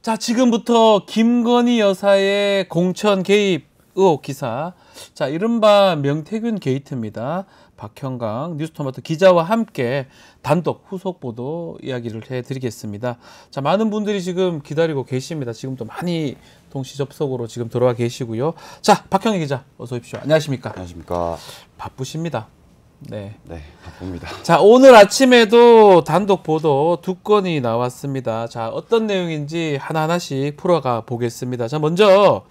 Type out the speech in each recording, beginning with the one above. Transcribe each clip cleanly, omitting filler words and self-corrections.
자, 지금부터 김건희 여사의 공천 개입 의혹 기사. 자, 이른바 명태균 게이트입니다. 박형강 뉴스토마토 기자와 함께 단독 후속 보도 이야기를 해드리겠습니다. 자, 많은 분들이 지금 기다리고 계십니다. 지금도 많이 동시 접속으로 지금 들어와 계시고요. 자, 박형희 기자 어서 오십시오. 안녕하십니까? 안녕하십니까? 바쁘십니다. 네, 바쁩니다. 자, 오늘 아침에도 단독 보도 두 건이 나왔습니다. 자, 어떤 내용인지 하나하나씩 풀어가 보겠습니다. 자, 먼저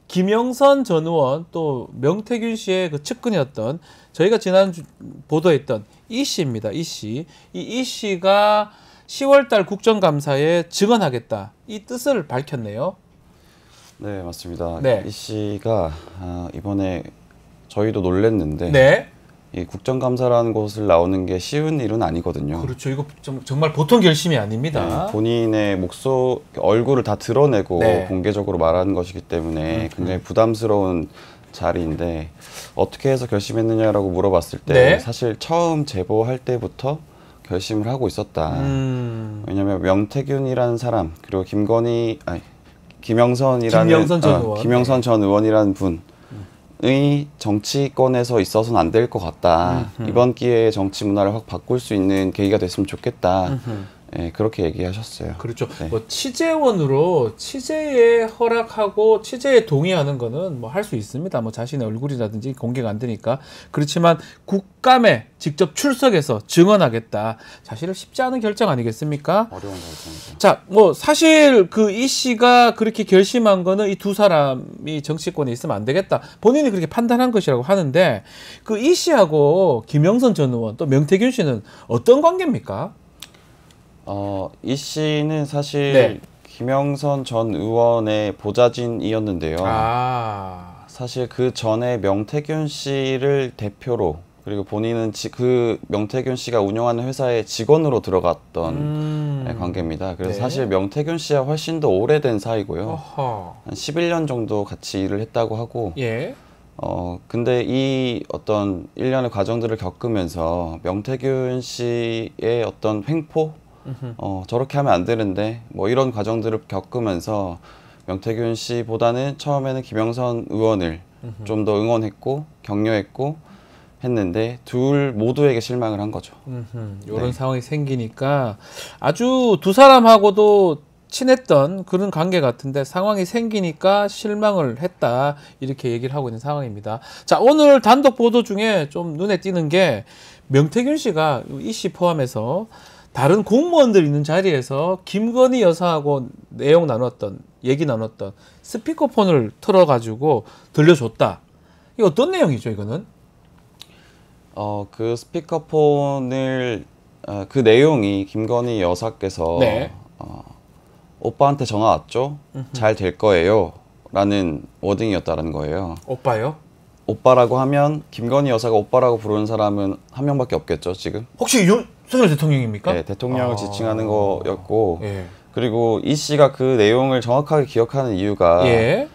김영선 전 의원 또 명태균 씨의 그 측근이었던 저희가 지난 보도했던 이 씨입니다. 이 씨. 이 씨가 10월달 국정감사에 증언하겠다. 이 뜻을 밝혔네요. 네, 맞습니다. 네. 이 씨가 이번에 저희도 놀랬는데 네. 이 국정감사라는 곳을 나오는 게 쉬운 일은 아니거든요. 그렇죠. 이거 정말 보통 결심이 아닙니다. 네, 본인의 얼굴을 다 드러내고 네. 공개적으로 말하는 것이기 때문에 굉장히 부담스러운 자리인데 어떻게 해서 결심했느냐라고 물어봤을 때 네. 사실 처음 제보할 때부터 결심을 하고 있었다. 왜냐하면 명태균이라는 사람 그리고 김영선 전 의원이라는 분의 정치권에서 있어서는 안 될 것 같다. 이번 기회에 정치 문화를 확 바꿀 수 있는 계기가 됐으면 좋겠다. 네, 그렇게 얘기하셨어요. 그렇죠. 네. 뭐 취재원으로 취재에 허락하고 취재에 동의하는 거는 뭐 할 수 있습니다. 뭐 자신의 얼굴이라든지 공개가 안 되니까. 그렇지만 국감에 직접 출석해서 증언하겠다. 사실은 쉽지 않은 결정 아니겠습니까? 어려운 결정이죠. 자, 뭐 사실 그 이 씨가 그렇게 결심한 거는 이 두 사람이 정치권에 있으면 안 되겠다. 본인이 그렇게 판단한 것이라고 하는데 그 이 씨하고 김영선 전 의원 또 명태균 씨는 어떤 관계입니까? 이 씨는 사실 네. 김영선 전 의원의 보좌진이었는데요. 사실 그 전에 명태균 씨를 대표로 그리고 본인은 그 명태균 씨가 운영하는 회사의 직원으로 들어갔던 관계입니다. 그래서 네. 사실 명태균 씨와 훨씬 더 오래된 사이고요. 어허. 한 11년 정도 같이 일을 했다고 하고 예. 근데 이 어떤 일련의 과정들을 겪으면서 명태균 씨의 어떤 횡포 저렇게 하면 안 되는데 뭐 이런 과정들을 겪으면서 명태균 씨보다는 처음에는 김영선 의원을 좀 더 응원했고 격려했고 했는데 둘 모두에게 실망을 한 거죠. 이런 네. 상황이 생기니까 아주 두 사람하고도 친했던 그런 관계 같은데 상황이 생기니까 실망을 했다 이렇게 얘기를 하고 있는 상황입니다. 자, 오늘 단독 보도 중에 좀 눈에 띄는 게 명태균 씨가 이 씨 포함해서 다른 공무원들 있는 자리에서 김건희 여사하고 얘기 나눴던 스피커폰을 틀어가지고 들려줬다. 이거 어떤 내용이죠, 이거는? 그 스피커폰을 그 내용이 김건희 여사께서 네. 오빠한테 전화 왔죠? 잘 될 거예요. 라는 워딩이었다는 거예요. 오빠요? 오빠라고 하면 김건희 여사가 오빠라고 부르는 사람은 한 명밖에 없겠죠, 지금? 혹시 윤석열 대통령입니까? 네, 대통령을 지칭하는 거였고 예. 그리고 이 씨가 그 내용을 정확하게 기억하는 이유가 예.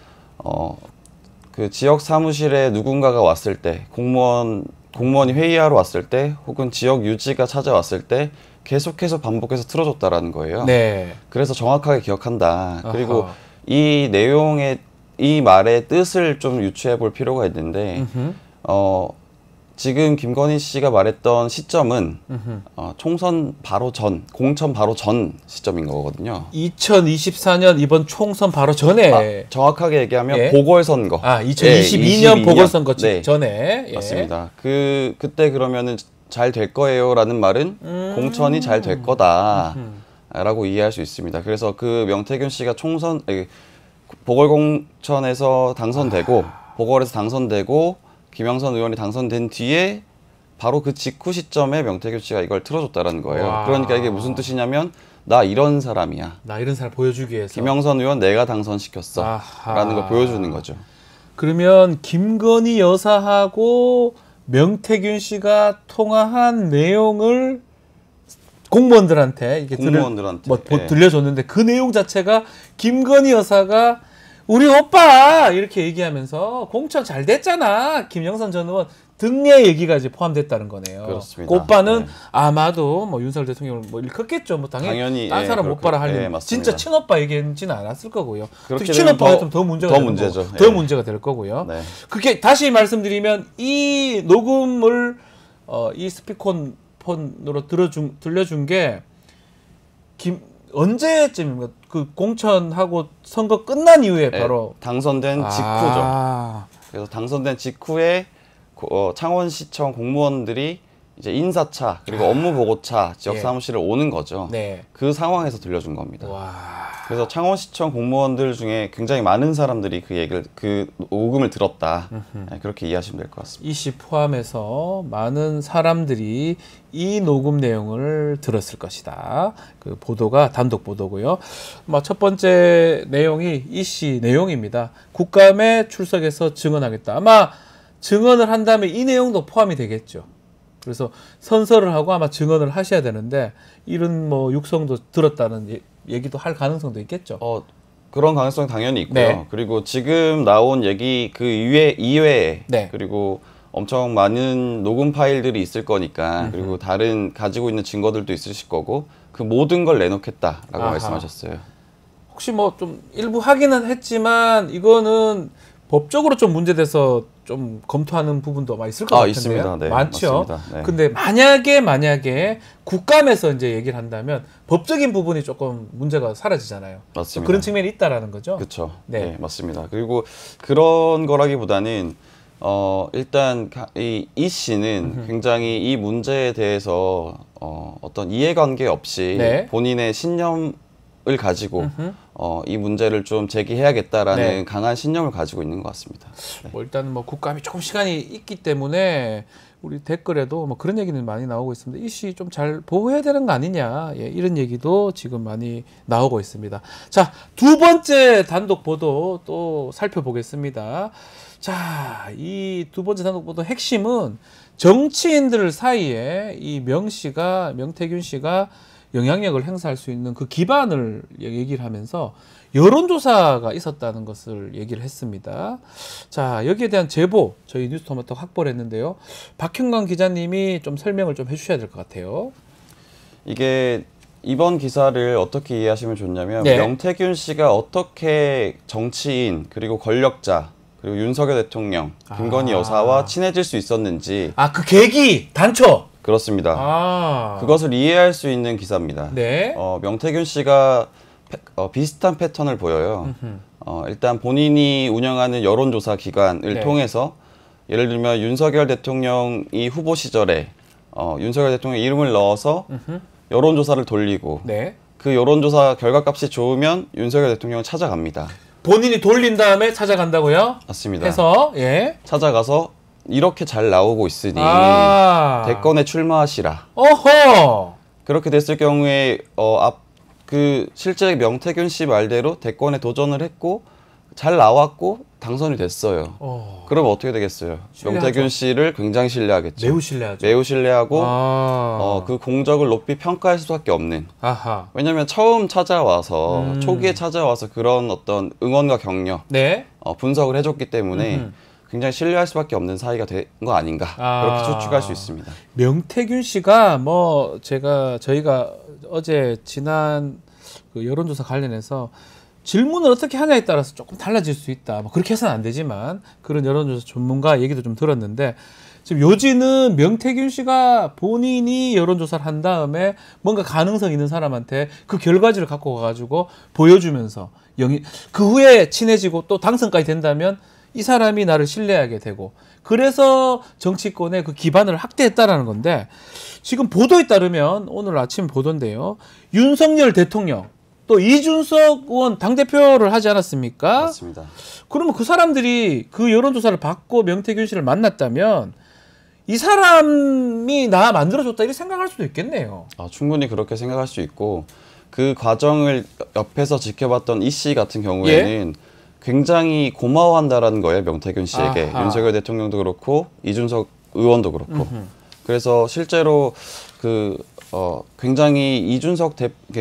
그 지역 사무실에 누군가가 왔을 때 공무원이 회의하러 왔을 때 혹은 지역 유지가 찾아왔을 때 계속해서 반복해서 틀어줬다라는 거예요. 네. 그래서 정확하게 기억한다. 그리고 아하. 이 내용의 이 말의 뜻을 좀 유추해 볼 필요가 있는데 지금 김건희 씨가 말했던 시점은 총선 바로 전, 공천 바로 전 시점인 거거든요. 2024년 이번 총선 바로 전에 정확하게 얘기하면 예. 보궐선거. 2022년 보궐선거 네. 전에. 예. 맞습니다. 그때 그러면은 잘 될 거예요라는 말은 공천이 잘 될 거다라고 이해할 수 있습니다. 그래서 그 명태균 씨가 보궐공천에서 당선되고 보궐에서 당선되고 김영선 의원이 당선된 뒤에 바로 그 직후 시점에 명태균 씨가 이걸 틀어줬다라는 거예요. 와. 그러니까 이게 무슨 뜻이냐면 나 이런 사람이야. 나 이런 사람 보여주기 위해서. 김영선 의원 내가 당선시켰어. 아하. 라는 걸 보여주는 거죠. 그러면 김건희 여사하고 명태균 씨가 통화한 내용을 공무원들한테 이게 예. 들려줬는데 그 내용 자체가 김건희 여사가 우리 오빠 이렇게 얘기하면서 공천 잘 됐잖아 김영선 전 의원 등의 얘기가 이제 포함됐다는 거네요. 그렇습니다. 그 오빠는 네. 아마도 뭐 윤석열 대통령을 뭐 일컫겠죠. 뭐 당연히 딴 예, 사람 못 봐라 하려면 맞습니다. 진짜 친오빠 얘기했지는 않았을 거고요. 그렇게 특히 친오빠가 되면 좀 더 문제가 더 되는 문제죠. 거고, 더 예. 문제가 될 거고요. 네. 그게 다시 말씀드리면 이 녹음을 이 스피커폰으로 들려준 게 언제쯤인가? 그 공천하고 선거 끝난 이후에 예, 바로 당선된 직후죠. 아, 그래서 당선된 직후에 창원시청 공무원들이 이제 인사차 그리고 업무 보고차 지역 예. 사무실을 오는 거죠. 네. 그 상황에서 들려준 겁니다. 와. 그래서 창원시청 공무원들 중에 굉장히 많은 사람들이 그 녹음을 들었다. 네, 그렇게 이해하시면 될 것 같습니다. 이씨 포함해서 많은 사람들이 이 녹음 내용을 들었을 것이다. 그 보도가 단독 보도고요. 첫 번째 내용이 이씨 내용입니다. 국감에 출석해서 증언하겠다. 아마 증언을 한다면 이 내용도 포함이 되겠죠. 그래서 선서를 하고 아마 증언을 하셔야 되는데 이런 뭐 육성도 들었다는 얘기도 할 가능성도 있겠죠. 그런 가능성이 당연히 있고요. 네. 그리고 지금 나온 얘기 그 이외에 네. 그리고 엄청 많은 녹음 파일들이 있을 거니까 그리고 다른 가지고 있는 증거들도 있으실 거고 그 모든 걸 내놓겠다라고 아하. 말씀하셨어요. 혹시 뭐 좀 일부 하기는 했지만 이거는 법적으로 좀 문제돼서 좀 검토하는 부분도 많이 있을 것 같은데요. 있습니다. 네, 많죠. 맞습니다. 네. 근데 만약에 국감에서 이제 얘기를 한다면 법적인 부분이 조금 문제가 사라지잖아요. 맞습니다. 그런 측면이 있다라는 거죠. 그렇죠. 네. 네. 맞습니다. 그리고 그런 거라기보다는 일단 이 씨는 굉장히 이 문제에 대해서 어떤 이해관계 없이 네. 본인의 신념을 가지고 이 문제를 좀 제기해야겠다라는 네. 강한 신념을 가지고 있는 것 같습니다. 네. 뭐 일단 뭐 국감이 조금 시간이 있기 때문에 우리 댓글에도 뭐 그런 얘기는 많이 나오고 있습니다. 이씨 좀 잘 보호해야 되는 거 아니냐, 이런 얘기도 지금 많이 나오고 있습니다. 자, 두 번째 단독 보도 또 살펴보겠습니다. 자, 이 두 번째 단독 보도 핵심은 정치인들 사이에 이 명태균 씨가 영향력을 행사할 수 있는 그 기반을 얘기를 하면서 여론조사가 있었다는 것을 얘기를 했습니다. 자, 여기에 대한 제보 저희 뉴스토마토 확보를 했는데요. 박형광 기자님이 좀 설명을 좀 해주셔야 될 것 같아요. 이게 이번 기사를 어떻게 이해하시면 좋냐면 네. 명태균 씨가 어떻게 정치인 그리고 권력자 그리고 윤석열 대통령, 김건희 여사와 친해질 수 있었는지 그 계기 단초. 그렇습니다. 그것을 이해할 수 있는 기사입니다. 네. 명태균 씨가 비슷한 패턴을 보여요. 일단 본인이 운영하는 여론조사 기관을 네. 통해서 예를 들면 윤석열 대통령이 후보 시절에 윤석열 대통령 이름을 넣어서 여론조사를 돌리고 네. 그 여론조사 결과값이 좋으면 윤석열 대통령을 찾아갑니다. 본인이 돌린 다음에 찾아간다고요? 맞습니다. 해서 예. 찾아가서 이렇게 잘 나오고 있으니 대권에 출마하시라. 어허. 그렇게 됐을 경우에 실제 명태균 씨 말대로 대권에 도전을 했고 잘 나왔고 당선이 됐어요. 그럼 어떻게 되겠어요? 신뢰하죠. 명태균 씨를 굉장히 신뢰하겠죠. 매우 신뢰하죠. 매우 신뢰하고 그 공적을 높이 평가할 수밖에 없는. 아하. 왜냐하면 처음 찾아와서 초기에 찾아와서 그런 어떤 응원과 격려 네. 분석을 해줬기 때문에 굉장히 신뢰할 수밖에 없는 사이가 된 거 아닌가 그렇게 추측할 수 있습니다. 명태균 씨가 뭐 저희가 어제 지난 그 여론조사 관련해서 질문을 어떻게 하냐에 따라서 조금 달라질 수 있다. 뭐 그렇게 해서는 안 되지만 그런 여론조사 전문가 얘기도 좀 들었는데 지금 요지는 명태균 씨가 본인이 여론조사를 한 다음에 뭔가 가능성 있는 사람한테 그 결과지를 갖고 가가지고 보여주면서 그 후에 친해지고 또 당선까지 된다면 이 사람이 나를 신뢰하게 되고 그래서 정치권의 그 기반을 확대했다라는 건데 지금 보도에 따르면 오늘 아침 보도인데요. 윤석열 대통령 또 이준석 의원 당대표를 하지 않았습니까? 맞습니다. 그러면 그 사람들이 그 여론조사를 받고 명태균 씨를 만났다면 이 사람이 나 만들어줬다 이렇게 생각할 수도 있겠네요. 충분히 그렇게 생각할 수 있고 그 과정을 옆에서 지켜봤던 이 씨 같은 경우에는 굉장히 고마워한다라는 거예요. 명태균 씨에게. 윤석열 대통령도 그렇고 이준석 의원도 그렇고. 그래서 실제로 굉장히 이준석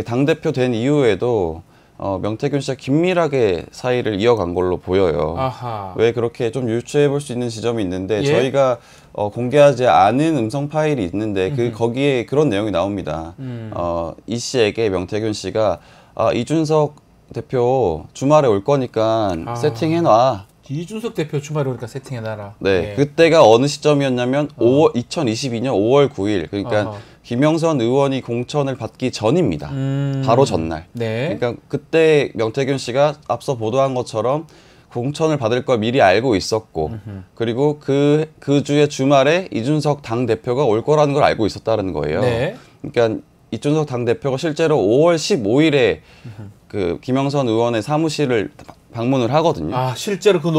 당대표 된 이후에도 명태균 씨와 긴밀하게 사이를 이어간 걸로 보여요. 아하. 왜 그렇게 좀 유추해 볼 수 있는 지점이 있는데 예? 저희가 공개하지 않은 음성 파일이 있는데 거기에 그런 내용이 나옵니다. 이 씨에게 명태균 씨가 이준석 대표 주말에 올 거니까 세팅해놔. 이준석 대표 주말에 오니까 세팅해놔라. 네, 예. 그때가 어느 시점이었냐면 2022년 5월 9일 그러니까 아하. 김영선 의원이 공천을 받기 전입니다. 바로 전날. 네. 그러니까 그때 명태균 씨가 앞서 보도한 것처럼 공천을 받을 걸 미리 알고 있었고 그리고 그 주의 주말에 이준석 당대표가 올 거라는 걸 알고 있었다는 거예요. 네. 그러니까 이준석 당대표가 실제로 5월 15일에 그 김영선 의원의 사무실을 방문을 하거든요. 실제로 그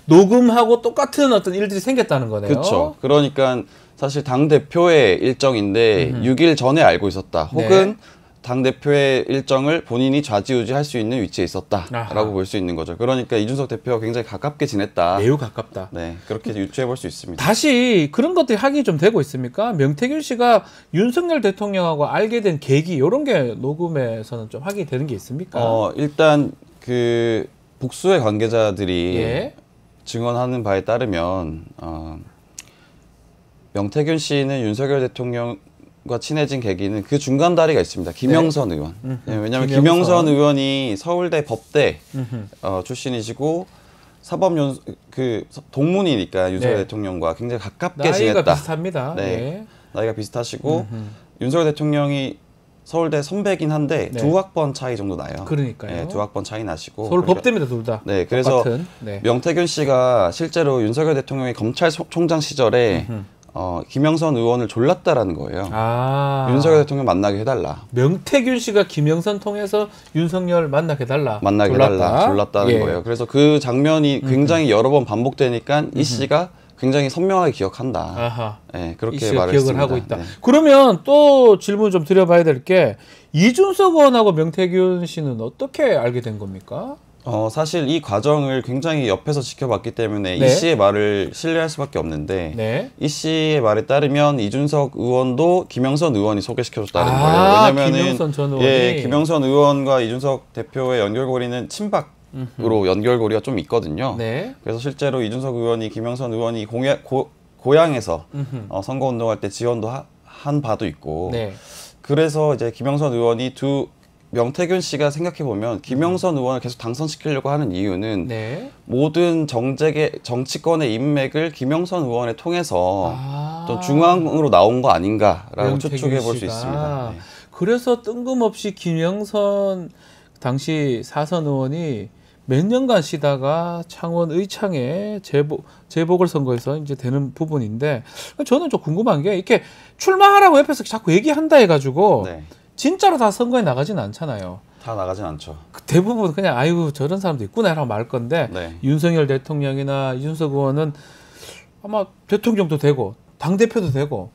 녹음하고 똑같은 어떤 일들이 생겼다는 거네요. 그렇죠. 그러니까 사실 당대표의 일정인데 6일 전에 알고 있었다. 혹은 당대표의 일정을 본인이 좌지우지할 수 있는 위치에 있었다라고 볼 수 있는 거죠. 그러니까 이준석 대표가 굉장히 가깝게 지냈다. 매우 가깝다. 네, 그렇게 유추해 볼 수 있습니다. 다시 그런 것들이 확인이 좀 되고 있습니까? 명태균 씨가 윤석열 대통령하고 알게 된 계기 이런 게 녹음에서는 좀 확인이 되는 게 있습니까? 일단 그 복수의 관계자들이 예. 증언하는 바에 따르면 명태균 씨는 윤석열 대통령과 친해진 계기는 그 중간 다리가 있습니다. 김영선 의원. 네, 왜냐하면 김영선 의원이 서울대 법대 출신이시고 동문이니까 윤석열 대통령과 굉장히 가깝게 나이가 지냈다. 비슷합니다. 네, 예. 나이가 비슷하시고 윤석열 대통령이 서울대 선배긴 한데 네. 2학번 차이 정도 나요. 그러니까요. 네, 2학번 차이 나시고 서울 법대입니다, 둘 다. 네, 그래서 네. 명태균 씨가 실제로 윤석열 대통령이 검찰총장 시절에 김영선 의원을 졸랐다라는 거예요. 윤석열 대통령 만나게 해달라. 명태균 씨가 김영선 통해서 윤석열 만나게 해달라. 졸랐다는 거예요. 그래서 그 장면이 굉장히 여러 번 반복되니까 이 씨가 굉장히 선명하게 기억한다. 아하. 네, 그렇게 기억을 말했습니다. 하고 있다. 네. 그러면 또 질문 좀 드려봐야 될 게 이준석 의원하고 명태균 씨는 어떻게 알게 된 겁니까? 사실 이 과정을 굉장히 옆에서 지켜봤기 때문에 네. 이 씨의 말을 신뢰할 수밖에 없는데 네. 이 씨의 말에 따르면 이준석 의원도 김영선 의원이 소개시켜줬다는 거예요. 왜냐면은 김영선 전 의원이 예, 김영선 의원과 이준석 대표의 연결고리는 친박으로 연결고리가 좀 있거든요. 네. 그래서 실제로 이준석 의원이 김영선 의원이 고향에서 선거운동할 때 지원도 한 바도 있고 네. 그래서 이제 김영선 의원이 명태균 씨가 생각해보면 김영선 의원을 계속 당선시키려고 하는 이유는 네. 모든 정치권의 인맥을 김영선 의원에 통해서 좀 중앙으로 나온 거 아닌가라고 추측해 볼 수 있습니다. 네. 그래서 뜬금없이 김영선 당시 사선 의원이 몇 년간 쉬다가 창원 의창에 재보궐선거에서 이제 되는 부분인데 저는 좀 궁금한 게 이렇게 출마하라고 옆에서 자꾸 얘기한다 해가지고 네. 진짜로 다 선거에 나가지는 않잖아요. 다 나가진 않죠. 대부분 그냥 아이고 저런 사람도 있구나 라고 말 건데 네. 윤석열 대통령이나 이준석 의원은 아마 대통령도 되고 당대표도 되고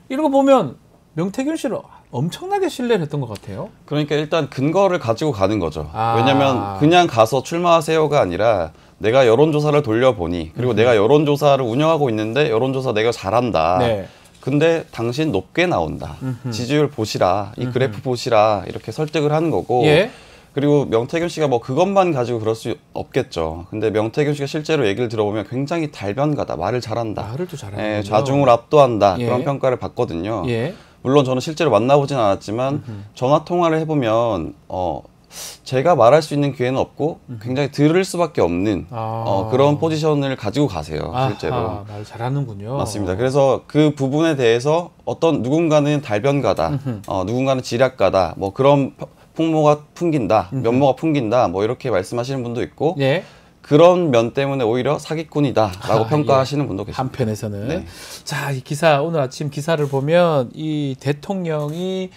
이런 거 보면 명태균 씨를 엄청나게 신뢰를 했던 것 같아요. 그러니까 일단 근거를 가지고 가는 거죠. 왜냐면 그냥 가서 출마하세요가 아니라 내가 여론조사를 돌려보니 그리고 내가 여론조사를 운영하고 있는데 여론조사 내가 잘한다. 네. 근데 당신 높게 나온다. 지지율 보시라. 이 그래프 보시라. 이렇게 설득을 하는 거고. 예. 그리고 명태균 씨가 뭐 그것만 가지고 그럴 수 없겠죠. 근데 명태균 씨가 실제로 얘기를 들어보면 굉장히 달변가다. 말을 잘한다. 말을 또 잘하는 좌중을 압도한다. 예. 그런 평가를 받거든요. 예. 물론 저는 실제로 만나보진 않았지만 전화 통화를 해보면 제가 말할 수 있는 기회는 없고 굉장히 들을 수밖에 없는 그런 포지션을 가지고 가세요. 실제로. 말 잘하는군요. 맞습니다. 그래서 그 부분에 대해서 누군가는 달변가다, 누군가는 지략가다, 뭐 그런 풍모가 풍긴다, 면모가 풍긴다, 뭐 이렇게 말씀하시는 분도 있고 예. 그런 면 때문에 오히려 사기꾼이다라고 평가하시는 분도 계십니다. 한편에서는. 네. 자, 이 기사 오늘 아침 기사를 보면 이 대통령이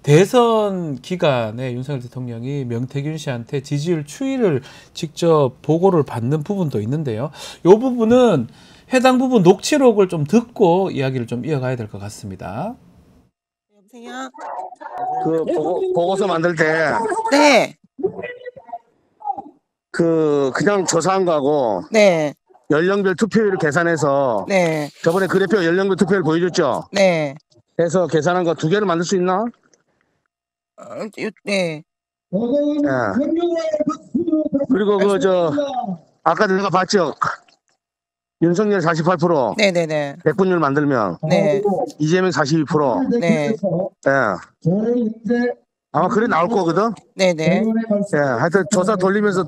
대선 기간에 윤석열 대통령이 명태균 씨한테 지지율 추이를 직접 보고를 받는 부분도 있는데요. 이 부분은 해당 부분 녹취록을 좀 듣고 이야기를 좀 이어가야 될 것 같습니다. 여보세요? 그 보고서 만들 때 네, 그냥 조사한 거하고 네, 연령별 투표율을 계산해서 네, 저번에 그래프 연령별 투표율 보여줬죠? 네, 해서 계산한 거 두 개를 만들 수 있나? 네. 예. 그리고 아까 내가 봤죠. 윤석열 48%, 네네네. 백분율 만들면 네. 이재명 42%. 네. 예. 아마 그래 나올 거거든. 네네. 예. 하여튼 조사 돌리면서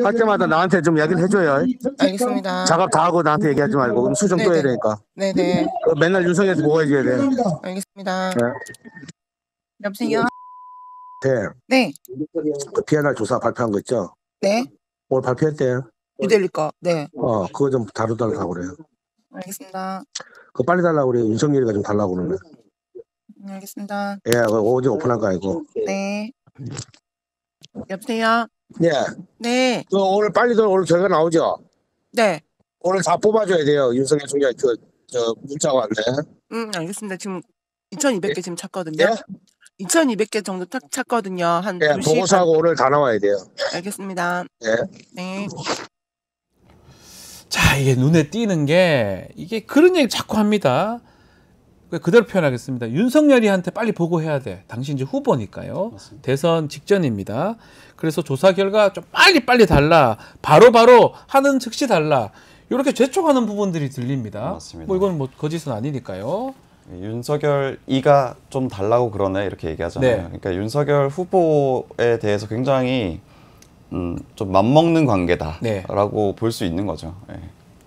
할 때마다 나한테 좀 이야기를 해줘요. 알겠습니다. 작업 다 하고 나한테 얘기하지 말고 그럼 수정 또 해야 되니까. 네네. 맨날 윤석열한테 보고 해줘야 돼. 알겠습니다. 네. 여보세요? 네. 네. 그 PNR 조사 발표한 거 있죠? 네. 오늘 발표했대. 뉴델리 거. 네. 그거 좀 다루달라고 그래요. 알겠습니다. 그거 빨리 달라고 그래요. 윤석열이가 좀 달라고 그러네. 알겠습니다. 예, 그거 어제 오픈한 거 아니고. 네. 여보세요? 예. 네. 오늘 오늘 결과 나오죠? 네. 오늘 다 뽑아줘야 돼요. 윤석열 총장 문자가 왔네. 알겠습니다. 지금 2,200개 지금 찾거든요. 예? 2,200개 정도 찾거든요. 한 예, 2시 보고서하고 오늘 다 나와야 돼요. 알겠습니다. 예. 네. 자, 이게 눈에 띄는 게 이게 그런 얘기 자꾸 합니다. 그대로 표현하겠습니다. 윤석열이한테 빨리 보고해야 돼. 당신 이제 후보니까요. 맞습니다. 대선 직전입니다. 그래서 조사 결과 좀 빨리 달라. 바로 하는 즉시 달라. 이렇게 재촉하는 부분들이 들립니다. 맞습니다. 뭐 이건 뭐 거짓은 아니니까요. 윤석열 이가 좀 달라고 그러네 이렇게 얘기하잖아요. 네. 그러니까 윤석열 후보에 대해서 굉장히 좀 맘먹는 관계다라고 볼 수 있는 거죠. 예.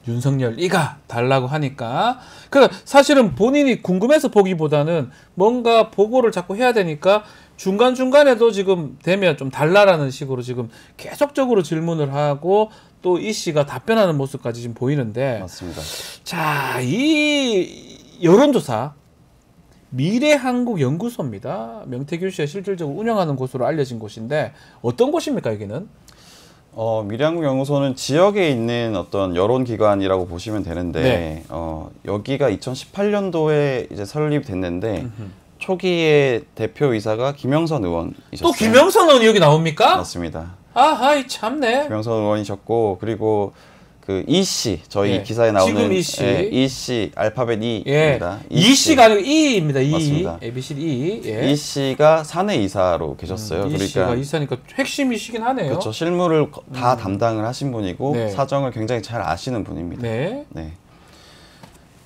윤석열 이가 달라고 하니까 그러니까 사실은 본인이 궁금해서 보기보다는 뭔가 보고를 자꾸 해야 되니까 중간중간에도 지금 되면 좀 달라라는 식으로 지금 계속적으로 질문을 하고 또 이 씨가 답변하는 모습까지 지금 보이는데 맞습니다. 자, 이 여론조사 미래한국연구소입니다. 명태균 씨가 실질적으로 운영하는 곳으로 알려진 곳인데 어떤 곳입니까 여기는? 미래한국연구소는 지역에 있는 어떤 여론기관이라고 보시면 되는데, 네. 여기가 2018년도에 이제 설립됐는데, 초기에 대표이사가 김영선 의원이셨어요. 또 김영선 의원이 여기 나옵니까? 맞습니다. 아하이 참네. 김영선 의원이셨고, 그리고 이 씨, 저희 예. 기사에 나오는 지금 이 씨. 이 씨, 알파벳 예. E입니다. 이 씨가 아니고 E입니다. E. 맞습니다. ABC E. 예. 이 씨가 사내 이사로 계셨어요. 이 씨가 이사니까 핵심이시긴 하네요. 그렇죠. 실무를 다 담당을 하신 분이고 네. 사정을 굉장히 잘 아시는 분입니다. 네. 네.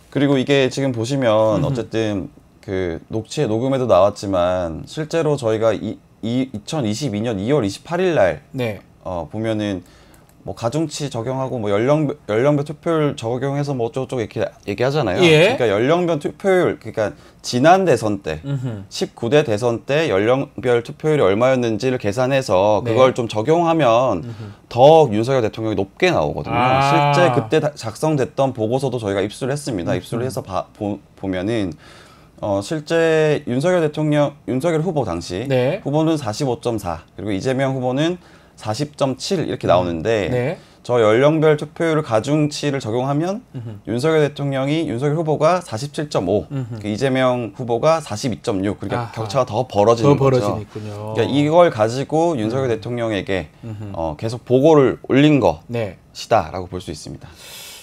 그리고 이게 지금 보시면 어쨌든 그 녹음에도 나왔지만 실제로 저희가 2022년 2월 28일 날 네. 보면은 뭐 가중치 적용하고 뭐 연령별 투표율 적용해서 뭐 어쩌고저쩌고 이렇게 얘기하잖아요. 예. 그러니까 연령별 투표율 그러니까 지난 대선 때 19대 대선 때 연령별 투표율이 얼마였는지를 계산해서 네. 그걸 좀 적용하면 더 윤석열 대통령이 높게 나오거든요. 아. 실제 그때 작성됐던 보고서도 저희가 입수를 했습니다. 입수를 해서 보면은 실제 윤석열 후보 당시 네. 후보는 45.4 그리고 이재명 후보는 40.7 이렇게 나오는데 네. 저 연령별 투표율 가중치를 적용하면 윤석열 후보가 47.5 이재명 후보가 42.6 그러니까 아하. 격차가 더 벌어지는 거죠. 벌어지니군요. 그러니까 이걸 가지고 윤석열 대통령에게 계속 보고를 올린 네. 것이다라고 볼 수 있습니다.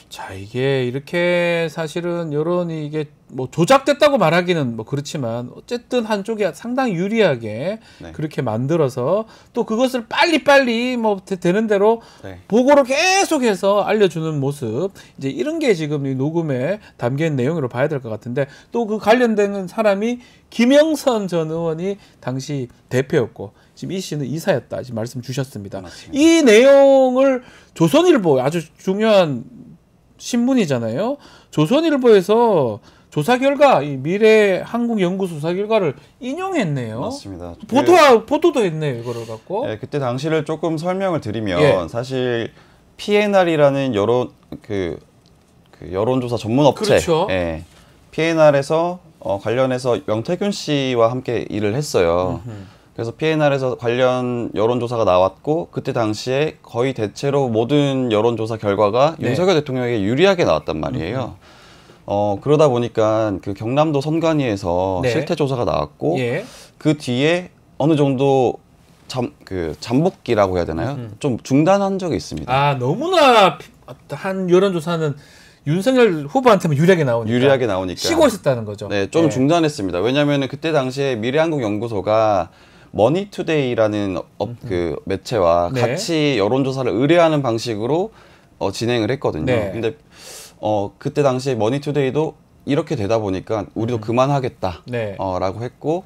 자, 이게 이렇게 사실은 여론이 이게 뭐 조작됐다고 말하기는 뭐 그렇지만 어쨌든 한쪽이 상당히 유리하게 네. 그렇게 만들어서 또 그것을 빨리 뭐 되는 대로 네. 보고를 계속해서 알려주는 모습 이제 이런 게 지금 이 녹음에 담긴 내용으로 봐야 될 것 같은데 또 그 관련된 사람이 김영선 전 의원이 당시 대표였고 지금 이 씨는 이사였다 지금 말씀 주셨습니다. 맞습니다. 이 내용을 조선일보 아주 중요한 신문이잖아요. 조선일보에서 조사 결과, 이 미래한국연구소 조사 결과를 인용했네요. 맞습니다. 보도도 했네요, 이거를 갖고. 네, 그때 당시를 조금 설명을 드리면 예. 사실 PNR이라는 여론조사 전문 업체, 그렇죠. 예, PNR에서 관련해서 명태균 씨와 함께 일을 했어요. 그래서 PNR에서 관련 여론조사가 나왔고 그때 당시에 거의 대체로 모든 여론조사 결과가 네. 윤석열 대통령에게 유리하게 나왔단 말이에요. 그러다 보니까 그 경남도 선관위에서 네. 실태 조사가 나왔고 예. 그 뒤에 어느 정도 잠복기라고 해야 되나요? 좀 중단한 적이 있습니다. 아, 너무나 한 여론조사는 윤석열 후보한테만 유리하게 나오니까 쉬고 있었다는 거죠. 네, 좀 중단했습니다. 왜냐하면 그때 당시에 미래한국연구소가 머니투데이라는 그 매체와 네. 같이 여론조사를 의뢰하는 방식으로 진행을 했거든요. 네. 근데 그때 당시에 머니투데이도 이렇게 되다 보니까 우리도 그만하겠다 네. 라고 했고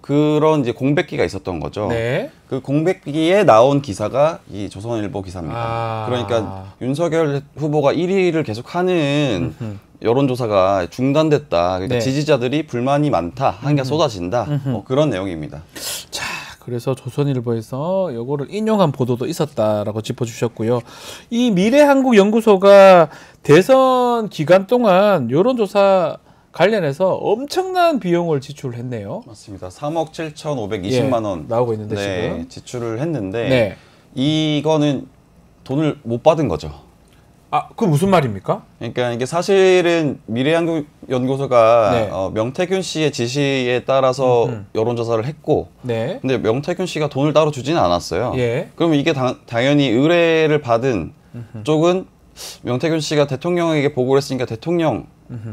그런 이제 공백기가 있었던 거죠. 네. 그 공백기에 나온 기사가 이 조선일보 기사입니다. 아. 그러니까 윤석열 후보가 1위를 계속하는 여론조사가 중단됐다. 그러니까 네. 지지자들이 불만이 많다. 한기가 쏟아진다. 그런 내용입니다. 자, 그래서 조선일보에서 요거를 인용한 보도도 있었다라고 짚어주셨고요. 이 미래한국연구소가 대선 기간 동안 여론조사 관련해서 엄청난 비용을 지출했네요. 맞습니다. 3억 7,520만 원 나오고 있는데 네, 지금. 지출을 했는데 네. 이거는 돈을 못 받은 거죠. 아, 그 무슨 말입니까? 그러니까 이게 사실은 미래한국연구소가 네. 명태균 씨의 지시에 따라서 여론조사를 했고, 네. 근데 명태균 씨가 돈을 따로 주지는 않았어요. 예. 그럼 이게 당연히 의뢰를 받은 쪽은 명태균 씨가 대통령에게 보고를 했으니까 대통령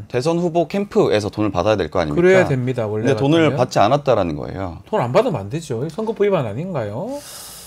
대선 후보 캠프에서 돈을 받아야 될 거 아닙니까? 그래야 됩니다. 원래. 근데 돈을 받지 않았다라는 거예요. 돈 안 받으면 안 되죠. 선거법 위반 아닌가요?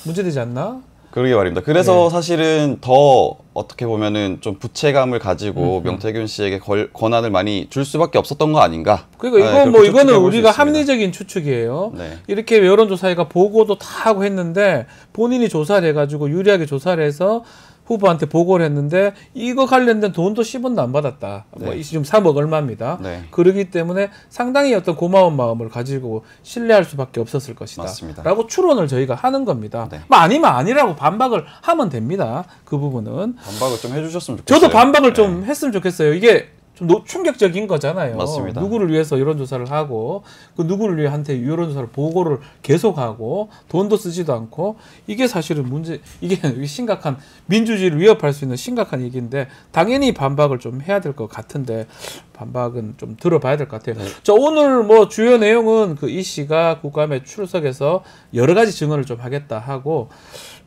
문제되지 않나? 그러게 말입니다. 그래서 네. 사실은 더 어떻게 보면은 좀 부채감을 가지고 명태균 씨에게 권한을 많이 줄 수밖에 없었던 거 아닌가? 그러니까 이거 그렇게 뭐 이거는 추측해 볼수 우리가 있습니다. 합리적인 추측이에요. 네. 이렇게 여론조사회가 보고도 다 하고 했는데 본인이 조사를 해가지고 유리하게 조사를 해서 후보한테 보고를 했는데 이거 관련된 돈도 10원도 안 받았다. 네. 뭐 지금 3억 얼마입니다. 네. 그러기 때문에 상당히 어떤 고마운 마음을 가지고 신뢰할 수밖에 없었을 것이다. 맞습니다. 라고 추론을 저희가 하는 겁니다. 네. 뭐 아니면 아니라고 반박을 하면 됩니다. 그 부분은. 반박을 좀 해주셨으면 좋겠어요. 저도 반박을 네. 좀 했으면 좋겠어요. 이게 좀 충격적인 거잖아요. 맞습니다. 누구를 위해서 여론조사를 하고 그 누구를 위해 한테 여론조사를 보고를 계속하고 돈도 쓰지도 않고 이게 사실은 문제 이게 심각한 민주주의를 위협할 수 있는 심각한 얘기인데 당연히 반박을 좀 해야 될 것 같은데 반박은 좀 들어봐야 될 것 같아요. 네. 자, 오늘 뭐 주요 내용은 그 이 씨가 국감에 출석해서 여러 가지 증언을 좀 하겠다 하고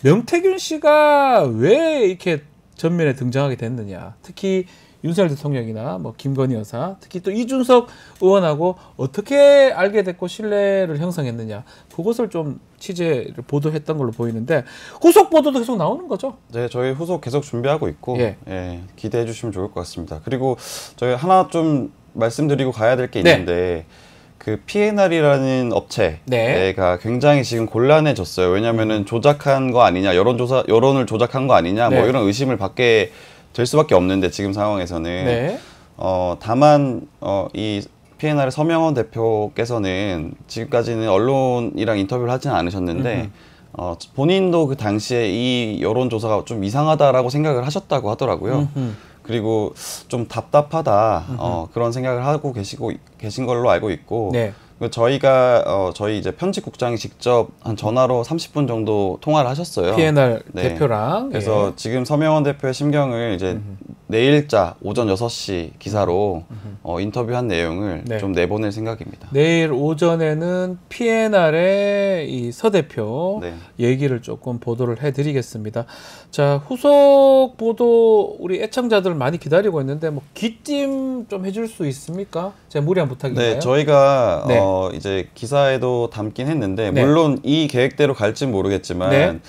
명태균 씨가 왜 이렇게 전면에 등장하게 됐느냐. 특히 윤석열 대통령이나 뭐 김건희 여사, 특히 또 이준석 의원하고 어떻게 알게 됐고 신뢰를 형성했느냐, 그것을 좀 취재를 보도했던 걸로 보이는데 후속 보도도 계속 나오는 거죠? 네, 저희 후속 계속 준비하고 있고 예. 기대해 주시면 좋을 것 같습니다. 그리고 저희 하나 좀 말씀드리고 가야 될 게 네. 있는데 그 P&R이라는 업체가 네. 굉장히 지금 곤란해졌어요. 왜냐하면은 조작한 거 아니냐, 여론을 조작한 거 아니냐, 네. 뭐 이런 의심을 받게 될 수밖에 없는데 지금 상황에서는 네. 다만 이 P&R의 서명원 대표께서는 지금까지는 언론이랑 인터뷰를 하지는 않으셨는데 본인도 그 당시에 이 여론조사가 좀 이상하다라고 생각을 하셨다고 하더라고요. 그리고 좀 답답하다 그런 생각을 하고 계신 걸로 알고 있고 네. 저희가 저희 이제 편집국장이 직접 한 전화로 30분 정도 통화를 하셨어요. P&R 네. 대표랑. 그래서 지금 서명원 대표의 심경을 이제 내일자 오전 6시 기사로 인터뷰한 내용을 네. 좀 내보낼 생각입니다. 내일 오전에는 P&R의 이 서 대표 네. 얘기를 조금 보도를 해드리겠습니다. 자, 후속 보도 우리 애청자들 많이 기다리고 있는데 뭐 귀띔 좀 해줄 수 있습니까? 제가 무리한 부탁인가요? 네, 저희가 네. 이제 기사에도 담긴 했는데 네. 물론 이 계획대로 갈지는 모르겠지만 네.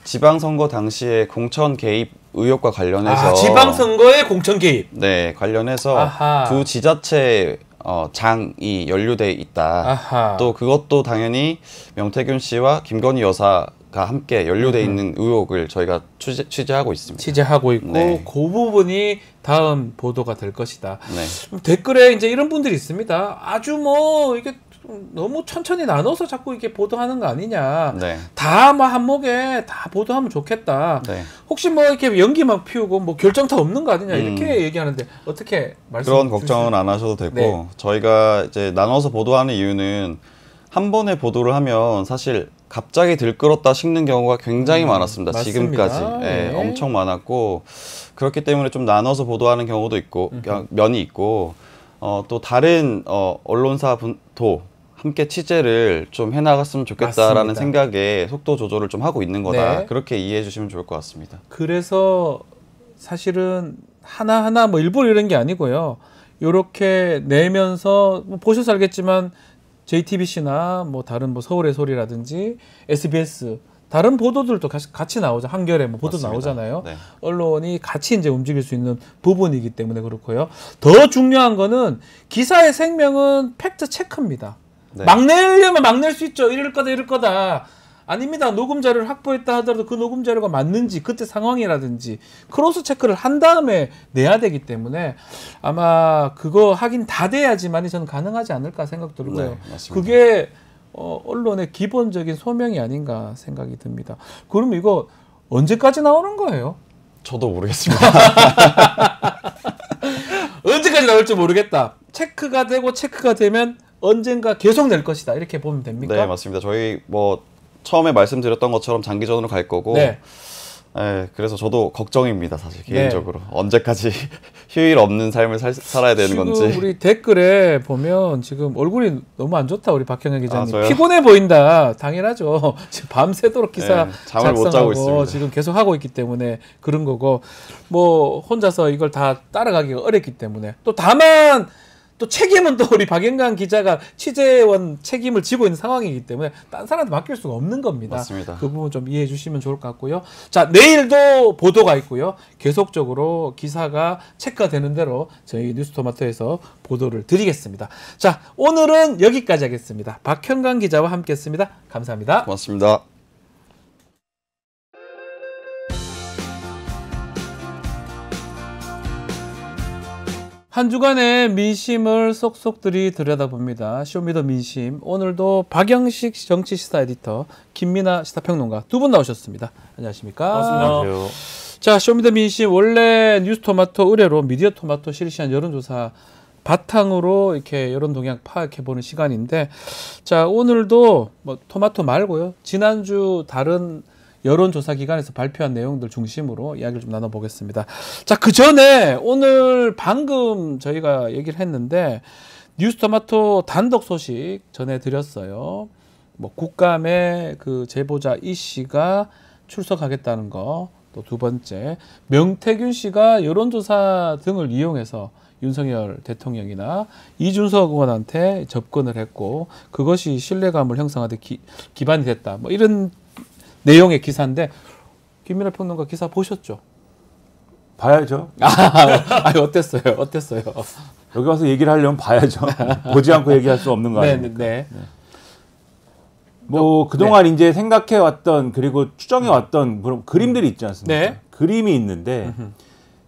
지방선거 당시에 공천 개입 의혹과 관련해서 지방선거의 공천 개입. 네, 관련해서 아하. 두 지자체 장이 연루돼 있다. 아하. 또 그것도 당연히 명태균 씨와 김건희 여사가 함께 연루돼 있는 의혹을 저희가 취재하고 있습니다. 취재하고 있고 네. 그 부분이 다음 보도가 될 것이다. 네. 댓글에 이제 이런 분들이 있습니다. 아주 뭐 이게 너무 천천히 나눠서 자꾸 이렇게 보도하는 거 아니냐. 네. 다 뭐 한목에 다 보도하면 좋겠다. 네. 혹시 뭐 이렇게 연기만 피우고 뭐 결정타 없는 거 아니냐 이렇게 얘기하는데 어떻게 말씀? 그런 걱정은 안 하셔도 되고 네. 저희가 이제 나눠서 보도하는 이유는 한 번에 보도를 하면 사실 갑자기 들끓었다 식는 경우가 굉장히 많았습니다. 맞습니다. 지금까지 네. 엄청 많았고 그렇기 때문에 좀 나눠서 보도하는 경우도 있고 면이 있고 또 다른 언론사 분도 함께 취재를 좀 해나갔으면 좋겠다라는 맞습니다. 생각에 속도 조절을 좀 하고 있는 거다. 네. 그렇게 이해해 주시면 좋을 것 같습니다. 그래서 사실은 하나하나 뭐 일부러 이런 게 아니고요. 요렇게 내면서 뭐 보셔서 알겠지만 JTBC나 뭐 다른 뭐 서울의 소리라든지 SBS 다른 보도들도 같이 나오죠. 한겨레 뭐 보도 맞습니다. 나오잖아요. 네. 언론이 같이 이제 움직일 수 있는 부분이기 때문에 그렇고요. 더 중요한 거는 기사의 생명은 팩트 체크입니다. 네. 막 내려면 막 낼 수 있죠. 이럴 거다 이럴 거다. 아닙니다. 녹음 자료를 확보했다 하더라도 그 녹음 자료가 맞는지 그때 상황이라든지 크로스 체크를 한 다음에 내야 되기 때문에 아마 그거 하긴 다 돼야지만이 저는 가능하지 않을까 생각 들고요. 네, 맞습니다. 그게 언론의 기본적인 소명이 아닌가 생각이 듭니다. 그럼 이거 언제까지 나오는 거예요? 저도 모르겠습니다. 언제까지 나올지 모르겠다. 체크가 되고 체크가 되면 언젠가 계속 낼 것이다. 이렇게 보면 됩니까? 네, 맞습니다. 저희 뭐 처음에 말씀드렸던 것처럼 장기전으로 갈 거고, 네. 네, 그래서 저도 걱정입니다, 사실 개인적으로. 언제까지 휴일 없는 삶을 살아야 되는 지금 건지. 우리 댓글에 보면 지금 얼굴이 너무 안 좋다 우리 박형현 기자님. 저요? 피곤해 보인다. 당연하죠. 지금 밤새도록 기사 네, 잠을 못 자고 작성하고 있습니다. 지금 계속 하고 있기 때문에 그런 거고 뭐 혼자서 이걸 다 따라가기가 어렵기 때문에 또 다만 또 책임은 또 우리 박영강 기자가 취재원 책임을 지고 있는 상황이기 때문에 딴 사람한테 맡길 수가 없는 겁니다. 맞습니다. 그 부분 좀 이해해 주시면 좋을 것 같고요. 자, 내일도 보도가 있고요. 계속적으로 기사가 체크가 되는 대로 저희 뉴스토마토에서 보도를 드리겠습니다. 자, 오늘은 여기까지 하겠습니다. 박형강 기자와 함께 했습니다. 감사합니다. 고맙습니다. 한 주간의 민심을 쏙쏙들이 들여다봅니다. 쇼미더 민심. 오늘도 박영식 정치시사 에디터, 김민아 시사평론가 두 분 나오셨습니다. 안녕하십니까? 안녕하세요. 자, 쇼미더 민심 원래 뉴스토마토 의뢰로 미디어토마토 실시한 여론조사 바탕으로 이렇게 여론 동향 파악해보는 시간인데, 자, 오늘도 뭐 토마토 말고요. 지난주 다른 여론조사 기관에서 발표한 내용들 중심으로 이야기를 좀 나눠보겠습니다. 자, 그 전에 오늘 방금 저희가 얘기를 했는데 뉴스토마토 단독 소식 전해드렸어요. 뭐 국감에 그 제보자 이 씨가 출석하겠다는 거, 또 두 번째 명태균 씨가 여론조사 등을 이용해서 윤석열 대통령이나 이준석 의원한테 접근을 했고 그것이 신뢰감을 형성하는 데 기반이 됐다. 뭐 이런 내용의 기사인데 김민하 평론가 기사 보셨죠? 봐야죠. 어땠어요? 어땠어요? 여기 와서 얘기를 하려면 봐야죠. 보지 않고 얘기할 수 없는 거 네, 아닙니까? 네. 뭐 그동안 이제 생각해왔던 그리고 추정해왔던 그런 그림들이 있지 않습니까? 네. 그림이 있는데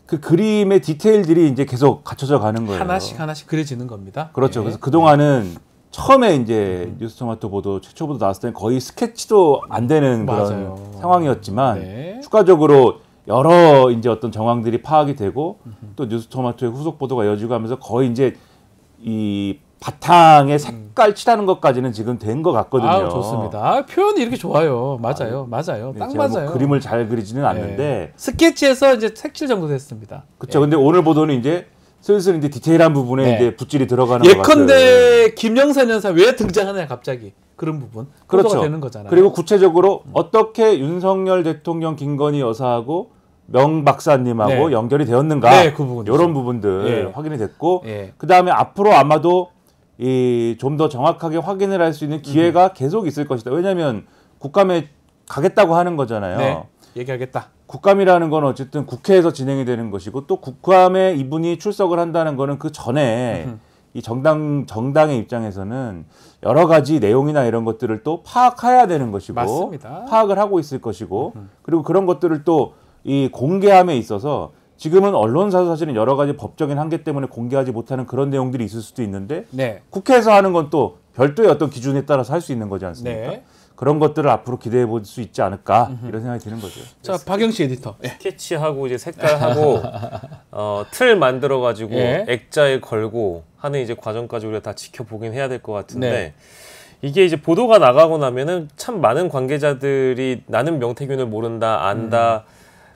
그 그림의 디테일들이 이제 계속 갖춰져 가는 거예요. 하나씩 그려지는 겁니다. 그렇죠. 네. 그래서 그동안은 처음에 이제 뉴스토마토 보도 최초 보도 나왔을 때는 거의 스케치도 안 되는 맞아요. 그런 상황이었지만 네. 추가적으로 여러 이제 어떤 정황들이 파악이 되고 또 뉴스토마토의 후속 보도가 이어지고 하면서 거의 이제 이 바탕에 색깔 칠하는 것까지는 지금 된 것 같거든요. 아, 좋습니다. 표현이 이렇게 좋아요. 맞아요. 맞아요. 네, 딱 제가 맞아요. 뭐 그림을 잘 그리지는 네. 않는데 스케치에서 이제 색칠 정도 됐습니다. 그렇죠. 근데 오늘 보도는 이제 슬슬 이제 디테일한 부분에 네. 이제 붓질이 들어가는 것 같아요. 예컨대 김영선 여사 왜 등장하냐 갑자기 그런 부분 그렇죠. 보도가 되는 거잖아요. 그리고 구체적으로 어떻게 윤석열 대통령 김건희 여사하고 명 박사님하고 네. 연결이 되었는가 네, 그 부분이죠. 이런 부분들 예. 확인이 됐고 예. 그 다음에 앞으로 아마도 이 좀 더 정확하게 확인을 할 수 있는 기회가 계속 있을 것이다. 왜냐하면 국감에 가겠다고 하는 거잖아요. 네. 얘기하겠다. 국감이라는 건 어쨌든 국회에서 진행이 되는 것이고 또 국감에 이분이 출석을 한다는 거는 그 전에 이 정당의 입장에서는 여러 가지 내용이나 이런 것들을 또 파악해야 되는 것이고 맞습니다. 파악을 하고 있을 것이고 그리고 그런 것들을 또 이 공개함에 있어서 지금은 언론사도 사실은 여러 가지 법적인 한계 때문에 공개하지 못하는 그런 내용들이 있을 수도 있는데 네. 국회에서 하는 건 또 별도의 어떤 기준에 따라서 할 수 있는 거지 않습니까? 네. 그런 것들을 앞으로 기대해 볼 수 있지 않을까 이런 생각이 드는 거죠. 자, 박영식 에디터. 예. 스케치하고 이제 색깔하고 틀 만들어 가지고 예. 액자에 걸고 하는 이제 과정까지 우리가 다 지켜보긴 해야 될 것 같은데 네. 이게 이제 보도가 나가고 나면은 참 많은 관계자들이 나는 명태균을 모른다, 안다,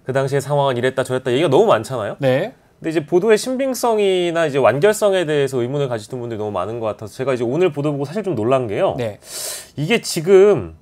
그 당시의 상황은 이랬다 저랬다 얘기가 너무 많잖아요. 네. 근데 이제 보도의 신빙성이나 이제 완결성에 대해서 의문을 가지시는 분들이 너무 많은 것 같아서 제가 이제 오늘 보도 보고 사실 좀 놀란 게요. 네. 이게 지금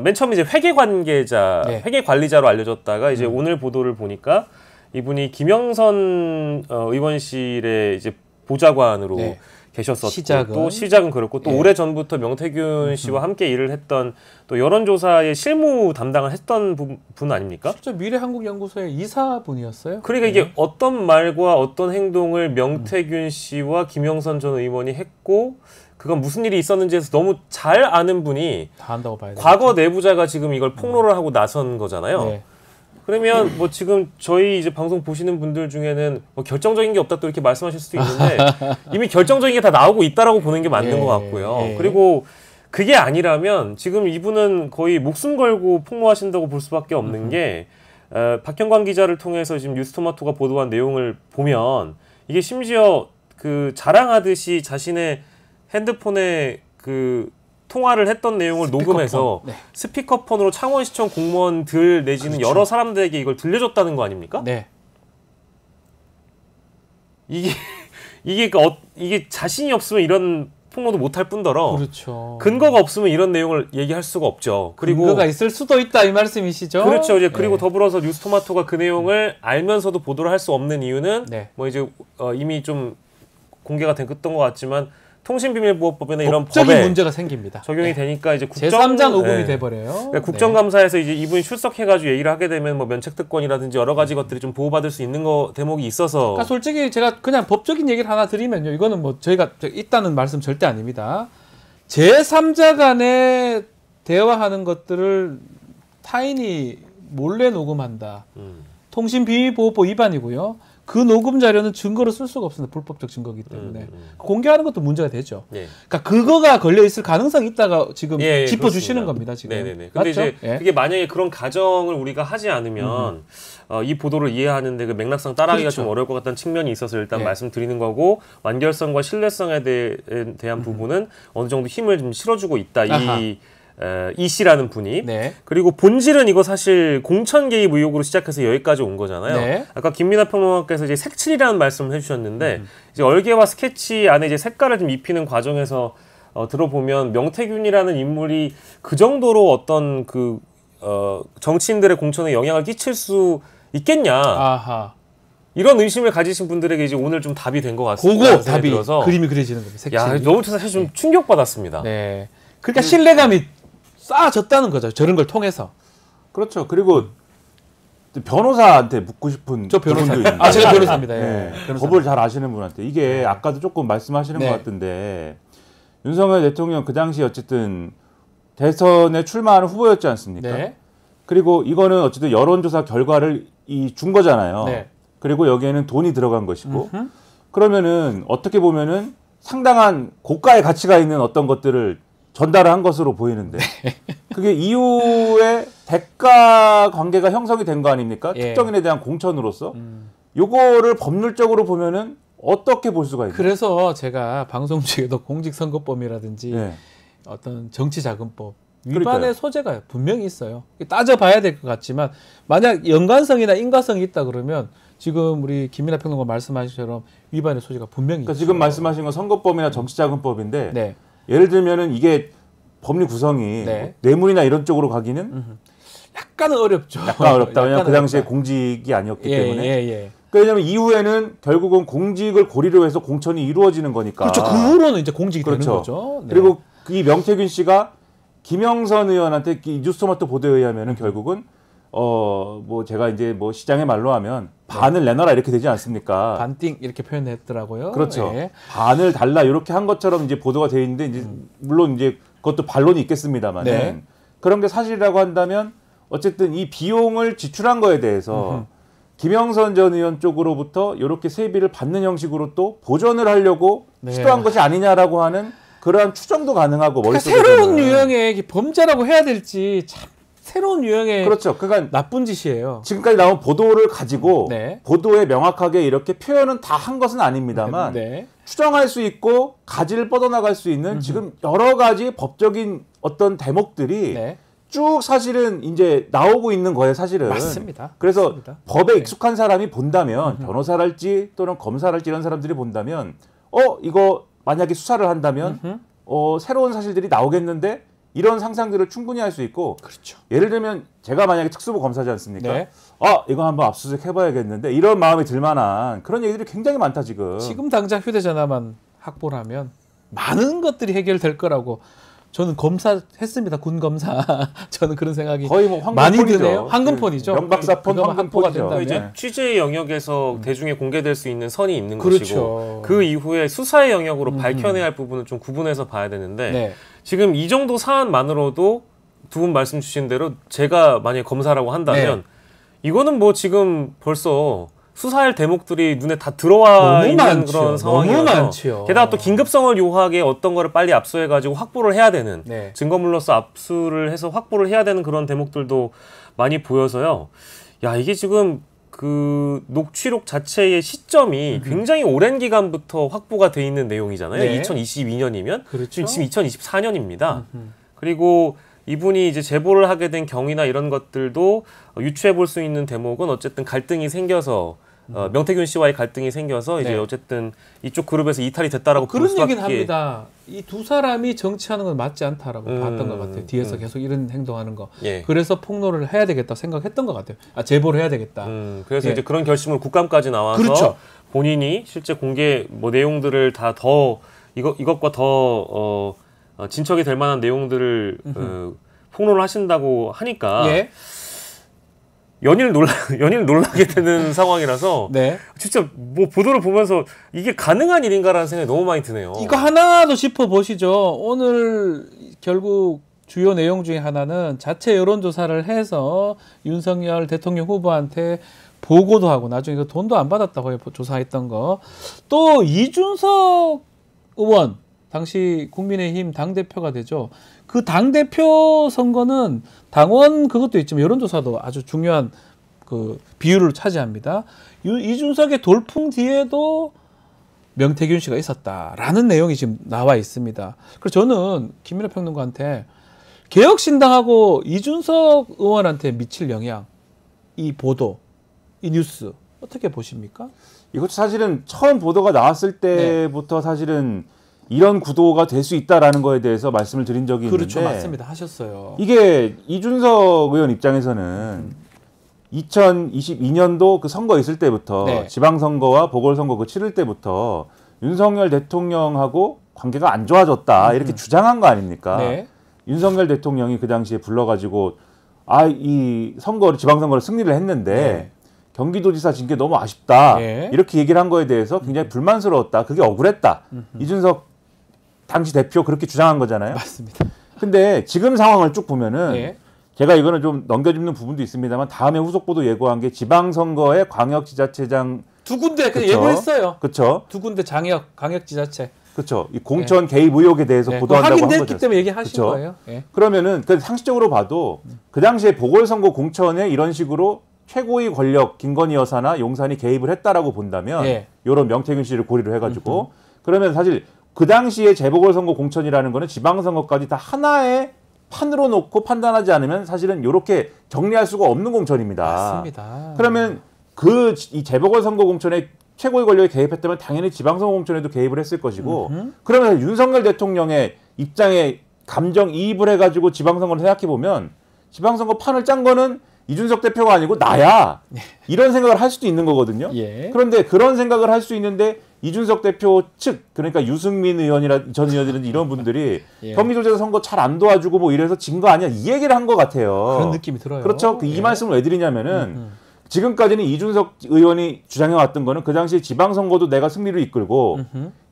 맨 처음에 이제 회계 관계자, 네. 회계 관리자로 알려졌다가 이제 오늘 보도를 보니까 이분이 김영선 의원실의 이제 보좌관으로 네. 계셨었고 시작은. 또 시작은 그렇고 또 예. 오래 전부터 명태균 씨와 함께 일을 했던 또 여론조사의 실무 담당을 했던 분 아닙니까? 실제 미래한국연구소의 이사분이었어요. 그러니까 이게 어떤 말과 어떤 행동을 명태균 씨와 김영선 전 의원이 했고 그건 무슨 일이 있었는지에서 너무 잘 아는 분이 다 한다고 봐야 돼요. 과거 내부자가 지금 이걸 폭로를 하고 나선 거잖아요. 네. 그러면 뭐 지금 저희 이제 방송 보시는 분들 중에는 뭐 결정적인 게 없다 또 이렇게 말씀하실 수도 있는데 이미 결정적인 게 다 나오고 있다라고 보는 게 맞는 예, 것 같고요. 예. 그리고 그게 아니라면 지금 이분은 거의 목숨 걸고 폭로하신다고 볼 수밖에 없는 게 박형광 기자를 통해서 지금 뉴스토마토가 보도한 내용을 보면 이게 심지어 그 자랑하듯이 자신의 핸드폰에 그 통화를 했던 내용을 스피커폰. 녹음해서 네. 스피커폰으로 창원시청 공무원들 내지는 그렇죠. 여러 사람들에게 이걸 들려줬다는 거 아닙니까? 네. 이게 자신이 없으면 이런 폭로도 못할 뿐더러 그렇죠. 근거가 없으면 이런 내용을 얘기할 수가 없죠. 그리고 근거가 있을 수도 있다 이 말씀이시죠? 그렇죠. 이제 그리고 네. 더불어서 뉴스토마토가 그 내용을 알면서도 보도를 할 수 없는 이유는 네. 뭐 이제 이미 좀 공개가 됐던 것 같지만 통신비밀보호법이나 이런 법적인 법에 문제가 생깁니다. 적용이 네. 되니까 이제 제3자 녹음이 네. 돼버려요. 그러니까 국정감사에서 이제 이분이 출석해가지고 얘기를 하게 되면 뭐 면책특권이라든지 여러 가지 것들이 좀 보호받을 수 있는 거 대목이 있어서 그러니까 솔직히 제가 그냥 법적인 얘기를 하나 드리면요. 이거는 뭐 저희가 있다는 말씀 절대 아닙니다. 제3자 간에 대화하는 것들을 타인이 몰래 녹음한다. 통신비밀보호법 위반이고요. 그 녹음 자료는 증거로 쓸 수가 없습니다. 불법적 증거이기 때문에. 공개하는 것도 문제가 되죠. 예. 그러니까 그거가 걸려 있을 가능성이 있다가 지금 예, 짚어주시는 그렇습니다. 겁니다. 지금. 네네네. 근데 맞죠? 이제 예. 그게 만약에 그런 가정을 우리가 하지 않으면 이 보도를 이해하는데 그 맥락상 따라하기가 그렇죠. 좀 어려울 것 같다는 측면이 있어서 일단 예. 말씀드리는 거고 완결성과 신뢰성에 대한 부분은 어느 정도 힘을 좀 실어주고 있다. 아하. 이 씨라는 분이. 네. 그리고 본질은 이거 사실 공천 개입 의혹으로 시작해서 여기까지 온 거잖아요. 네. 아까 김민하 평론가께서 이제 색칠이라는 말씀을 해주셨는데 이제 얼개와 스케치 안에 이제 색깔을 좀 입히는 과정에서 들어보면 명태균이라는 인물이 그 정도로 어떤 그 정치인들의 공천에 영향을 끼칠 수 있겠냐 아하. 이런 의심을 가지신 분들에게 이제 오늘 좀 답이 된 것 같습니다. 그거 답이 들어서 그림이 그려지는 겁니다. 색칠이. 야 너무 사실 좀 충격받았습니다. 네. 그러니까 신뢰감이 쌓아졌다는 거죠. 저런 걸 통해서. 그렇죠. 그리고 변호사한테 묻고 싶은 저 변호사. 부분도 있는데. 아, 제가 변호사입니다. 예. 네. 변호사. 법을 잘 아시는 분한테 이게 아까도 조금 말씀하시는 네. 것 같은데 윤석열 대통령 그 당시 어쨌든 대선에 출마하는 후보였지 않습니까? 네. 그리고 이거는 어쨌든 여론조사 결과를 준 거잖아요. 네. 그리고 여기에는 돈이 들어간 것이고 그러면은 어떻게 보면은 상당한 고가의 가치가 있는 어떤 것들을 전달을 한 것으로 보이는데 네. 그게 이후에 대가 관계가 형성이 된 거 아닙니까? 예. 특정인에 대한 공천으로서 요거를 법률적으로 보면은 어떻게 볼 수가 있나요? 그래서 제가 방송 중에도 공직선거법이라든지 네. 어떤 정치자금법 위반의 그러니까요. 소재가 분명히 있어요. 따져봐야 될 것 같지만 만약 연관성이나 인과성이 있다 그러면 지금 우리 김민하 평론가 말씀하신 것처럼 위반의 소재가 분명히 그러니까 있죠. 지금 말씀하신 건 선거법이나 정치자금법인데 네. 예를 들면은 이게 법률 구성이 네. 뇌물이나 이런 쪽으로 가기는 약간은 어렵죠. 약간 어렵다. 왜냐하면 그 약간은 당시에 어렵다. 공직이 아니었기 예, 때문에. 예. 왜냐하면 이후에는 결국은 공직을 고리로 해서 공천이 이루어지는 거니까. 그렇죠. 그 후로는 이제 공직이 그렇죠. 되는 거죠. 네. 그리고 이 명태균 씨가 김영선 의원한테 이 뉴스토마토 보도에 의하면은 결국은 뭐 제가 이제 뭐 시장의 말로 하면 반을 내놔라 이렇게 되지 않습니까? 반띵 이렇게 표현했더라고요. 그렇죠. 예. 반을 달라 이렇게 한 것처럼 이제 보도가 돼 있는데 이제 물론 이제 그것도 반론이 있겠습니다만 네. 그런 게 사실이라고 한다면 어쨌든 이 비용을 지출한 거에 대해서 김영선 전 의원 쪽으로부터 이렇게 세비를 받는 형식으로 또 보전을 하려고 네. 시도한 것이 아니냐라고 하는 그러한 추정도 가능하고 그러니까 머릿속에 새로운 유형의 범죄라고 해야 될지 참 새로운 유형의 그렇죠. 그러니까 나쁜 짓이에요. 지금까지 나온 보도를 가지고 네. 보도에 명확하게 이렇게 표현은 다 한 것은 아닙니다만 네. 추정할 수 있고 가지를 뻗어나갈 수 있는 지금 여러 가지 법적인 어떤 대목들이 네. 쭉 사실은 이제 나오고 있는 거예요, 사실은. 맞습니다. 그래서 맞습니다. 법에 익숙한 사람이 본다면 변호사랄지 또는 검사랄지 이런 사람들이 본다면 이거 만약에 수사를 한다면 새로운 사실들이 나오겠는데 이런 상상들을 충분히 할 수 있고 그렇죠. 예를 들면 제가 만약에 특수부 검사지 않습니까? 네. 이거 한번 압수수색 해봐야겠는데 이런 마음이 들 만한 그런 얘기들이 굉장히 많다 지금. 지금 당장 휴대전화만 확보를 하면 많은 것들이 해결될 거라고 저는 검사했습니다. 군 검사. 저는 그런 생각이 거의 뭐 많이 황금폰이죠. 드네요. 황금폰이죠. 명박사폰 그거만 확보가 황금폰이죠. 된다면. 이제 취재의 영역에서 대중에 공개될 수 있는 선이 있는 그렇죠. 것이고 그 이후에 수사의 영역으로 밝혀내야 할 부분은 좀 구분해서 봐야 되는데 네. 지금 이 정도 사안만으로도 두 분 말씀 주신 대로 제가 만약에 검사라고 한다면 이거는 뭐 지금 벌써 수사할 대목들이 눈에 다 들어와 너무 있는 많죠. 그런 상황이어서 너무 많죠. 게다가 또 긴급성을 요하게 어떤 거를 빨리 압수해가지고 확보를 해야 되는 네. 증거물로서 압수를 해서 확보를 해야 되는 그런 대목들도 많이 보여서요. 야, 이게 지금 그 녹취록 자체의 시점이 굉장히 오랜 기간부터 확보가 돼 있는 내용이잖아요. 네. 2022년이면 그렇죠. 지금 2024년입니다. 그리고 이분이 이제 제보를 하게 된 경위나 이런 것들도 유추해 볼 수 있는 대목은 어쨌든 갈등이 생겨서 명태균 씨와의 갈등이 생겨서 이제 네. 어쨌든 이쪽 그룹에서 이탈이 됐다라고 볼 그런 수밖에. 얘기는 합니다. 이 두 사람이 정치하는 건 맞지 않다라고 봤던 것 같아요. 뒤에서 계속 이런 행동하는 거. 예. 그래서 폭로를 해야 되겠다 생각했던 것 같아요. 제보를 해야 되겠다. 그래서 예. 이제 그런 결심으로 국감까지 나와서 그렇죠. 본인이 실제 공개 뭐 내용들을 다 더 이것과 더 진척이 될 만한 내용들을 폭로를 하신다고 하니까 예. 연일 놀라게 되는 상황이라서 네. 진짜 뭐 보도를 보면서 이게 가능한 일인가라는 생각이 너무 많이 드네요. 이거 하나 더 짚어 보시죠. 오늘 결국 주요 내용 중에 하나는 자체 여론조사를 해서 윤석열 대통령 후보한테 보고도 하고 나중에 그 돈도 안 받았다고 해요. 조사했던 거. 또 이준석 의원 당시 국민의힘 당대표가 되죠. 그 당대표 선거는 당원 그것도 있지만 여론조사도 아주 중요한 그 비율을 차지합니다. 이준석의 돌풍 뒤에도 명태균 씨가 있었다라는 내용이 지금 나와 있습니다. 그래서 저는 김민하 평론가한테 개혁신당하고 이준석 의원한테 미칠 영향, 이 보도, 이 뉴스 어떻게 보십니까? 이것도 사실은 처음 보도가 나왔을 때부터 사실은 이런 구도가 될 수 있다라는 거에 대해서 말씀을 드린 적이 그렇죠, 있는데 맞습니다. 하셨어요. 이게 이준석 의원 입장에서는 2022년도 그 선거 있을 때부터 네. 지방선거와 보궐선거 그 치를 때부터 윤석열 대통령하고 관계가 안 좋아졌다 이렇게 주장한 거 아닙니까? 네. 윤석열 대통령이 그 당시에 불러가지고 이 선거를 지방선거를 승리를 했는데 네. 경기도지사 진 게 너무 아쉽다 네. 이렇게 얘기를 한 거에 대해서 굉장히 불만스러웠다. 그게 억울했다. 이준석 당시 대표 그렇게 주장한 거잖아요. 맞습니다. 근데 지금 상황을 쭉 보면은 네. 제가 이거는 좀 넘겨짚는 부분도 있습니다만 다음에 후속 보도 예고한 게 지방선거의 광역지자체장 두 군데 그쵸? 예고했어요. 그렇죠, 두 군데 강역지자체. 그렇죠. 이 공천 개입 의혹에 대해서 네, 보도한다고 한 확인됐기 거죠. 때문에 얘기하신 그쵸? 거예요. 예. 그러면은 그 상식적으로 봐도 그 당시에 보궐선거 공천에 이런 식으로 최고위 권력 김건희 여사나 용산이 개입을 했다라고 본다면 예. 이런 명태균 씨를 고리로 해가지고 그러면 사실 그 당시에 재보궐선거 공천이라는 거는 지방선거까지 다 하나의 판으로 놓고 판단하지 않으면 사실은 이렇게 정리할 수가 없는 공천입니다. 맞습니다. 그러면 이 재보궐선거 공천에 최고위 권력이 개입했다면 당연히 지방선거 공천에도 개입을 했을 것이고 그러면 윤석열 대통령의 입장에 감정이입을 해가지고 지방선거를 생각해보면 지방선거 판을 짠 거는 이준석 대표가 아니고 나야 이런 생각을 할 수도 있는 거거든요. 예. 그런데 그런 생각을 할 수 있는데 이준석 대표 측 그러니까 유승민 의원이라 전 의원이라든지 이런 분들이 예. 경기도지사 선거 잘 안 도와주고 뭐 이래서 진 거 아니야 이 얘기를 한 것 같아요. 그런 느낌이 들어요. 그렇죠. 이 예. 말씀을 왜 드리냐면은 지금까지는 이준석 의원이 주장해왔던 거는 그 당시 지방선거도 내가 승리를 이끌고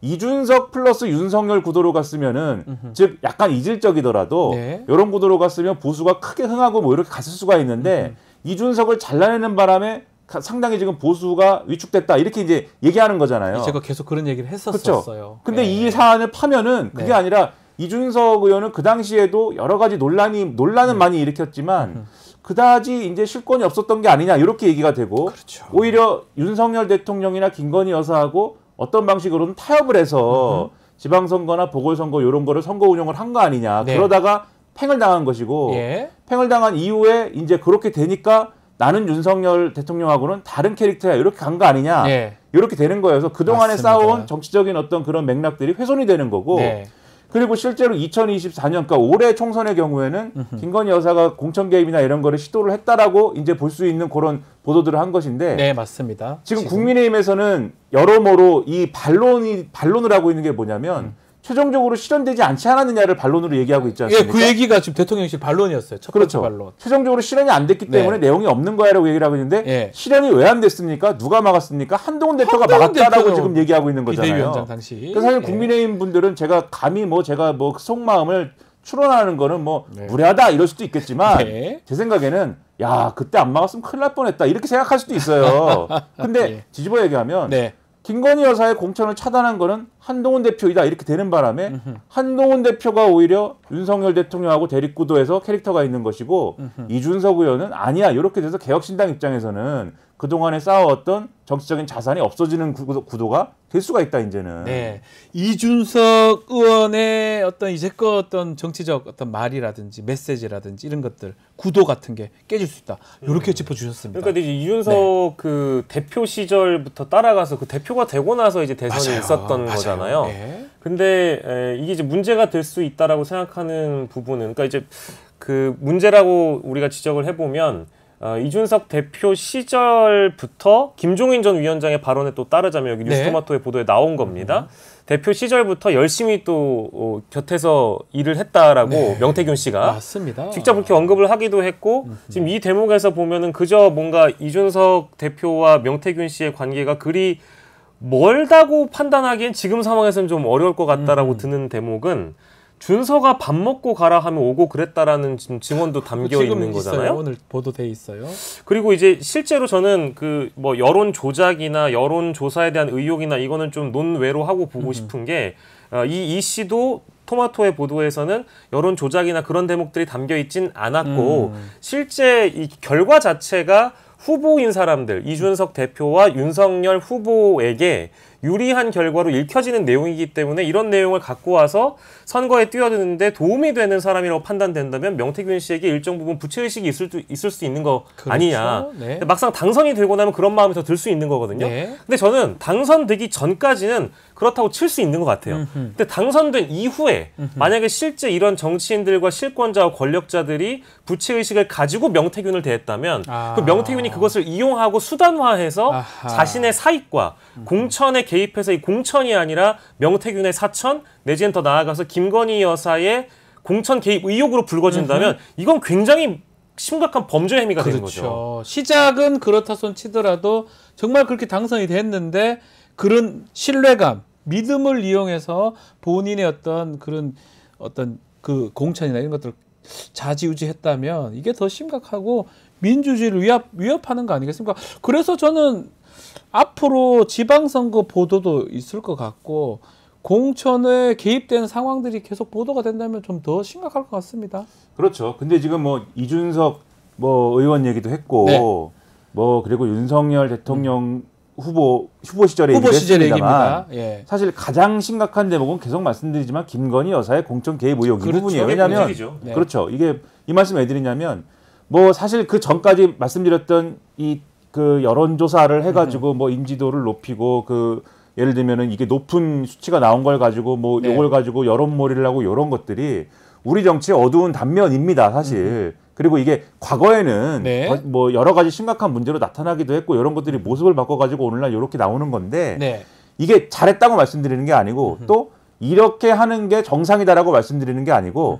이준석 플러스 윤석열 구도로 갔으면은 즉 약간 이질적이더라도 네. 이런 구도로 갔으면 보수가 크게 흥하고 뭐 이렇게 갔을 수가 있는데 이준석을 잘라내는 바람에 상당히 지금 보수가 위축됐다 이렇게 이제 얘기하는 거잖아요. 제가 계속 그런 얘기를 그렇죠. 했었어요. 근데 예. 이 사안을 파면은 그게 네. 아니라 이준석 의원은 그 당시에도 여러 가지 논란은 많이 일으켰지만 그다지 이제 실권이 없었던 게 아니냐 이렇게 얘기가 되고 그렇죠. 오히려 윤석열 대통령이나 김건희 여사하고 어떤 방식으로는 타협을 해서 지방선거나 보궐선거 이런 거를 선거 운영을 한 거 아니냐. 네. 그러다가 팽을 당한 것이고 예. 팽을 당한 이후에 이제 그렇게 되니까 나는 윤석열 대통령하고는 다른 캐릭터야 이렇게 간 거 아니냐. 예. 이렇게 되는 거여서 그동안에 맞습니다. 쌓아온 정치적인 어떤 그런 맥락들이 훼손이 되는 거고 네. 그리고 실제로 2024년, 그러니까 올해 총선의 경우에는 김건희 여사가 공천 개입이나 이런 거를 시도를 했다라고 이제 볼 수 있는 그런 보도들을 한 것인데 네, 맞습니다. 지금 국민의힘에서는 여러모로 이 반론을 하고 있는 게 뭐냐면 최종적으로 실현되지 않지 않았느냐를 반론으로 얘기하고 있지 예, 않습니까? 그 얘기가 지금 대통령실 반론이었어요. 첫 번째 그렇죠. 반론. 최종적으로 실현이 안 됐기 네. 때문에 내용이 없는 거야라고 얘기를 하고 있는데 예. 실현이 왜 안 됐습니까? 누가 막았습니까? 한동훈 대표가 막았다라고 대표가 지금 얘기하고 있는 거잖아요. 비대위원장 당시. 그래서 사실 예. 국민의힘 분들은 제가 감히 제가 그 속마음을 추론하는 거는 네. 무례하다 이럴 수도 있겠지만 네. 제 생각에는 야 그때 안 막았으면 큰일 날 뻔했다 이렇게 생각할 수도 있어요. 근데 예. 뒤집어 얘기하면 네. 김건희 여사의 공천을 차단한 거는 한동훈 대표이다 이렇게 되는 바람에 한동훈 대표가 오히려 윤석열 대통령하고 대립구도에서 캐릭터가 있는 것이고 이준석 의원은 아니야 이렇게 돼서 개혁신당 입장에서는 그동안에 쌓아왔던 정치적인 자산이 없어지는 구도가 될 수가 있다 이제는. 네. 이준석 의원의 어떤 이제껏 어떤 정치적 어떤 말이라든지 메시지라든지 이런 것들 구도 같은 게 깨질 수 있다. 이렇게 짚어주셨습니다. 그러니까 이제 이준석 그 대표 시절부터 따라가서 그 대표가 되고 나서 이제 대선이 맞아요. 있었던 맞아요. 거잖아요. 네. 근데 이게 이제 문제가 될 수 있다라고 생각하는 부분은, 그러니까 이제 그 문제라고 우리가 지적을 해보면 이준석 대표 시절부터 김종인 전 위원장의 발언에 또 따르자면 여기 네. 뉴스토마토의 보도에 나온 겁니다. 대표 시절부터 열심히 또 곁에서 일을 했다라고 네. 명태균 씨가 맞습니다. 직접 그렇게 언급을 하기도 했고 지금 이 대목에서 보면은 그저 뭔가 이준석 대표와 명태균 씨의 관계가 그리 멀다고 판단하기엔 지금 상황에서는 좀 어려울 것 같다라고 드는 대목은 준서가 밥 먹고 가라 하면 오고 그랬다라는 지금 증언도 담겨 지금 있는 있어요. 거잖아요. 오늘 보도돼 있어요. 그리고 이제 실제로 저는 그 뭐 여론 조작이나 여론 조사에 대한 의혹이나 이거는 좀 논외로 하고 보고 싶은 게 이 씨도 토마토의 보도에서는 여론 조작이나 그런 대목들이 담겨 있진 않았고 실제 이 결과 자체가 후보인 사람들 이준석 대표와 윤석열 후보에게 유리한 결과로 읽혀지는 내용이기 때문에 이런 내용을 갖고 와서 선거에 뛰어드는데 도움이 되는 사람이라고 판단된다면 명태균 씨에게 일정 부분 부채의식이 있을 수 있는 거 그렇죠. 아니냐. 네. 근데 막상 당선이 되고 나면 그런 마음이 더 들 수 있는 거거든요. 네. 근데 저는 당선되기 전까지는 그렇다고 칠 수 있는 것 같아요. 근데 당선된 이후에 만약에 실제 이런 정치인들과 실권자와 권력자들이 부채의식을 가지고 명태균을 대했다면 그 명태균이 그것을 이용하고 수단화해서 아하. 자신의 사익과 공천에 개입해서 이 공천이 아니라 명태균의 사천 내지는 더 나아가서 김건희 여사의 공천 개입 의혹으로 불거진다면 이건 굉장히 심각한 범죄 혐의가 되는 거죠. 그렇죠. 시작은 그렇다 손 치더라도 정말 그렇게 당선이 됐는데 그런 신뢰감, 믿음을 이용해서 본인의 어떤 그런 어떤 그 공천이나 이런 것들을 좌지우지했다면 이게 더 심각하고 민주주의를 위협하는 거 아니겠습니까? 그래서 저는 앞으로 지방선거 보도도 있을 것 같고 공천에 개입된 상황들이 계속 보도가 된다면 좀 더 심각할 것 같습니다. 그렇죠. 근데 지금 이준석 의원 얘기도 했고 네. 그리고 윤석열 대통령 후보 시절에 후보 시절 얘기했습니다만 얘기입니다. 예. 사실 가장 심각한 대목은 계속 말씀드리지만 김건희 여사의 공천 개입 의혹 이 그렇죠. 부분이에요. 그게 왜냐하면 문제이죠. 네. 그렇죠. 이게 이 말씀 왜 드리냐면 사실 그 전까지 말씀드렸던 이 그 여론조사를 해가지고 인지도를 높이고 예를 들면은 이게 높은 수치가 나온 걸 가지고 네. 요걸 가지고 여론몰이를 하고 이런 것들이 우리 정치의 어두운 단면입니다, 사실. 그리고 이게 과거에는 네. 여러 가지 심각한 문제로 나타나기도 했고 이런 것들이 모습을 바꿔가지고 오늘날 이렇게 나오는 건데 네. 이게 잘했다고 말씀드리는 게 아니고 또 이렇게 하는 게 정상이다라고 말씀드리는 게 아니고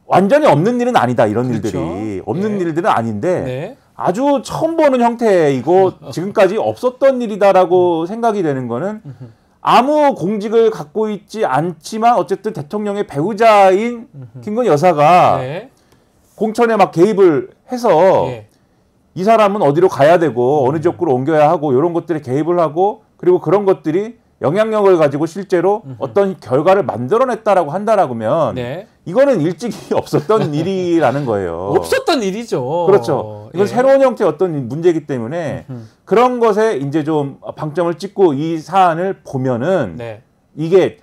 완전히 없는 일은 아니다, 이런 그렇죠. 일들이. 없는 예. 일들은 아닌데 네. 아주 처음 보는 형태이고 지금까지 없었던 일이다라고 생각이 되는 거는 아무 공직을 갖고 있지 않지만 어쨌든 대통령의 배우자인 김건희 여사가 네. 공천에 막 개입을 해서 예. 이 사람은 어디로 가야 되고 어느 지역구로 옮겨야 하고 이런 것들에 개입을 하고 그리고 그런 것들이 영향력을 가지고 실제로 어떤 결과를 만들어냈다라고 한다라고면 네. 이거는 일찍이 없었던 일이라는 거예요. 없었던 일이죠. 그렇죠. 이건 예. 새로운 형태의 어떤 문제이기 때문에 그런 것에 이제 좀 방점을 찍고 이 사안을 보면은 네. 이게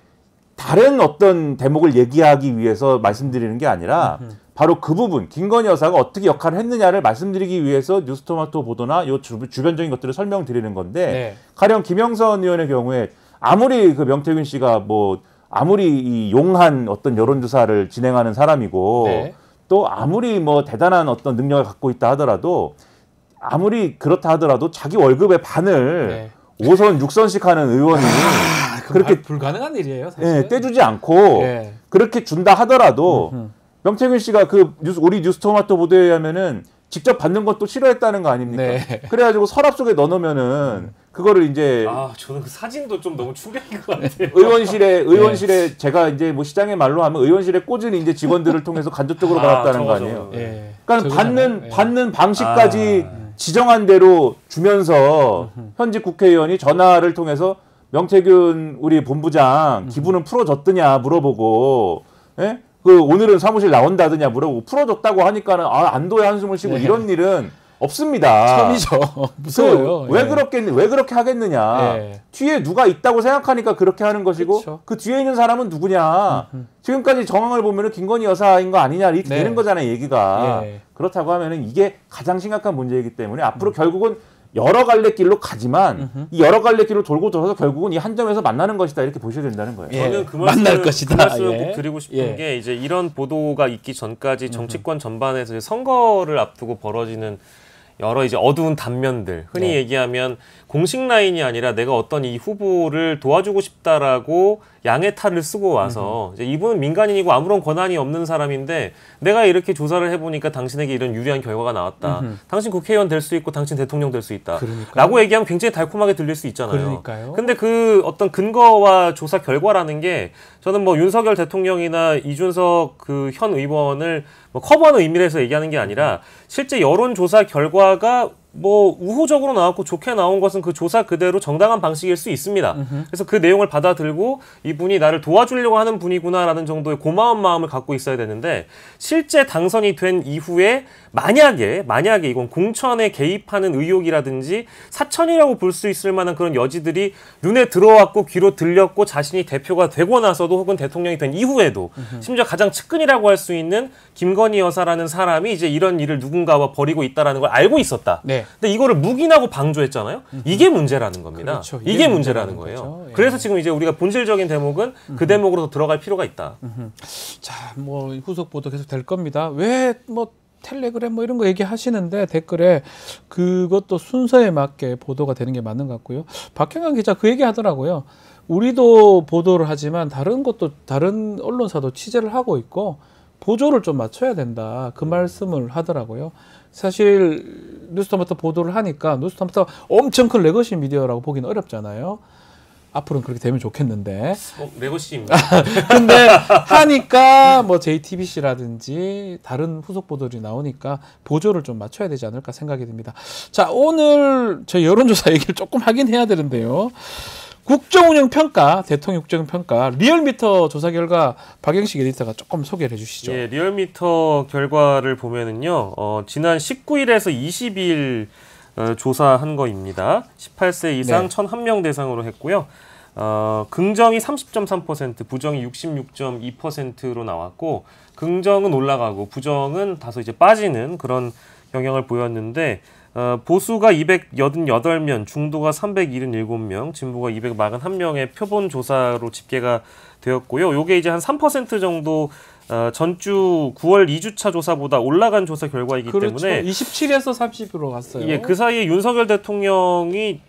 다른 어떤 대목을 얘기하기 위해서 말씀드리는 게 아니라 바로 그 부분 김건희 여사가 어떻게 역할을 했느냐를 말씀드리기 위해서 뉴스토마토 보도나 요 주변적인 것들을 설명드리는 건데 네. 가령 김영선 의원의 경우에 아무리 그 명태균 씨가 아무리 이 용한 어떤 여론조사를 진행하는 사람이고 네. 또 아무리 뭐 대단한 어떤 능력을 갖고 있다 하더라도 아무리 그렇다 하더라도 자기 월급의 반을 네. 5선, 6선씩 하는 의원이 그렇게 불가능한 일이에요, 사실. 예, 떼주지 않고 예. 그렇게 준다 하더라도 명태균 씨가 그 우리 뉴스토마토 보도에 의하면은 직접 받는 것도 싫어했다는 거 아닙니까? 네. 그래가지고 서랍 속에 넣어놓으면은 그거를 이제 저는 그 사진도 좀 너무 충격인 것 같아요. 의원실에 제가 이제 뭐 시장의 말로 하면 의원실에 꽂은 이제 직원들을 통해서 간접적으로 받았다는 거 아니에요? 예. 그러니까 저거잖아요. 예. 받는 방식까지 지정한 대로 주면서 현직 국회의원이 전화를 통해서 명태균 우리 본부장 기분은 풀어줬더냐 물어보고, 예? 그 오늘은 사무실 나온다더냐 물어보고 풀어줬다고 하니까는 안도의 한숨을 쉬고 네. 이런 일은 없습니다. 처음이죠. 무서워요. 왜 예. 왜 그렇게 하겠느냐? 예. 뒤에 누가 있다고 생각하니까 그렇게 하는 것이고 그쵸. 그 뒤에 있는 사람은 누구냐? 지금까지 정황을 보면은 김건희 여사인 거 아니냐 이렇게 네. 되는 거잖아요, 얘기가. 예. 그렇다고 하면은 이게 가장 심각한 문제이기 때문에 앞으로 결국은 여러 갈래 길로 가지만 이 여러 갈래 길로 돌고 돌아서 결국은 이 한 점에서 만나는 것이다 이렇게 보셔야 된다는 거예요. 예. 저는 그 만날 말씀을, 것이다. 그 말씀을 예. 꼭 드리고 싶은 예. 게 이제 이런 보도가 있기 전까지 정치권 전반에서 선거를 앞두고 벌어지는 여러 이제 어두운 단면들, 흔히 네. 얘기하면 공식 라인이 아니라 내가 어떤 이 후보를 도와주고 싶다라고 양의 탈을 쓰고 와서 이제 이분은 민간인이고 아무런 권한이 없는 사람인데 내가 이렇게 조사를 해보니까 당신에게 이런 유리한 결과가 나왔다. 당신 국회의원 될 수 있고 당신 대통령 될 수 있다. 그러니까요. 라고 얘기하면 굉장히 달콤하게 들릴 수 있잖아요. 그러니까요. 근데 그 어떤 근거와 조사 결과라는 게 저는 뭐 윤석열 대통령이나 이준석 그 현 의원을 뭐 커버하는 의미에서 얘기하는 게 아니라 실제 여론조사 결과가 뭐 우호적으로 나왔고 좋게 나온 것은 그 조사 그대로 정당한 방식일 수 있습니다. 그래서 그 내용을 받아들고 이분이 나를 도와주려고 하는 분이구나라는 정도의 고마운 마음을 갖고 있어야 되는데 실제 당선이 된 이후에 만약에 이건 공천에 개입하는 의혹이라든지 사천이라고 볼 수 있을 만한 그런 여지들이 눈에 들어왔고 귀로 들렸고 자신이 대표가 되고 나서도 혹은 대통령이 된 이후에도 심지어 가장 측근이라고 할 수 있는 김건희 여사라는 사람이 이제 이런 일을 누군가와 벌이고 있다라는 걸 알고 있었다. 네. 근데 이거를 묵인하고 방조했잖아요. 이게 문제라는 겁니다. 그렇죠. 이게 문제라는 거예요. 거죠. 예. 그래서 지금 이제 우리가 본질적인 대목은 그 대목으로 더 들어갈 필요가 있다. 자, 뭐 후속 보도 계속 될 겁니다. 왜 뭐 텔레그램 뭐 이런 거 얘기하시는데 댓글에 그것도 순서에 맞게 보도가 되는 게 맞는 것 같고요. 박형관 기자 그 얘기 하더라고요. 우리도 보도를 하지만 다른 언론사도 취재를 하고 있고 보조를 좀 맞춰야 된다. 그 말씀을 하더라고요. 사실 뉴스토마토 보도를 하니까 뉴스토마토가 엄청 큰 레거시 미디어라고 보기는 어렵잖아요. 앞으로는 그렇게 되면 좋겠는데. 레거시입니다. 근데 하니까 뭐 JTBC라든지 다른 후속 보도들이 나오니까 보조를 좀 맞춰야 되지 않을까 생각이 듭니다. 자, 오늘 저희 여론조사 얘기를 조금 하긴 해야 되는데요. 국정운영 평가, 대통령 국정운영 평가, 리얼미터 조사 결과 박영식 에디터가 조금 소개를 해주시죠. 예, 리얼미터 결과를 보면은요, 지난 19일에서 22일 조사한 거입니다. 18세 이상 네. 1,001명 대상으로 했고요. 긍정이 30.3%, 부정이 66.2%로 나왔고, 긍정은 올라가고 부정은 다소 이제 빠지는 그런 경향을 보였는데, 보수가 288명, 중도가 377명, 진보가 241명의 표본 조사로 집계가 되었고요. 요게 이제 한 3% 정도 전주 9월 2주차 조사보다 올라간 조사 결과이기 그렇죠. 때문에 27에서 30으로 갔어요. 예, 그 사이에 윤석열 대통령이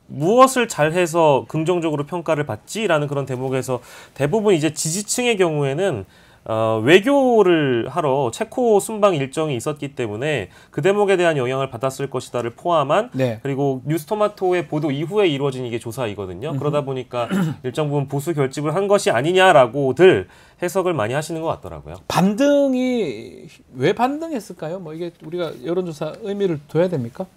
무엇을 잘해서 긍정적으로 평가를 받지라는 그런 대목에서 대부분 이제 지지층의 경우에는 외교를 하러 체코 순방 일정이 있었기 때문에 그 대목에 대한 영향을 받았을 것이다를 포함한 네. 그리고 뉴스토마토의 보도 이후에 이루어진 이게 조사이거든요. 그러다 보니까 일정 부분 보수 결집을 한 것이 아니냐라고들 해석을 많이 하시는 것 같더라고요. 반등이 왜 반등했을까요? 뭐 이게 우리가 여론조사 의미를 둬야 됩니까?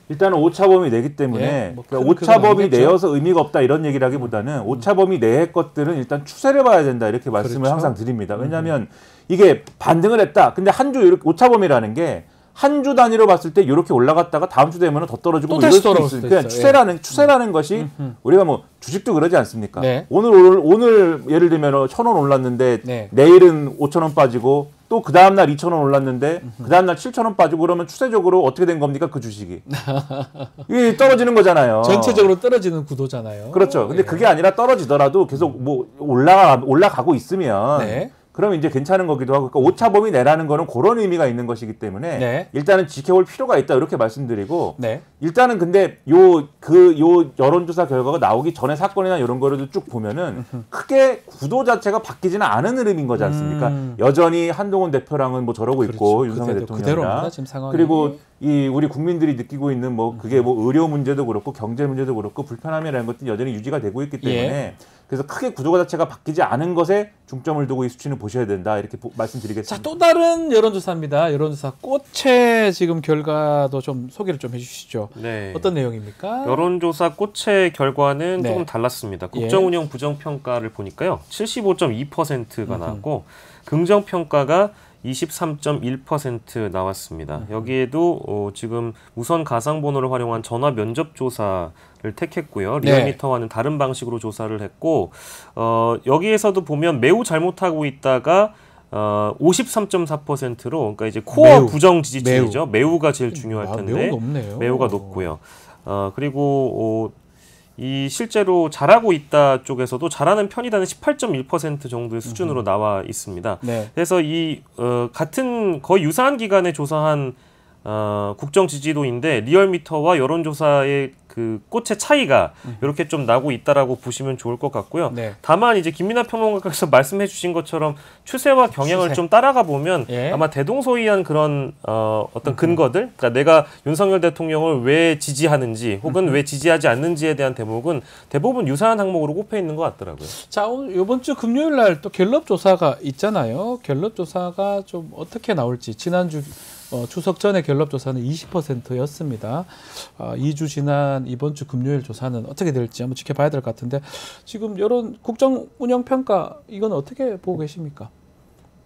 일단은 오차범위 내기 때문에 예, 뭐 그러니까 그건 오차범위 아니겠죠. 내어서 의미가 없다 이런 얘기를 하기보다는 오차범위 내의 것들은 일단 추세를 봐야 된다 이렇게 말씀을 그렇죠. 항상 드립니다. 왜냐하면 이게 반등을 했다. 근데 한 주 이렇게 오차범위라는 게 한 주 단위로 봤을 때 이렇게 올라갔다가 다음 주 되면 더 떨어지고 또 뭐 다시 이럴 수도 돌아올 수도 있으니까 있어요. 추세라는 것이 우리가 뭐 주식도 그러지 않습니까? 네. 오늘 예를 들면 1,000원 올랐는데 네. 내일은 5,000원 빠지고 또 그 다음날 2,000원 올랐는데 그 다음날 7,000원 빠지고 그러면 추세적으로 어떻게 된 겁니까? 그 주식이. 이게 떨어지는 거잖아요. 전체적으로 떨어지는 구도잖아요. 그렇죠. 근데 예. 그게 아니라 떨어지더라도 계속 뭐 올라가고 있으면 네. 그러면 이제 괜찮은 거기도 하고 그러니까 오차범위 내라는 거는 그런 의미가 있는 것이기 때문에 네. 일단은 지켜볼 필요가 있다 이렇게 말씀드리고 네. 일단은 근데 요 여론조사 결과가 나오기 전에 사건이나 이런 거를 쭉 보면은 크게 구도 자체가 바뀌지는 않은 흐름인 거지 않습니까? 여전히 한동훈 대표랑은 뭐 저러고 있고 그렇죠. 윤석열 그대로입니다, 대통령이랑 지금 상황이. 그리고 이 우리 국민들이 느끼고 있는 뭐 그게 뭐 의료 문제도 그렇고 경제 문제도 그렇고 불편함이라는 것들이 여전히 유지가 되고 있기 때문에 예. 그래서 크게 구조가 자체가 바뀌지 않은 것에 중점을 두고 이 수치는 보셔야 된다 이렇게 말씀드리겠습니다. 자, 또 다른 여론조사입니다. 여론조사 꽃의 지금 결과도 좀 소개를 좀 해주시죠. 네. 어떤 내용입니까? 여론조사 꽃의 결과는 네. 조금 달랐습니다. 예. 국정운영 부정평가를 보니까요. 75.2%가 나왔고 긍정평가가 23.1% 나왔습니다. 여기에도 지금 무선 가상번호를 활용한 전화 면접 조사를 택했고요. 네. 리얼미터와는 다른 방식으로 조사를 했고 여기에서도 보면 매우 잘못하고 있다가 53.4%로 그러니까 이제 코어 매우. 부정 지지층이죠. 매우가 제일 중요할 텐데 매우 높네요. 매우가 높고요. 그리고 이 실제로 잘하고 있다 쪽에서도 잘하는 편이다는 18.1% 정도의 수준으로 나와 있습니다. 네. 그래서 이 같은 거의 유사한 기간에 조사한 국정 지지도인데 리얼미터와 여론조사의 그 꽃의 차이가 이렇게 좀 나고 있다라고 보시면 좋을 것 같고요. 네. 다만 이제 김민하 평론가께서 말씀해주신 것처럼 추세와 경향을 좀 따라가 보면 예. 아마 대동소이한 그런 어떤 근거들, 그러니까 내가 윤석열 대통령을 왜 지지하는지 혹은 왜 지지하지 않는지에 대한 대목은 대부분 유사한 항목으로 꼽혀 있는 것 같더라고요. 자, 오늘 이번 주 금요일 날 또 갤럽 조사가 있잖아요. 갤럽 조사가 좀 어떻게 나올지 지난주 추석 전에 갤럽 조사는 20%였습니다. 2주 지난 이번 주 금요일 조사는 어떻게 될지 한번 지켜봐야 될 것 같은데 지금 여론 국정 운영 평가 이건 어떻게 보고 계십니까?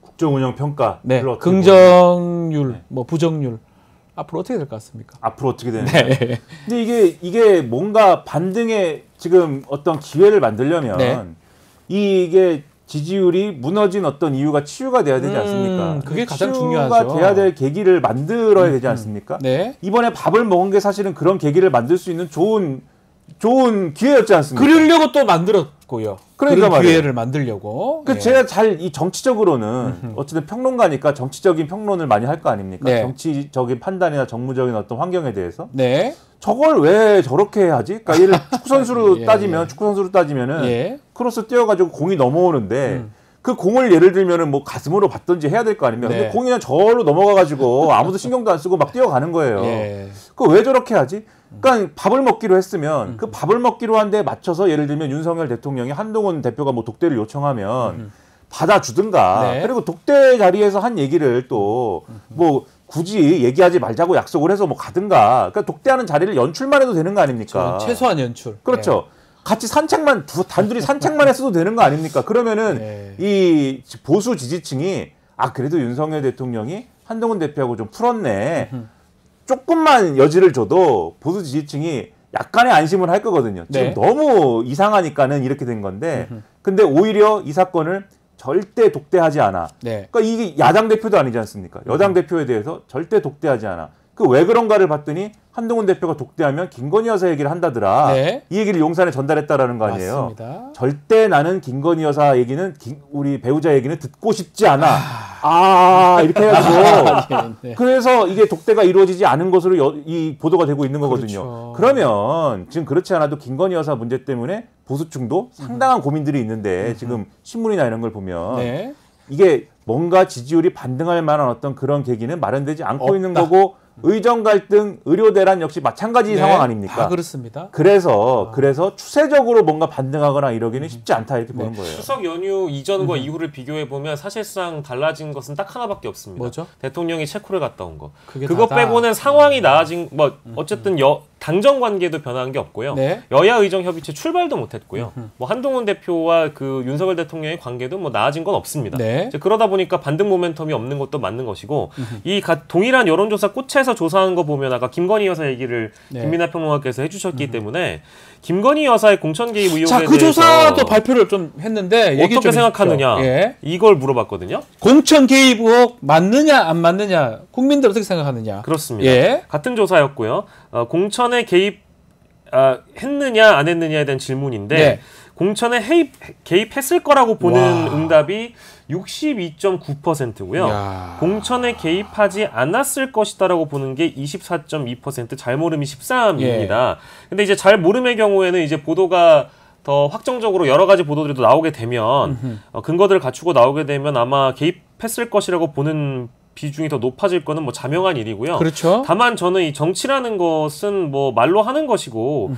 국정 운영 평가 네, 별로 어떻게 긍정률, 보나요? 네. 뭐 부정률 앞으로 어떻게 될 것 같습니까? 앞으로 어떻게 되는 네. 근데 이게 뭔가 반등의 지금 어떤 기회를 만들려면 네. 이게 지지율이 무너진 어떤 이유가 치유가 돼야 되지 않습니까? 그게 가장 치유가 중요하죠. 돼야 될 계기를 만들어야 되지 않습니까? 네. 이번에 밥을 먹은 게 사실은 그런 계기를 만들 수 있는 좋은 기회였지 않습니까? 그러려고 또 만들었고요. 그러니까 그런 말이에요. 기회를 만들려고. 그 예. 제가 잘 이 정치적으로는 어쨌든 평론가니까 정치적인 평론을 많이 할 거 아닙니까? 네. 정치적인 판단이나 정무적인 어떤 환경에 대해서 네. 저걸 왜 저렇게 하지? 그러니까 예를 축구 선수로 예, 따지면 예. 축구 선수로 따지면은 예. 크로스 뛰어가지고 공이 넘어오는데 그 공을 예를 들면은 뭐 가슴으로 받든지 해야 될 거 아닙니까? 네. 근데 공이 그냥 저로 넘어가가지고 아무도 신경도 안 쓰고 막 뛰어가는 거예요. 예. 그거 왜 저렇게 하지? 그러니까 밥을 먹기로 했으면 그 밥을 먹기로 한 데 맞춰서 예를 들면 윤석열 대통령이 한동훈 대표가 뭐 독대를 요청하면 받아주든가 네. 그리고 독대 자리에서 한 얘기를 또 뭐 굳이 얘기하지 말자고 약속을 해서 뭐 가든가 그러니까 독대하는 자리를 연출만 해도 되는 거 아닙니까? 최소한 연출. 그렇죠. 같이 산책만 단둘이 산책만 했어도 되는 거 아닙니까? 그러면은 네. 이 보수 지지층이 그래도 윤석열 대통령이 한동훈 대표하고 좀 풀었네. 조금만 여지를 줘도 보수 지지층이 약간의 안심을 할 거거든요. 지금 네. 너무 이상하니까는 이렇게 된 건데, 근데 오히려 이 사건을 절대 독대하지 않아. 네. 그러니까 이게 야당 대표도 아니지 않습니까? 여당 대표에 대해서 절대 독대하지 않아. 그 왜 그런가를 봤더니 한동훈 대표가 독대하면 김건희 여사 얘기를 한다더라. 네. 이 얘기를 용산에 전달했다라는 거 아니에요. 맞습니다. 절대 나는 김건희 여사 얘기는 우리 배우자 얘기는 듣고 싶지 않아. 이렇게 해가지고 네. 그래서 이게 독대가 이루어지지 않은 것으로 이 보도가 되고 있는 거거든요. 그렇죠. 그러면 지금 그렇지 않아도 김건희 여사 문제 때문에 보수층도 상당한 고민들이 있는데 지금 신문이나 이런 걸 보면 네. 이게 뭔가 지지율이 반등할 만한 어떤 그런 계기는 마련되지 않고 없다. 있는 거고 의정 갈등, 의료 대란 역시 마찬가지 네. 상황 아닙니까? 다 그렇습니다. 그래서 추세적으로 뭔가 반등하거나 이러기는 쉽지 않다 이렇게 보는 거예요. 추석 연휴 이전과 이후를 비교해 보면 사실상 달라진 것은 딱 하나밖에 없습니다. 뭐죠? 대통령이 체코를 갔다 온 거. 그게 그거 다다. 빼고는 상황이 나아진 뭐 어쨌든 당정 관계도 변한 게 없고요. 네. 여야 의정 협의체 출발도 못했고요. 뭐 한동훈 대표와 그 윤석열 대통령의 관계도 뭐 나아진 건 없습니다. 네. 이제 그러다 보니까 반등 모멘텀이 없는 것도 맞는 것이고 이 동일한 여론조사 꽃에서 조사한 거 보면 아까 김건희 여사 얘기를 네. 김민하 평론가께서 해주셨기 때문에 김건희 여사의 공천 개입 의혹에 자, 그 대해서 조사도 발표를 좀 했는데 얘기 어떻게 좀 생각하느냐 해주십시오. 예. 이걸 물어봤거든요. 공천 개입 의혹 맞느냐 안 맞느냐 국민들 어떻게 생각하느냐. 그렇습니다. 예. 같은 조사였고요. 공천에 개입 했느냐 안 했느냐에 대한 질문인데 네. 공천에 개입했을 거라고 보는 와. 응답이 62.9%고요. 야. 공천에 개입하지 않았을 것이다라고 보는 게 24.2%, 잘 모름이 13입니다. 근데 이제 잘 모름의 경우에는 이제 보도가 더 확정적으로 여러 가지 보도들이 또 나오게 되면 근거들을 갖추고 나오게 되면 아마 개입했을 것이라고 보는 비중이 더 높아질 거는 뭐 자명한 일이고요. 그렇죠. 다만 저는 이 정치라는 것은 뭐 말로 하는 것이고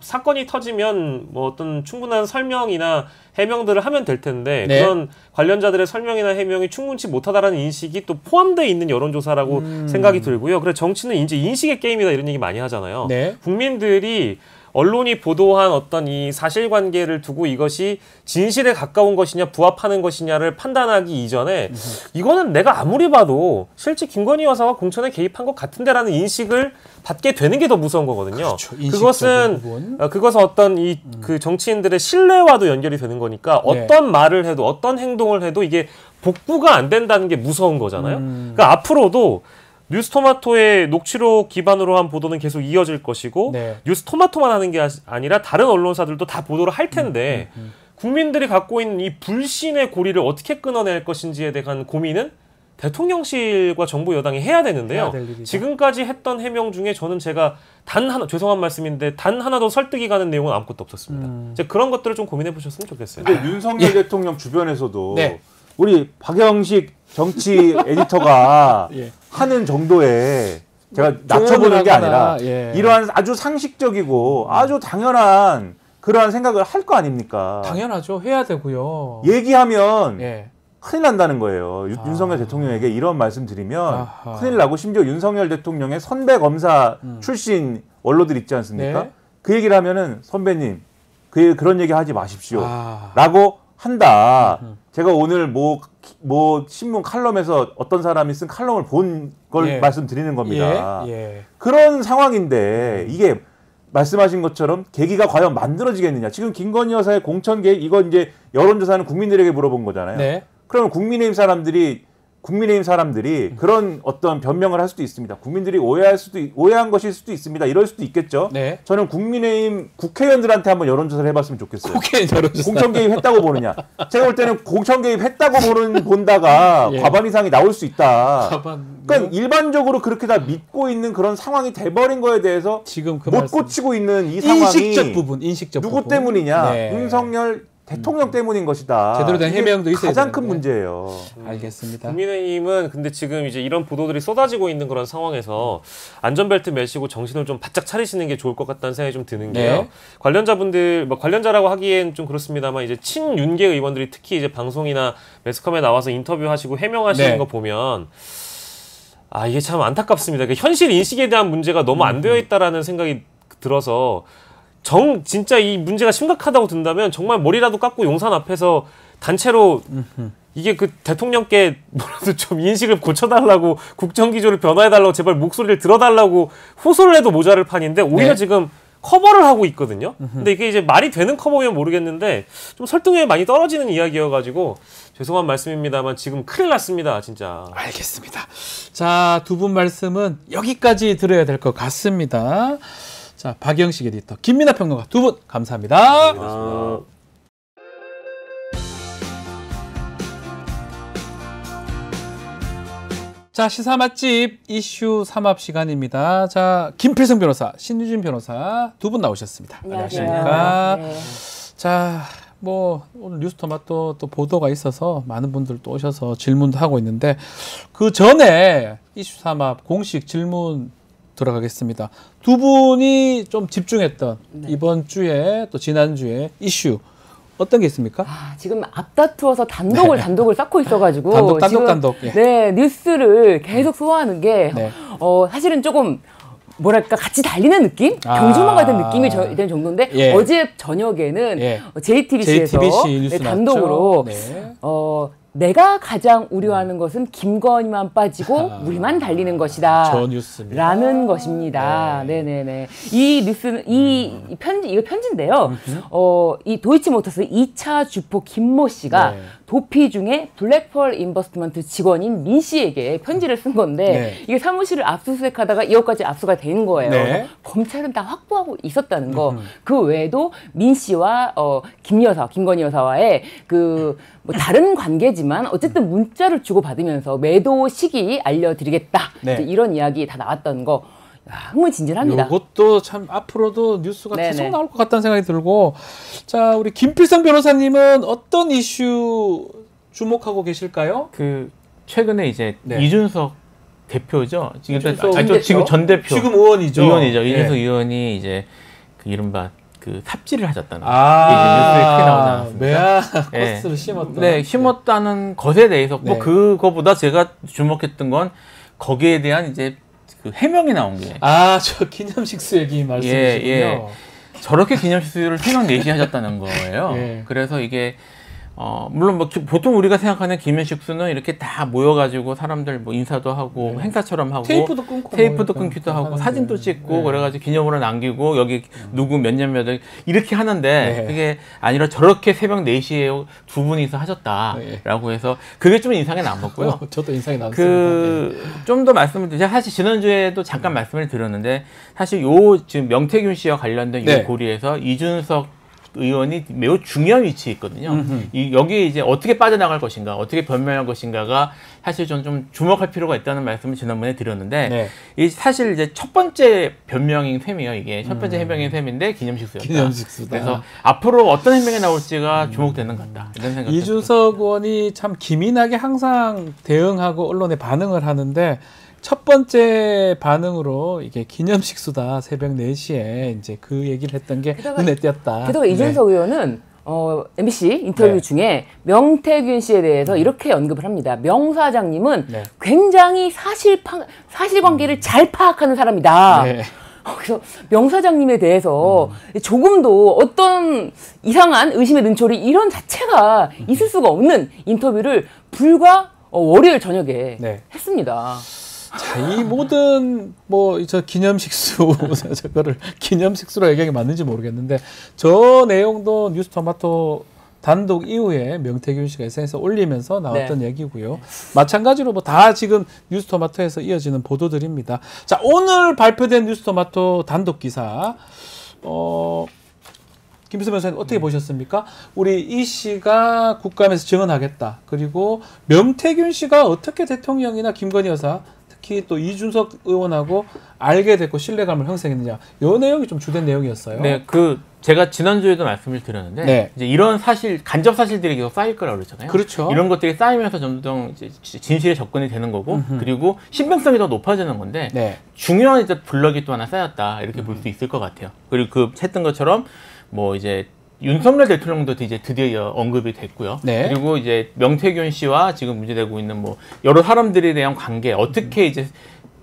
사건이 터지면 뭐 어떤 충분한 설명이나 해명들을 하면 될 텐데 네. 그런 관련자들의 설명이나 해명이 충분치 못하다라는 인식이 또 포함되어 있는 여론조사라고 생각이 들고요. 그래서 정치는 이제 인식의 게임이다 이런 얘기 많이 하잖아요. 네. 국민들이 언론이 보도한 어떤 이 사실관계를 두고 이것이 진실에 가까운 것이냐 부합하는 것이냐를 판단하기 이전에 이거는 내가 아무리 봐도 실제 김건희 여사가 공천에 개입한 것 같은데라는 인식을 받게 되는 게 더 무서운 거거든요. 그렇죠. 그것은 그것은 어떤 이 그 정치인들의 신뢰와도 연결이 되는 거니까 네. 어떤 말을 해도 어떤 행동을 해도 이게 복구가 안 된다는 게 무서운 거잖아요. 그러니까 앞으로도 뉴스토마토의 녹취록 기반으로 한 보도는 계속 이어질 것이고 네. 뉴스토마토만 하는 게 아니라 다른 언론사들도 다 보도를 할 텐데 국민들이 갖고 있는 이 불신의 고리를 어떻게 끊어낼 것인지에 대한 고민은 대통령실과 정부 여당이 해야 되는데요. 해야 될 일이죠. 지금까지 했던 해명 중에 저는 제가 단 하나, 죄송한 말씀인데 단 하나도 설득이 가는 내용은 아무것도 없었습니다. 이제 그런 것들을 좀 고민해 보셨으면 좋겠어요. 근데 윤석열 대통령 주변에서도 네. 우리 박영식 정치 에디터가 예. 하는 정도의 제가 낮춰보는 게 아니라 예. 이러한 아주 상식적이고 아주 당연한 그러한 생각을 할 거 아닙니까? 당연하죠. 해야 되고요. 얘기하면 예. 큰일 난다는 거예요. 윤석열 대통령에게 이런 말씀 드리면 아하. 큰일 나고 심지어 윤석열 대통령의 선배 검사 출신 원로들 있지 않습니까? 네. 그 얘기를 하면은 선배님 그런 얘기 하지 마십시오. 아. 라고 한다. 제가 오늘 뭐 신문 칼럼에서 어떤 사람이 쓴 칼럼을 본 걸 예. 말씀드리는 겁니다. 예. 예. 그런 상황인데 이게 말씀하신 것처럼 계기가 과연 만들어지겠느냐. 지금 김건희 여사의 공천 계획 이거 이제 여론조사는 국민들에게 물어본 거잖아요. 네. 그러면 국민의힘 사람들이 그런 어떤 변명을 할 수도 있습니다. 국민들이 오해한 것일 수도 있습니다. 이럴 수도 있겠죠. 네. 저는 국민의힘 국회의원들한테 한번 여론조사를 해봤으면 좋겠어요. 국회에 여론조사. 공천 개입했다고 보느냐? 제가 볼 때는 공천 개입했다고 본다가 예. 과반 이상이 나올 수 있다. 과반. 그러니까 일반적으로 그렇게 다 믿고 있는 그런 상황이 돼버린 거에 대해서 지금 그 못 말씀. 고치고 있는 이 상황이 인식적 누구 부분. 때문이냐? 네. 윤석열 대통령 때문인 것이다. 제대로 된 이게 해명도 있어야 가장 큰 되는데. 문제예요. 알겠습니다. 국민의힘은 근데 지금 이제 이런 보도들이 쏟아지고 있는 그런 상황에서 안전벨트 매시고 정신을 좀 바짝 차리시는 게 좋을 것 같다는 생각이 좀 드는 게요. 네. 관련자분들, 뭐 관련자라고 하기엔 좀 그렇습니다만 이제 친윤계 의원들이 특히 이제 방송이나 매스컴에 나와서 인터뷰하시고 해명하시는 네. 거 보면 이게 참 안타깝습니다. 그러니까 현실 인식에 대한 문제가 너무 안 되어 있다라는 생각이 들어서 진짜 이 문제가 심각하다고 든다면 정말 머리라도 깎고 용산 앞에서 단체로 이게 그 대통령께 뭐라도 좀 인식을 고쳐달라고 국정기조를 변화해달라고 제발 목소리를 들어달라고 호소를 해도 모자랄 판인데 오히려 네. 지금 커버를 하고 있거든요. 근데 이게 이제 말이 되는 커버면 모르겠는데 좀 설득력이 많이 떨어지는 이야기여가지고 죄송한 말씀입니다만 지금 큰일 났습니다, 진짜. 알겠습니다. 자, 두 분 말씀은 여기까지 들어야 될 것 같습니다. 자, 박영식 에디터, 김민하 평론가 두 분 감사합니다. 자, 시사 맛집 이슈 삼합 시간입니다. 자, 김필성 변호사, 신유진 변호사 두 분 나오셨습니다. 안녕하십니까? 네. 자, 뭐 오늘 뉴스토마토 또 보도가 있어서 많은 분들 또 오셔서 질문도 하고 있는데 그 전에 이슈 삼합 공식 질문 들어가겠습니다. 두 분이 좀 집중했던 이번 주에 또 지난 주에 이슈 어떤 게 있습니까? 지금 앞다투어서 단독을 쌓고 있어가지고 단독. 지금 예. 네 뉴스를 계속 소화하는 게 네. 사실은 조금 뭐랄까 같이 달리는 느낌? 경주만 같은 느낌이 되는 정도인데 예. 어제 저녁에는 예. JTBC에서 JTBC 뉴스 단독으로 네. 내가 가장 우려하는 것은 김건희만 빠지고 우리만 달리는 것이다. 저 뉴스입니다. 라는 것입니다. 네네네. 이 뉴스는 이거 편지인데요. 이 도이치모터스 2차 주포 김모 씨가 네. 도피 중에 블랙펄 인버스트먼트 직원인 민 씨에게 편지를 쓴 건데 네. 이게 사무실을 압수수색하다가 2억까지 압수가 된 거예요. 네. 검찰은 다 확보하고 있었다는 거. 그 외에도 민 씨와 김건희 여사와의 뭐 다른 관계지만 어쨌든 문자를 주고받으면서 매도 시기 알려드리겠다. 네. 이제 이런 이야기 다 나왔다는 거. 흥미진진합니다. 이것도 참 앞으로도 뉴스가 네네. 계속 나올 것 같다는 생각이 들고, 자 우리 김필성 변호사님은 어떤 이슈 주목하고 계실까요? 그 최근에 이제 네. 이준석 대표죠. 지금 이준석 지금 전 대표 지금 의원이죠. 의원이죠. 예. 이준석 의원이 이제 그 이른바 그 삽질을 하셨다는 아, 이게 뉴스에 크게 나오지 않았습니까? 매화 코스를 심었다. 네, 심었다는 것에 대해서 네. 뭐 그거보다 제가 주목했던 건 거기에 대한 이제 그 해명이 나온 게 저 기념식수 얘기 말씀이시군요. 저렇게 기념식수를 새벽 4시에 하셨다는 거예요. 예. 그래서 이게 물론 뭐 보통 우리가 생각하는 기념식수는 이렇게 다 모여가지고 사람들 뭐 인사도 하고 행사처럼 하고 테이프도 끊고 테이프도 뭐 끊기도 이렇게 하고 하는데. 사진도 찍고 네. 그래가지고 기념으로 남기고 여기 누구 몇 년 몇 월 이렇게 하는데 네. 그게 아니라 저렇게 새벽 4시에 두 분이서 하셨다라고 해서 그게 좀 인상에 남았고요. 저도 인상이 남습니다. 좀 더 말씀을 드리자 사실 지난주에도 잠깐 말씀을 드렸는데 사실 지금 명태균 씨와 관련된 네. 이 고리에서 이준석 의원이 매우 중요한 위치에 있거든요. 여기에 이제 어떻게 빠져나갈 것인가, 어떻게 변명할 것인가가 사실 좀 주목할 필요가 있다는 말씀을 지난번에 드렸는데, 네. 이 사실 이제 첫 번째 변명인 셈이에요. 이게 첫 번째 해명인 셈인데 기념식수였다. 기념식수다. 그래서 앞으로 어떤 해명이 나올지가 주목되는 것 같다. 이런 생각. 이준석 의원이 참 기민하게 항상 대응하고 언론에 반응을 하는데, 첫 번째 반응으로 이게 기념식수다 새벽 4시에 이제 그 얘기를 했던 게 눈에 띄었다. 게다가 이준석 의원은 MBC 인터뷰 네. 중에 명태균 씨에 대해서 이렇게 언급을 합니다. 명 사장님은 네. 굉장히 사실관계를 잘 파악하는 사람이다. 네. 그래서 명 사장님에 대해서 조금도 어떤 이상한 의심의 눈초리 이런 자체가 있을 수가 없는 인터뷰를 불과 월요일 저녁에 네. 했습니다. 자, 이 모든 저 기념식수 저거를 기념식수로 얘기하는 게 맞는지 모르겠는데 저 내용도 뉴스토마토 단독 이후에 명태균 씨가 SNS에 올리면서 나왔던 얘기고요. 마찬가지로 다 지금 뉴스토마토에서 이어지는 보도들입니다. 자, 오늘 발표된 뉴스토마토 단독 기사 김필성 변호사님 어떻게 보셨습니까? 우리 이 씨가 국감에서 증언하겠다. 그리고 명태균 씨가 어떻게 대통령이나 김건희 여사 특히 또 이준석 의원하고 알게 됐고 신뢰감을 형성했느냐. 이 내용이 좀 주된 내용이었어요. 네, 제가 지난주에도 말씀을 드렸는데 네. 이제 이런 간접 사실들이 계속 쌓일 거라고 그랬잖아요. 그렇죠. 이런 것들이 쌓이면서 점점 이제 진실에 접근이 되는 거고 그리고 신빙성이 더 높아지는 건데 네. 중요한 이제 블럭이 또 하나 쌓였다 이렇게 볼 수 있을 것 같아요. 그리고 했던 것처럼 뭐 이제 윤석열 대통령도 이제 드디어 언급이 됐고요. 네. 그리고 이제 명태균 씨와 지금 문제되고 있는 뭐 여러 사람들에 대한 관계 어떻게 이제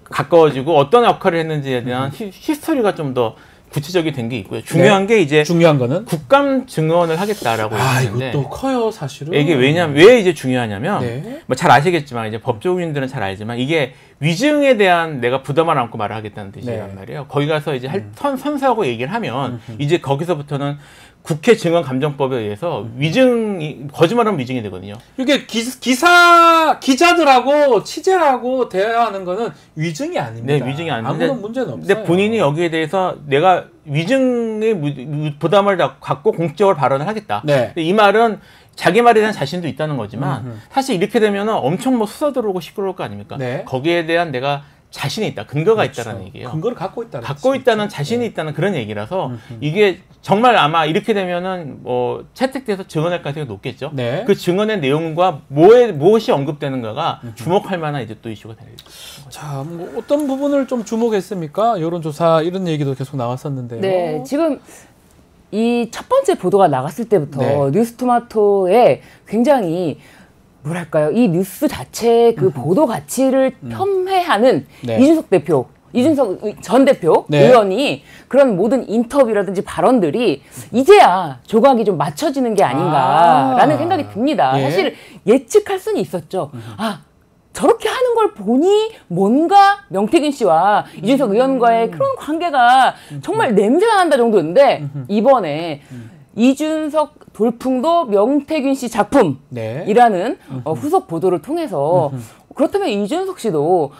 가까워지고 어떤 역할을 했는지에 대한 히스토리가 좀 더 구체적이 된 게 있고요. 중요한 게 이제 중요한 거는 국감 증언을 하겠다라고 했는데 이것도 커요, 사실은. 이게 왜 이제 중요하냐면 네. 뭐 잘 아시겠지만 이제 법조인들은 잘 알지만 이게 위증에 대한 내가 부담을 안고 말을 하겠다는 뜻이란 네. 말이에요. 거기 가서 이제 선서하고 얘기를 하면 이제 거기서부터는 국회 증언감정법에 의해서 거짓말하면 위증이 되거든요. 이게 기자들하고 취재하고 대화하는 거는 위증이 아닙니다. 네, 위증이 아닌데 아무런 문제는 없어요. 근데 본인이 여기에 대해서 내가 위증의 부담을 갖고 공적으로 발언을 하겠다. 네. 근데 이 말은 자기 말에 대한 자신도 있다는 거지만 사실 이렇게 되면 엄청 뭐 수사 들어오고 시끄러울 거 아닙니까? 네. 거기에 대한 내가 자신이 있다. 근거가 그렇죠. 있다라는 얘기예요. 근거를 갖고 있다는 갖고 있다는 자신이 있다는 그런 얘기라서 이게 정말 아마 이렇게 되면은 뭐 채택돼서 증언할 가능성이 높겠죠. 네. 그 증언의 내용과 무엇이 언급되는가가 주목할 만한 이제 또 이슈가 되는 거죠. 자, 뭐 어떤 부분을 좀 주목했습니까? 여론조사 이런 얘기도 계속 나왔었는데요. 네, 지금 이 첫 번째 보도가 나갔을 때부터 네. 뉴스토마토에 굉장히 뭐랄까요, 이 뉴스 자체의 그 보도 가치를 폄훼하는 네. 이준석 대표 이준석 전 대표 네. 의원이 그런 모든 인터뷰라든지 발언들이 이제야 조각이 좀 맞춰지는 게 아닌가라는 생각이 듭니다. 예. 사실 예측할 수는 있었죠. 아, 저렇게 하는 걸 보니 뭔가 명태균 씨와 이준석 의원과의 그런 관계가 정말 냄새가 난다 정도였는데 이번에 이준석 돌풍도 명태균 씨 작품이라는 후속 보도를 통해서 그렇다면 이준석 씨도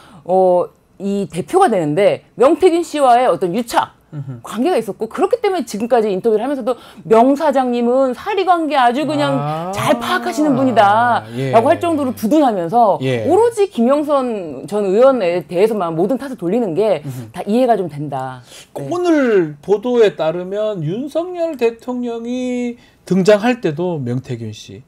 이 대표가 되는데 명태균 씨와의 어떤 유착 관계가 있었고 그렇기 때문에 지금까지 인터뷰를 하면서도 명 사장님은 사리관계 아주 그냥 잘 파악하시는 분이다 라고 할 정도로 두둔하면서 오로지 김영선 전 의원에 대해서만 모든 탓을 돌리는 게 다 이해가 좀 된다. 네. 오늘 보도에 따르면 윤석열 대통령이 등장할 때도 명태균 씨,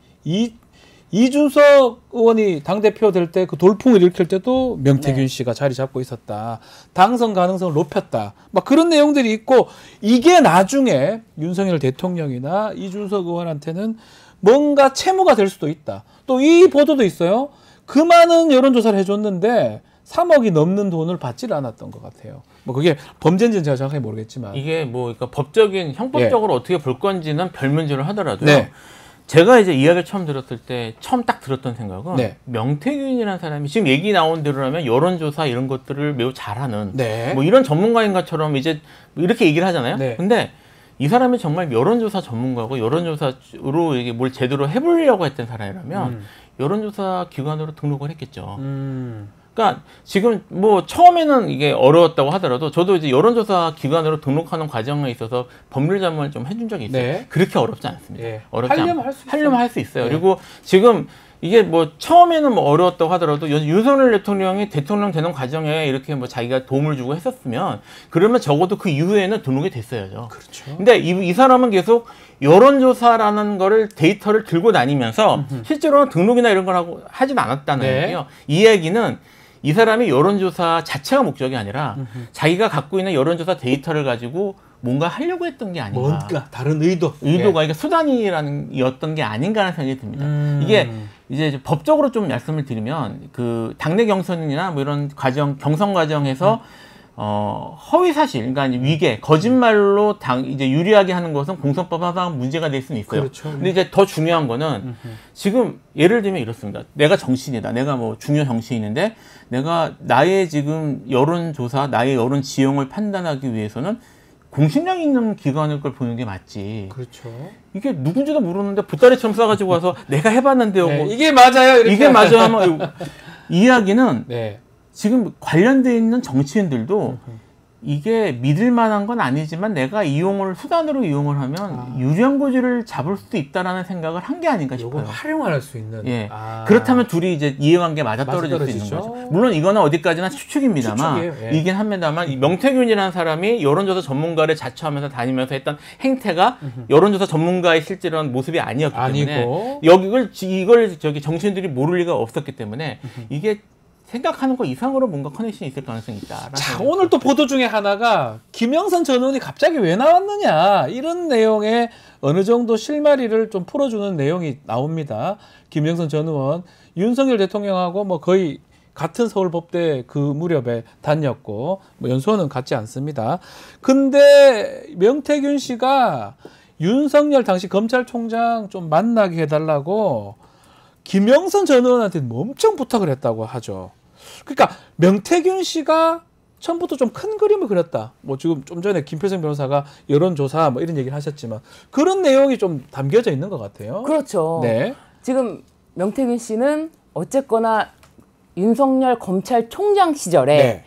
이준석 의원이 당대표 될 때 그 돌풍을 일으킬 때도 명태균 씨가 자리 잡고 있었다. 당선 가능성을 높였다. 막 그런 내용들이 있고 이게 나중에 윤석열 대통령이나 이준석 의원한테는 뭔가 채무가 될 수도 있다. 또 이 보도도 있어요. 그 많은 여론조사를 해줬는데 3억이 넘는 돈을 받지를 않았던 것 같아요. 뭐 그게 범죄인지는 제가 정확하게 모르겠지만 이게 뭐 그러니까 법적인 형법적으로 어떻게 볼 건지는 별 문제를 하더라도요. 네. 제가 이제 이야기를 처음 들었을 때 처음 딱 들었던 생각은 네. 명태균이라는 사람이 지금 얘기 나온 대로라면 여론조사 이런 것들을 매우 잘하는 네. 뭐 이런 전문가인 것처럼 이제 이렇게 얘기를 하잖아요. 네. 근데 이 사람이 정말 여론조사 전문가고 여론조사로 이게 뭘 제대로 해보려고 했던 사람이라면 여론조사 기관으로 등록을 했겠죠. 그러니까 지금 뭐 처음에는 이게 어려웠다고 하더라도 저도 이제 여론조사 기관으로 등록하는 과정에 있어서 법률 자문을 좀 해준 적이 있어요. 네. 그렇게 어렵지 않습니다. 예. 어렵지 하려면 할 수 있어요. 하려면 할 수 있어요. 네. 그리고 지금 이게 뭐 처음에는 뭐 어려웠다고 하더라도 윤석열 대통령이 대통령 되는 과정에 이렇게 뭐 자기가 도움을 주고 했었으면 그러면 적어도 그 이후에는 등록이 됐어야죠. 그렇죠. 근데 이 사람은 계속 여론조사라는 거를 데이터를 들고 다니면서 실제로는 등록이나 이런 걸 하고 하진 않았다는 네. 얘기예요. 이 얘기는 이 사람이 여론조사 자체가 목적이 아니라 자기가 갖고 있는 여론조사 데이터를 가지고 뭔가 하려고 했던 게 아닌가. 뭔가 다른 의도. 의도가 이게 수단이었던 게 아닌가라는 생각이 듭니다. 이게 이제 법적으로 좀 말씀을 드리면 그 당내 경선이나 뭐 이런 과정, 경선 과정에서 허위 사실, 그러니까 위계, 거짓말로 이제 유리하게 하는 것은 공선법상 문제가 될 수는 있어요. 그렇죠. 근데 이제 더 중요한 거는 지금 예를 들면 이렇습니다. 내가 정치인이다. 내가 뭐 중요 정치인인데 내가 나의 지금 여론조사, 나의 여론 지형을 판단하기 위해서는 공신력 있는 기관을 걸 보는 게 맞지. 그렇죠. 이게 누군지도 모르는데 보따리처럼 싸가지고 와서 내가 해봤는데요. 네, 뭐 이게 맞아요. 이렇게. 이게 맞아요. 하면 이야기는 네. 지금 관련돼 있는 정치인들도 이게 믿을 만한 건 아니지만 내가 수단으로 이용을 하면 유리한 고지를 잡을 수도 있다라는 생각을 한 게 아닌가 싶어요. 이걸 활용할 수 있는. 예. 그렇다면 둘이 이제 이해관계 맞아떨어질 수 있는 거죠. 물론 이거는 어디까지나 추측입니다만 추측이에요. 예. 이긴 합니다만 이 명태균이라는 사람이 여론조사 전문가를 자처하면서 다니면서 했던 행태가 여론조사 전문가의 실제로는 모습이 아니었기 때문에 이걸 정치인들이 모를 리가 없었기 때문에 이게 생각하는 거 이상으로 뭔가 커넥션이 있을 가능성이 있다. 자, 오늘 또 보도 중에 하나가 김영선 전 의원이 갑자기 왜 나왔느냐 이런 내용의 어느 정도 실마리를 좀 풀어주는 내용이 나옵니다. 김영선 전 의원 윤석열 대통령하고 뭐 거의 같은 서울법대 그 무렵에 다녔고 뭐 연수원은 같지 않습니다. 근데 명태균 씨가 윤석열 당시 검찰총장 좀 만나게 해달라고 김영선 전 의원한테 엄청 부탁을 했다고 하죠. 그러니까 명태균 씨가 처음부터 좀 큰 그림을 그렸다. 뭐 지금 좀 전에 김필성 변호사가 여론조사 뭐 이런 얘기를 하셨지만 그런 내용이 좀 담겨져 있는 것 같아요. 그렇죠. 네. 지금 명태균 씨는 어쨌거나 윤석열 검찰총장 시절에 네.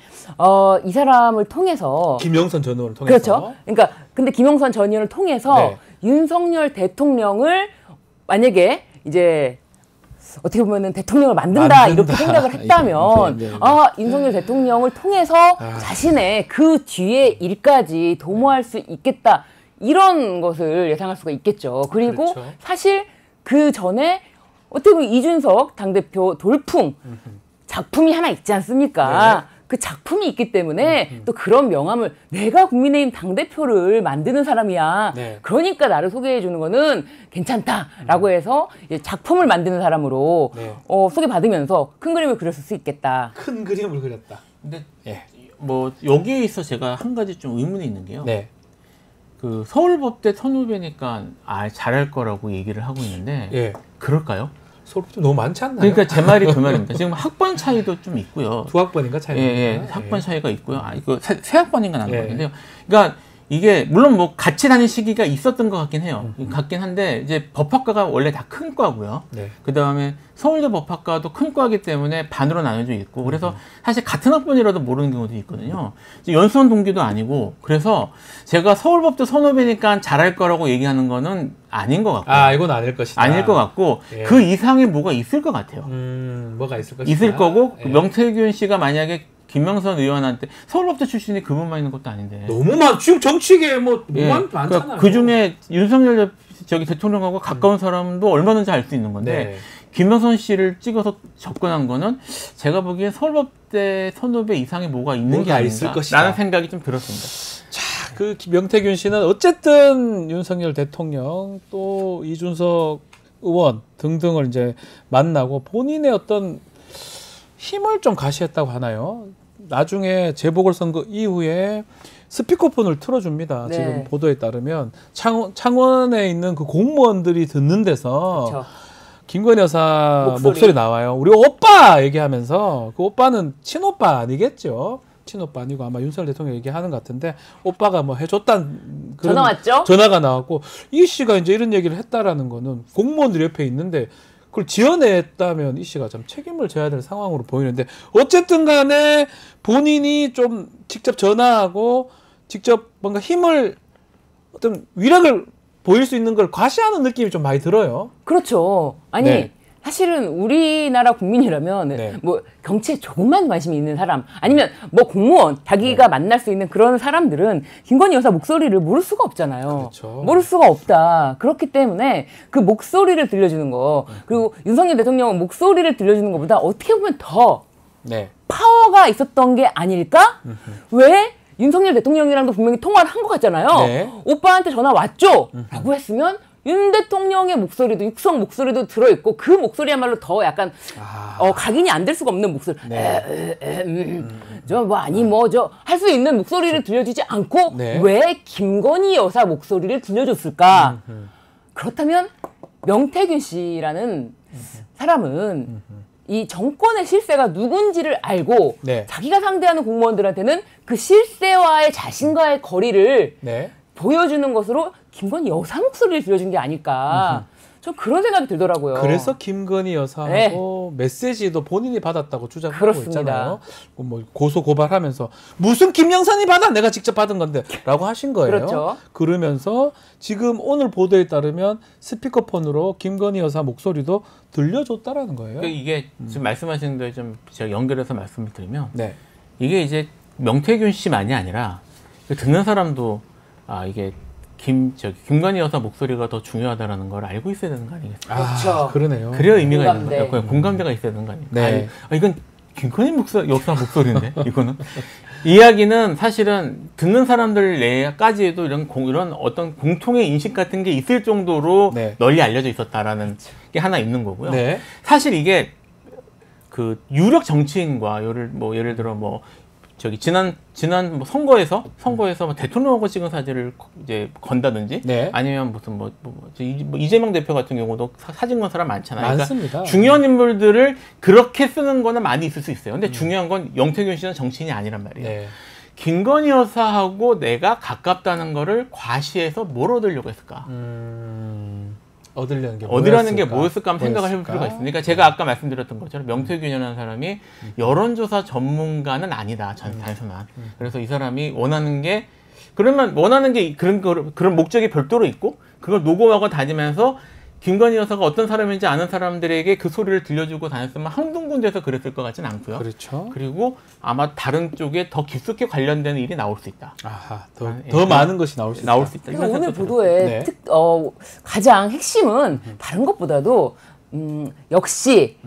이 사람을 통해서 김영선 전 의원을 통해서. 그렇죠. 그러니까 근데 김영선 전 의원을 통해서 네. 윤석열 대통령을 만약에 이제 어떻게 보면은 대통령을 만든다 이렇게 생각을 했다면 네. 윤석열 대통령을 통해서 자신의 그 뒤에 일까지 도모할 수 있겠다 이런 것을 예상할 수가 있겠죠. 그리고 그렇죠. 사실 그 전에 어떻게 보면 이준석 당대표 돌풍 작품이 하나 있지 않습니까? 네. 그 작품이 있기 때문에 또 그런 명함을 내가 국민의힘 당대표를 만드는 사람이야. 네. 그러니까 나를 소개해 주는 거는 괜찮다라고 해서 이제 작품을 만드는 사람으로 네. 소개받으면서 큰 그림을 그렸을 수 있겠다. 큰 그림을 그렸다. 근데 예. 뭐 여기에 있어 제가 한 가지 좀 의문이 있는 게요. 네. 그 서울법대 선후배니까 잘할 거라고 얘기를 하고 있는데 예. 그럴까요? 서울도 너무 많지 않나요? 그러니까 제 말이 그 말입니다. 지금 학번 차이도 좀 있고요. 두 학번인가 차이가? 예, 학번 차이가 있고요. 이거 세 학번인가 나는 예. 거는데요. 그러니까 이게 물론 뭐 같이 다닌 시기가 있었던 것 같긴 해요. 같긴 한데 이제 법학과가 원래 다 큰 과고요. 네. 그 다음에 서울대 법학과도 큰 과이기 때문에 반으로 나눠져 있고 그래서 사실 같은 학번이라도 모르는 경우도 있거든요. 이제 연수원 동기도 아니고 그래서 제가 서울법대 선후배니까 잘할 거라고 얘기하는 거는 아닌 것 같고 이건 아닐 것이다. 아닐 것 같고 예. 그 이상의 뭐가 있을 것 같아요. 뭐가 있을 것이다. 있을 거고 예. 명태균 씨가 만약에 김명선 의원한테 서울법대 출신이 그분만 있는 것도 아닌데 너무 많. 지금 정치계에 뭐 예. 많잖아요. 그러니까 그 중에 윤석열 대통령하고 가까운 사람도 얼마든지 알 수 있는 건데 네. 김명선 씨를 찍어서 접근한 거는 제가 보기엔 서울법대 선후배 이상의 뭐가 있는 게 뭐가 있을 아닌가 것이다. 라는 생각이 좀 들었습니다. 자, 그 명태균 씨는 어쨌든 윤석열 대통령 또 이준석 의원 등등을 이제 만나고 본인의 어떤 힘을 좀 가시했다고 하나요? 나중에 재보궐선거 이후에 스피커폰을 틀어줍니다. 네. 지금 보도에 따르면 창원에 있는 그 공무원들이 듣는 데서 그렇죠. 김건희 여사 목소리. 목소리 나와요. 우리 오빠 얘기하면서 그 오빠는 친오빠 아니겠죠? 친오빠 아니고 아마 윤석열 대통령 얘기하는 것 같은데 오빠가 뭐 해줬단 그런 전화 왔죠? 전화가 나왔고 이 씨가 이제 이런 얘기를 했다라는 거는 공무원들이 옆에 있는데 그걸 지어냈다면 이 씨가 좀 책임을 져야 될 상황으로 보이는데 어쨌든 간에 본인이 좀 직접 전화하고 직접 뭔가 힘을 어떤 위력을 보일 수 있는 걸 과시하는 느낌이 좀 많이 들어요. 그렇죠. 아니 네. 사실은 우리나라 국민이라면 네. 뭐 정치에 조금만 관심이 있는 사람 아니면 뭐 공무원 자기가 만날 수 있는 그런 사람들은 김건희 여사 목소리를 모를 수가 없잖아요. 그렇죠. 모를 수가 없다. 그렇기 때문에 그 목소리를 들려주는 거 그리고 윤석열 대통령은 목소리를 들려주는 것보다 어떻게 보면 더 네. 파워가 있었던 게 아닐까? 왜? 윤석열 대통령이랑도 분명히 통화를 한 것 같잖아요. 네. 오빠한테 전화 왔죠? 라고 했으면 윤 대통령의 목소리도 육성 목소리도 들어있고 그 목소리야말로 더 약간 각인이 안 될 수가 없는 목소리. 저 뭐 아니 뭐 저 할 수 있는 목소리를 들려주지 않고 네. 왜 김건희 여사 목소리를 들려줬을까? 그렇다면 명태균 씨라는 사람은 이 정권의 실세가 누군지를 알고 네. 자기가 상대하는 공무원들한테는 그 실세와의 자신과의 거리를 네. 보여주는 것으로 김건희 여사 목소리를 들려준 게 아닐까. 전 그런 생각이 들더라고요. 그래서 김건희 여사하고 메시지도 본인이 받았다고 주장하고 그렇습니다. 있잖아요. 뭐 고소 고발하면서 무슨 김영선이 받아 내가 직접 받은 건데라고 하신 거예요. 그렇죠. 그러면서 지금 오늘 보도에 따르면 스피커폰으로 김건희 여사 목소리도 들려줬다라는 거예요. 그러니까 이게 지금 말씀하시는 거에 좀 제가 연결해서 말씀을 드리면 네. 이게 이제 명태균 씨만이 아니라 듣는 사람도 이게 김건희 여사 목소리가 더 중요하다라는 걸 알고 있어야 되는 거 아니겠어요? 그렇죠. 그러네요. 그래야 의미가 공감대. 있는 거예요. 공감대가 있어야 되는 거 아니에요? 네. 이건 김건희 여사 목소리인데 이거는 이야기는 사실은 듣는 사람들 내까지도 이런 어떤 공통의 인식 같은 게 있을 정도로 네. 널리 알려져 있었다라는 게 하나 있는 거고요. 네. 사실 이게 그 유력 정치인과 예를 들어 지난 뭐 선거에서 뭐 대통령하고 찍은 사진을 이제 건다든지 네. 아니면 무슨 이재명 대표 같은 경우도 사진 건 사람 많잖아요. 많습니다. 그러니까 중요한 인물들을 그렇게 쓰는 거는 많이 있을 수 있어요. 근데 중요한 건 영태균 씨는 정치인이 아니란 말이에요. 네. 김건희 여사하고 내가 가깝다는 거를 과시해서 뭘 얻으려고 했을까? 얻으려는 게 뭐였을까 하면 생각을 해볼 필요가 있습니다. 그러니까 제가 아까 말씀드렸던 것처럼 명태균이라는 사람이 여론조사 전문가는 아니다. 단순한. 그래서 이 사람이 원하는 게 그런 목적이 별도로 있고 그걸 녹음하고 다니면서 김건희 여사가 어떤 사람인지 아는 사람들에게 그 소리를 들려주고 다녔으면 한두 군데서 그랬을 것 같지는 않고요. 그렇죠. 그리고 아마 다른 쪽에 더 깊숙이 관련되는 일이 나올 수 있다. 아하, 더 많은 것이 나올 수 있다. 그래서 오늘 보도의 네. 가장 핵심은 다른 것보다도 역시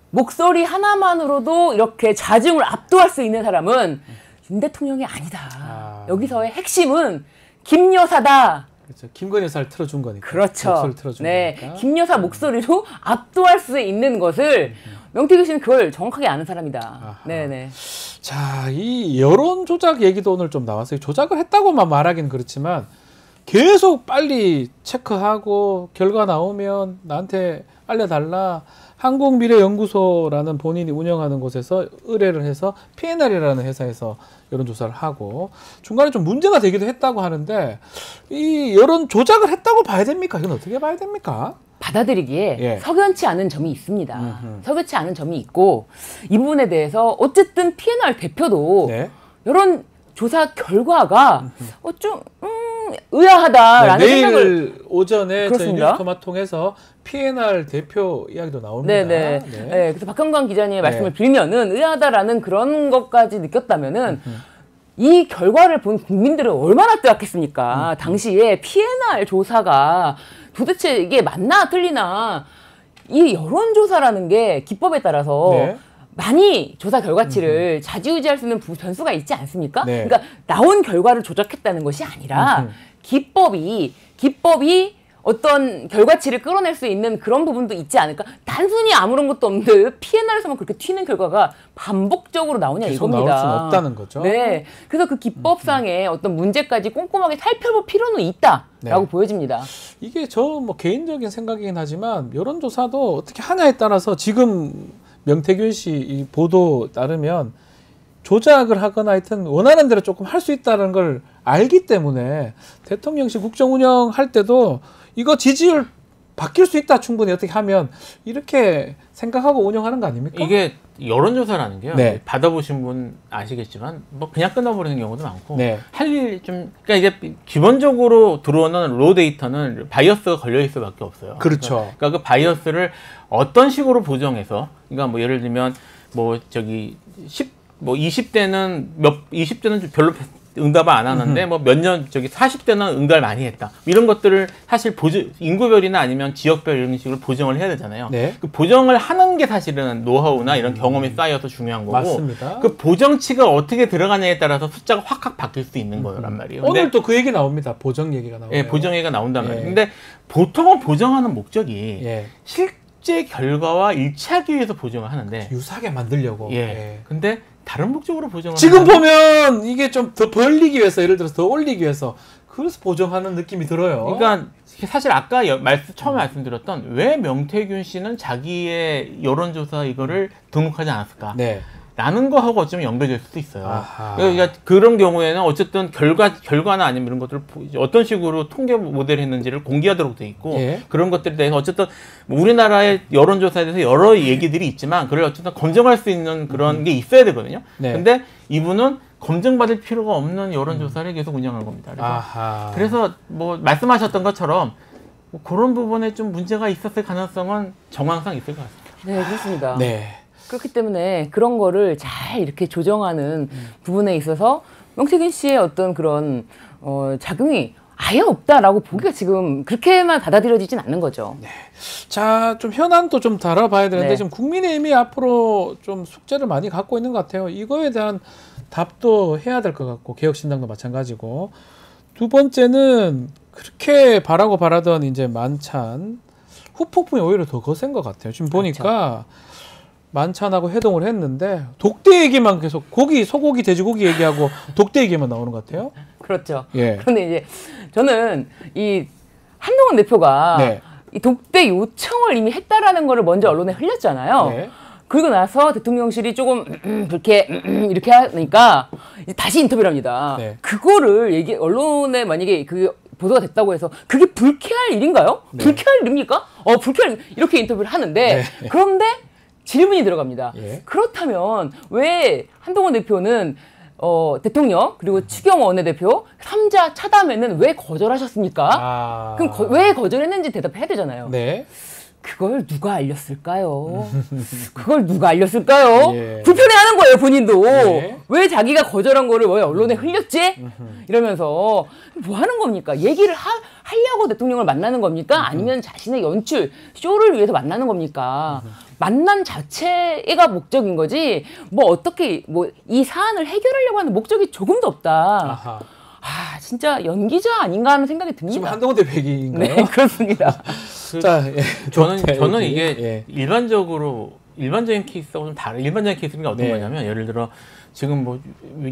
목소리 하나만으로도 이렇게 자중을 압도할 수 있는 사람은 윤 대통령이 아니다. 여기서의 핵심은 김 여사다. 그렇죠. 김건희 여사를 틀어준 거니까. 그렇죠. 목소리를 틀어준 네, 거니까. 김 여사 목소리로 압도할 수 있는 것을 명태균 씨는 그걸 정확하게 아는 사람이다. 아하. 네네. 자, 이 여론 조작 얘기도 오늘 좀 나왔어요. 조작을 했다고만 말하기는 그렇지만 계속 빨리 체크하고 결과 나오면 나한테 알려달라. 한국미래연구소라는 본인이 운영하는 곳에서 의뢰를 해서 PNR이라는 회사에서 여론조사를 하고 중간에 좀 문제가 되기도 했다고 하는데 이 여론 조작을 했다고 봐야 됩니까? 이건 어떻게 봐야 됩니까? 받아들이기에 예. 석연치 않은 점이 있습니다. 석연치 않은 점이 있고 이 부분에 대해서 어쨌든 PNR 대표도 네. 이런 조사 결과가 좀 의아하다라는 네, 생각을 내일 오전에 저희 그렇습니다. 뉴스토마 통해서 PNR 대표 이야기도 나옵니다. 네네. 네. 네, 그래서 박형광 기자님의 말씀을 네. 빌면은 의아하다라는 그런 것까지 느꼈다면은 이 결과를 본 국민들은 얼마나 뜨악했습니까? 당시에 PNR 조사가 도대체 이게 맞나 틀리나 이 여론조사라는 게 기법에 따라서 네. 많이 조사 결과치를 좌지우지할 수 있는 변수가 있지 않습니까? 네. 그러니까 나온 결과를 조작했다는 것이 아니라 기법이 어떤 결과치를 끌어낼 수 있는 그런 부분도 있지 않을까? 단순히 아무런 것도 없는데 PNR에서만 그렇게 튀는 결과가 반복적으로 나오냐 계속 이겁니다. 나올 수는 없다는 거죠. 네, 그래서 그 기법상의 어떤 문제까지 꼼꼼하게 살펴볼 필요는 있다라고 네. 보여집니다. 이게 저 뭐 개인적인 생각이긴 하지만 여론조사도 어떻게 하냐에 따라서 지금 명태균 씨 이 보도 따르면 조작을 하거나 하여튼 원하는 대로 조금 할 수 있다는 걸 알기 때문에 대통령실 국정 운영할 때도 이거 지지율 바뀔 수 있다 충분히 어떻게 하면 이렇게 생각하고 운영하는 거 아닙니까? 이게 여론조사라는 게요. 네. 받아보신 분 아시겠지만 뭐 그냥 끝나버리는 경우도 많고 네. 할 일 좀 그러니까 이제 기본적으로 들어오는 로 데이터는 바이어스가 걸려 있을 수밖에 없어요. 그렇죠. 그러니까 그 바이어스를 어떤 식으로 보정해서 그러니까 뭐 예를 들면 뭐 저기 20대는 좀 별로 응답을 안 하는데 뭐 몇 년 저기 40대는 응답을 많이 했다. 이런 것들을 사실 인구별이나 아니면 지역별 이런 식으로 보정을 해야 되잖아요. 네. 그 보정을 하는 게 사실은 노하우나 이런 경험이 쌓여서 중요한 거고 맞습니다. 그 보정치가 어떻게 들어가냐에 따라서 숫자가 확 바뀔 수 있는 거란 말이에요. 근데 오늘 또 그 얘기 나옵니다. 보정 얘기가 나와요. 예, 보정회가 나온단 말이에요. 예. 근데 보통은 보정하는 목적이 예. 실제 결과와 일치하기 위해서 보정을 하는데 유사하게 만들려고. 예. 예. 근데 다른 목적으로 보정을 지금 하는 보면 이게 좀 더 벌리기 위해서 예를 들어서 더 올리기 위해서 그래서 보정하는 느낌이 들어요. 그러니까 사실 아까 처음에 말씀드렸던 왜 명태균 씨는 자기의 여론조사 이거를 등록하지 않았을까? 네. 라는 거하고 어쩌면 연결될 수도 있어요. 아하. 그러니까 그런 경우에는 어쨌든 결과나 아니면 이런 것들을 어떤 식으로 통계 모델을 했는지를 공개하도록 돼 있고 예. 그런 것들에 대해서 어쨌든 우리나라의 여론조사에 대해서 여러 얘기들이 있지만 그걸 어쨌든 검증할 수 있는 그런 게 있어야 되거든요. 네. 근데 이분은 검증받을 필요가 없는 여론조사를 계속 운영한 겁니다. 아하. 그래서 뭐 말씀하셨던 것처럼 뭐 그런 부분에 좀 문제가 있었을 가능성은 정황상 있을 것 같습니다. 네, 그렇습니다. 네. 그렇기 때문에 그런 거를 잘 이렇게 조정하는 부분에 있어서 명태균 씨의 어떤 그런 작용이 아예 없다라고 보기가 지금 그렇게만 받아들여지진 않는 거죠. 자, 좀 현안도 좀 다뤄봐야 되는데 네. 지금 국민의힘이 앞으로 좀 숙제를 많이 갖고 있는 것 같아요. 이거에 대한 답도 해야 될 것 같고 개혁신당도 마찬가지고 두 번째는 그렇게 바라던 이제 만찬 후폭풍이 오히려 더 거센 것 같아요. 지금 보니까 만찬하고 회동을 했는데 독대 얘기만 계속 소고기, 돼지고기 얘기하고 독대 얘기만 나오는 것 같아요. 그렇죠. 예. 그런데 이제 저는 이 한동훈 대표가 네. 이 독대 요청을 이미 했다라는 거를 먼저 언론에 흘렸잖아요. 네. 그리고 나서 대통령실이 조금 이렇게 하니까 이제 다시 인터뷰를 합니다. 네. 그거를 언론에 만약에 그 보도가 됐다고 해서 그게 불쾌할 일인가요? 네. 불쾌할 일입니까? 불쾌할 이렇게 인터뷰를 하는데 네. 그런데 질문이 들어갑니다. 예. 그렇다면 왜 한동훈 대표는 대통령 그리고 추경호 원내대표 3자 차담에는 왜 거절하셨습니까? 아. 그럼 왜 거절했는지 대답해야 되잖아요. 네. 그걸 누가 알렸을까요? 그걸 누가 알렸을까요? 예. 불편해하는 거예요, 본인도. 예. 왜 자기가 거절한 거를 왜 언론에 흘렸지? 이러면서 뭐 하는 겁니까? 얘기를 하려고 대통령을 만나는 겁니까? 아니면 자신의 연출, 쇼를 위해서 만나는 겁니까? 만난 자체가 목적인 거지 뭐 어떻게 뭐 이 사안을 해결하려고 하는 목적이 조금도 없다. 아하. 아 진짜 연기자 아닌가 하는 생각이 듭니다. 지금 한동훈 대표 얘기인가요? 네, 그렇습니다. 자, 예. 저는 독대 얘기. 이게 예. 일반적으로 일반적인 케이스하고 좀 다른 일반적인 케이스는 어떤 네. 거냐면 예를 들어 지금 뭐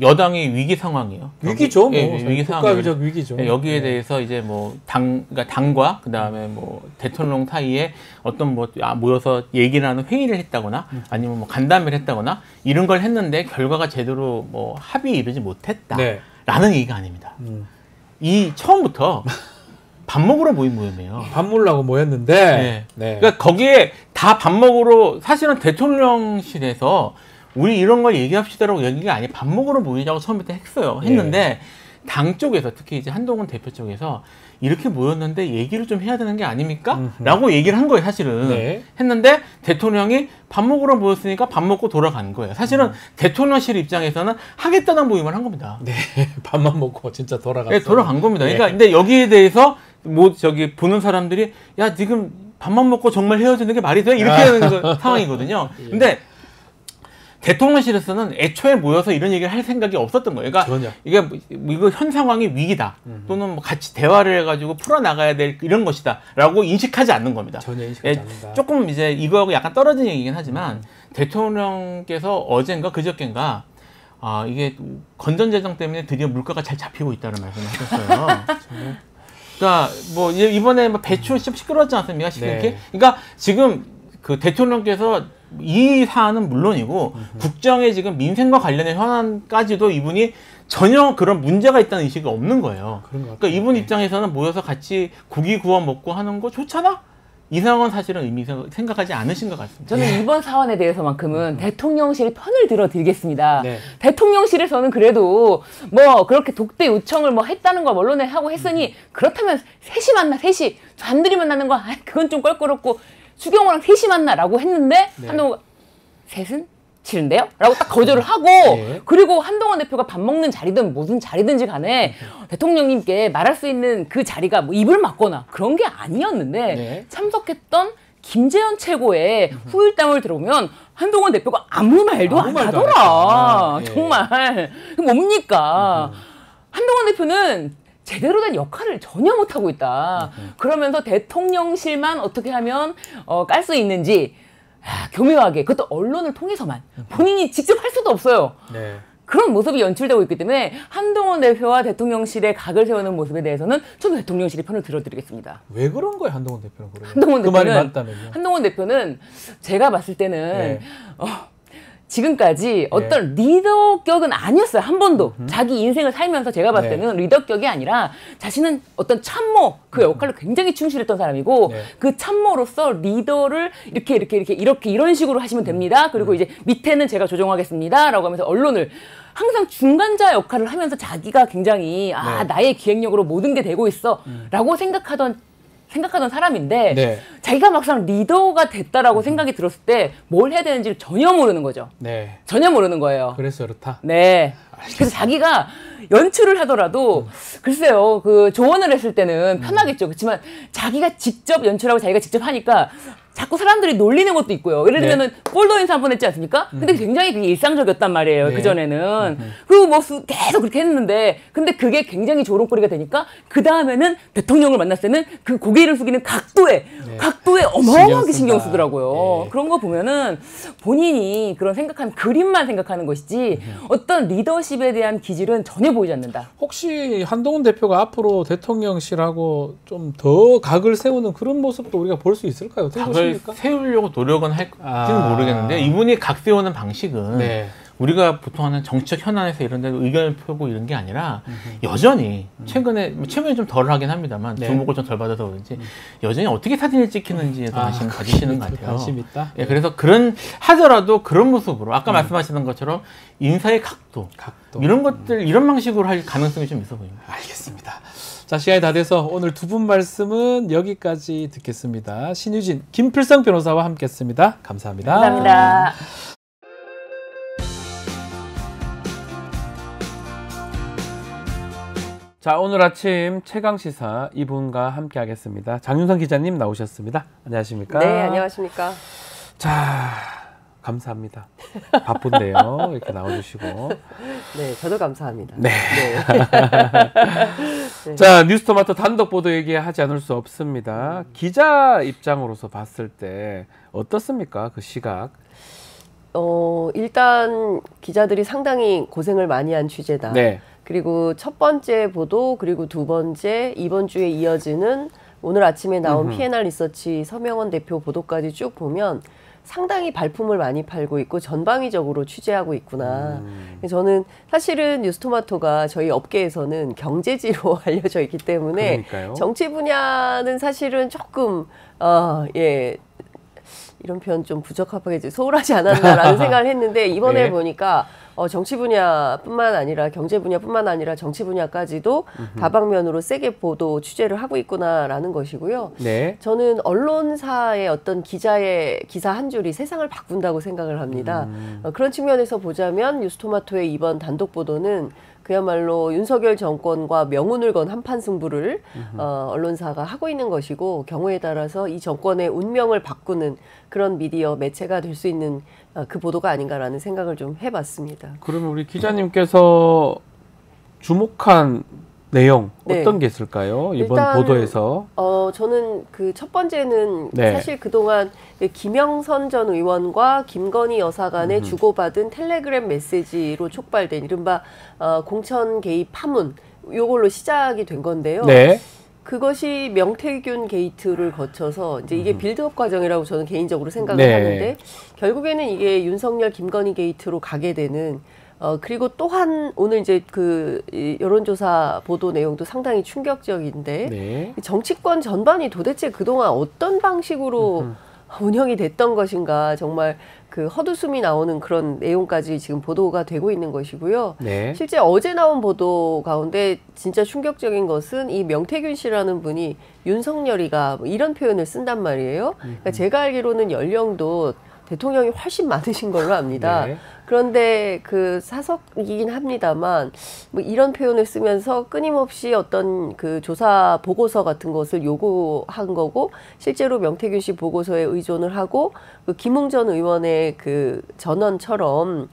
여당이 위기 상황이에요. 위기죠, 뭐. 예, 위기 상황. 국가적 위기죠. 예, 여기에 네. 대해서 이제 뭐 그러니까 당과 그다음에 뭐 대통령 사이에 어떤 뭐 모여서 얘기를 하는 회의를 했다거나 아니면 뭐 간담회를 했다거나 이런 걸 했는데 결과가 제대로 뭐 합의에 이르지 못했다라는 네. 얘기가 아닙니다. 이 처음부터 밥 먹으러 모인 모임이에요. 밥 먹으려고 모였는데 네. 네. 그러니까 거기에 다 밥 먹으러 사실은 대통령실에서 우리 이런 걸 얘기합시다라고 얘기가 아니라 밥 먹으러 모이자고 처음부터 했는데 당 쪽에서 특히 이제 한동훈 대표 쪽에서 이렇게 모였는데 얘기를 좀 해야 되는 게 아닙니까? 라고 얘기를 한 거예요, 사실은. 네. 했는데 대통령이 밥 먹으러 모였으니까 밥 먹고 돌아간 거예요. 사실은 대통령실 입장에서는 하겠다는 모임을 한 겁니다. 네. 밥만 먹고 진짜 돌아갔어요. 네, 돌아간 겁니다. 네. 그러니까 근데 여기에 대해서 뭐 저기 보는 사람들이 야 지금 밥만 먹고 정말 헤어지는 게 말이 돼? 이렇게 하는 상황이거든요. 근데 대통령실에서는 애초에 모여서 이런 얘기를 할 생각이 없었던 거예요. 그러니까 전혀. 이거 현 상황이 위기다. 또는 뭐 같이 대화를 해가지고 풀어나가야 될 이런 것이다라고 인식하지 않는 겁니다. 전혀 인식하지 예, 않는다. 조금 이제 이거하고 약간 떨어진 얘기긴 하지만 대통령께서 어젠가 그저께인가 이게 건전재정 때문에 드디어 물가가 잘 잡히고 있다는 말씀을 하셨어요. 그러니까 뭐 이번에 뭐 배추 좀 시끄러웠지 않습니까? 네. 그러니까 지금 그 대통령께서 이 사안은 물론이고 국정에 지금 민생과 관련된 현안까지도 이분이 전혀 그런 문제가 있다는 의식이 없는 거예요. 그런 것 같아요. 그러니까 이분 네. 입장에서는 모여서 같이 고기 구워 먹고 하는 거 좋잖아? 이 상황은 사실은 의미 생각하지 않으신 것 같습니다. 저는 이번 사안에 대해서만큼은 대통령실의 편을 들어드리겠습니다. 네. 대통령실에서는 그래도 뭐 그렇게 독대 요청을 뭐 했다는 걸 언론에 하고 했으니 그렇다면 셋이 만나, 셋이 단둘이 만나는 거 그건 좀 껄끄럽고 추경호랑 셋이 만나라고 했는데 네. 한동훈 셋은 싫은데요? 라고 딱 거절을 하고 네. 그리고 한동훈 대표가 밥 먹는 자리든 무슨 자리든지 간에 대통령님께 말할 수 있는 그 자리가 뭐 입을 막거나 그런 게 아니었는데 네. 참석했던 김재현 최고의 후일담을 들어보면 한동훈 대표가 아무 말도 아무 안 말도 안 하더라. 했다. 예. 정말 뭡니까? 한동훈 대표는 제대로 된 역할을 전혀 못하고 있다. 그러면서 대통령실만 어떻게 하면 깔 수 있는지 교묘하게 그것도 언론을 통해서만 본인이 직접 할 수도 없어요. 네. 그런 모습이 연출되고 있기 때문에 한동훈 대표와 대통령실의 각을 세우는 모습에 대해서는 저도 대통령실의 편을 들어드리겠습니다. 왜 그런 거예요, 한동훈 대표는? 그러면? 한동훈 그 말이 대표는 맞다면요. 한동훈 대표는 제가 봤을 때는 네. 지금까지 어떤 리더격은 아니었어요. 한 번도. 자기 인생을 살면서 제가 봤을 네. 때는 리더격이 아니라 자신은 어떤 참모 그 역할을 굉장히 충실했던 사람이고 네. 그 참모로서 리더를 이렇게 이런 식으로 하시면 됩니다. 그리고 이제 밑에는 제가 조정하겠습니다. 라고 하면서 언론을 항상 중간자 역할을 하면서 자기가 굉장히 네. 나의 기획력으로 모든 게 되고 있어 라고 생각하던 사람인데 네. 자기가 막상 리더가 됐다라고 생각이 들었을 때 뭘 해야 되는지를 전혀 모르는 거죠. 네. 전혀 모르는 거예요. 그래서 그렇다. 네. 그래서 자기가 연출을 하더라도 글쎄요, 그 조언을 했을 때는 편하겠죠. 그렇지만 자기가 직접 연출하고 자기가 직접 하니까 자꾸 사람들이 놀리는 것도 있고요. 예를 들면은 볼더 인사 한 번 했지 않습니까? 근데 굉장히 그게 일상적이었단 말이에요. 네. 그전에는. 그리고 뭐 계속 그렇게 했는데 근데 그게 굉장히 조롱거리가 되니까 그 다음에는 대통령을 만났을 때는 그 고개를 숙이는 각도에 어마어마하게 신경 쓰더라고요. 네. 그런 거 보면은 본인이 그런 생각하는 그림만 생각하는 것이지 어떤 리더십에 대한 기질은 전혀 보이지 않는다. 혹시 한동훈 대표가 앞으로 대통령실하고 좀 더 각을 세우는 그런 모습도 우리가 볼 수 있을까요? 어떻게 각을 보십니까? 세우려고 노력은 할지는 모르겠는데 이분이 각 세우는 방식은 네. 우리가 보통 하는 정치적 현안에서 이런 데도 의견을 펴고 이런 게 아니라 여전히 최근에 좀 덜 하긴 합니다만 네. 주목을 좀 덜 받아서 그런지 여전히 어떻게 사진을 찍히는지에 도 관심을 가지시는 것 같아요. 관심 있다. 예, 그래서 하더라도 그런 모습으로 아까 말씀하시는 것처럼 인사의 각도 이런 것들 이런 방식으로 할 가능성이 좀 있어 보입니다. 알겠습니다. 자, 시간이 다 돼서 오늘 두 분 말씀은 여기까지 듣겠습니다. 신유진, 김필성 변호사와 함께했습니다. 감사합니다. 감사합니다. 자, 오늘 아침 최강시사 이분과 함께하겠습니다. 장윤성 기자님 나오셨습니다. 안녕하십니까? 네, 안녕하십니까? 자, 감사합니다. 바쁜데요. 이렇게 나와주시고. 네, 저도 감사합니다. 네. 네. 자, 뉴스토마토 단독 보도 얘기하지 않을 수 없습니다. 기자 입장으로서 봤을 때 어떻습니까? 그 시각. 일단 기자들이 상당히 고생을 많이 한 취재다. 네. 그리고 첫 번째 보도, 그리고 두 번째, 이번 주에 이어지는 오늘 아침에 나온 P&R 리서치 서명원 대표 보도까지 쭉 보면 상당히 발품을 많이 팔고 있고 전방위적으로 취재하고 있구나. 저는 사실은 뉴스토마토가 저희 업계에서는 경제지로 알려져 있기 때문에 그러니까요. 정치 분야는 사실은 조금 예. 이런 표현 좀 부적합하게 소홀하지 않았나라는 생각을 했는데 이번에 네. 보니까 정치 분야뿐만 아니라 경제 분야뿐만 아니라 정치 분야까지도 다방면으로 세게 보도 취재를 하고 있구나라는 것이고요. 네. 저는 언론사의 어떤 기자의 기사 한 줄이 세상을 바꾼다고 생각을 합니다. 그런 측면에서 보자면 뉴스토마토의 이번 단독 보도는 그야말로 윤석열 정권과 명운을 건 한판 승부를 언론사가 하고 있는 것이고 경우에 따라서 이 정권의 운명을 바꾸는 그런 미디어 매체가 될 수 있는 그 보도가 아닌가라는 생각을 좀 해봤습니다. 그러면 우리 기자님께서 주목한 내용 네. 어떤 게 있을까요? 이번 일단, 보도에서. 저는 그 첫 번째는 네. 사실 그동안 김영선 전 의원과 김건희 여사 간에 주고받은 텔레그램 메시지로 촉발된 이른바 공천 개입 파문 요걸로 시작이 된 건데요. 네. 그것이 명태균 게이트를 거쳐서 이제 이게 빌드업 과정이라고 저는 개인적으로 생각을 네. 하는데 결국에는 이게 윤석열 김건희 게이트로 가게 되는 그리고 또한 오늘 이제 그 여론조사 보도 내용도 상당히 충격적인데 네. 정치권 전반이 도대체 그동안 어떤 방식으로 운영이 됐던 것인가 정말 그 헛웃음이 나오는 그런 내용까지 지금 보도가 되고 있는 것이고요. 네. 실제 어제 나온 보도 가운데 진짜 충격적인 것은 이 명태균 씨라는 분이 윤석열이가 뭐 이런 표현을 쓴단 말이에요. 그러니까 제가 알기로는 연령도 대통령이 훨씬 많으신 걸로 압니다. 네. 그런데 그 사석이긴 합니다만 뭐 이런 표현을 쓰면서 끊임없이 어떤 그 조사 보고서 같은 것을 요구한 거고 실제로 명태균 씨 보고서에 의존을 하고 그 김웅 전 의원의 그 전언처럼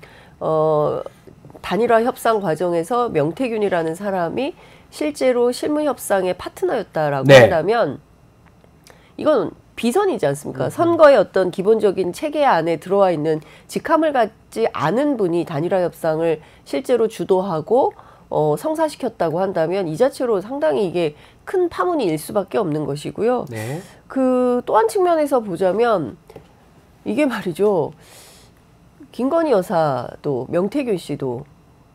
단일화 협상 과정에서 명태균이라는 사람이 실제로 실무 협상의 파트너였다라고 네. 한다면 이건 비선이지 않습니까? 선거의 어떤 기본적인 체계 안에 들어와 있는 직함을 갖지 않은 분이 단일화 협상을 실제로 주도하고 성사시켰다고 한다면 이 자체로 상당히 이게 큰 파문이 일 수밖에 없는 것이고요. 네. 그 또 한 측면에서 보자면 이게 말이죠. 김건희 여사도 명태균 씨도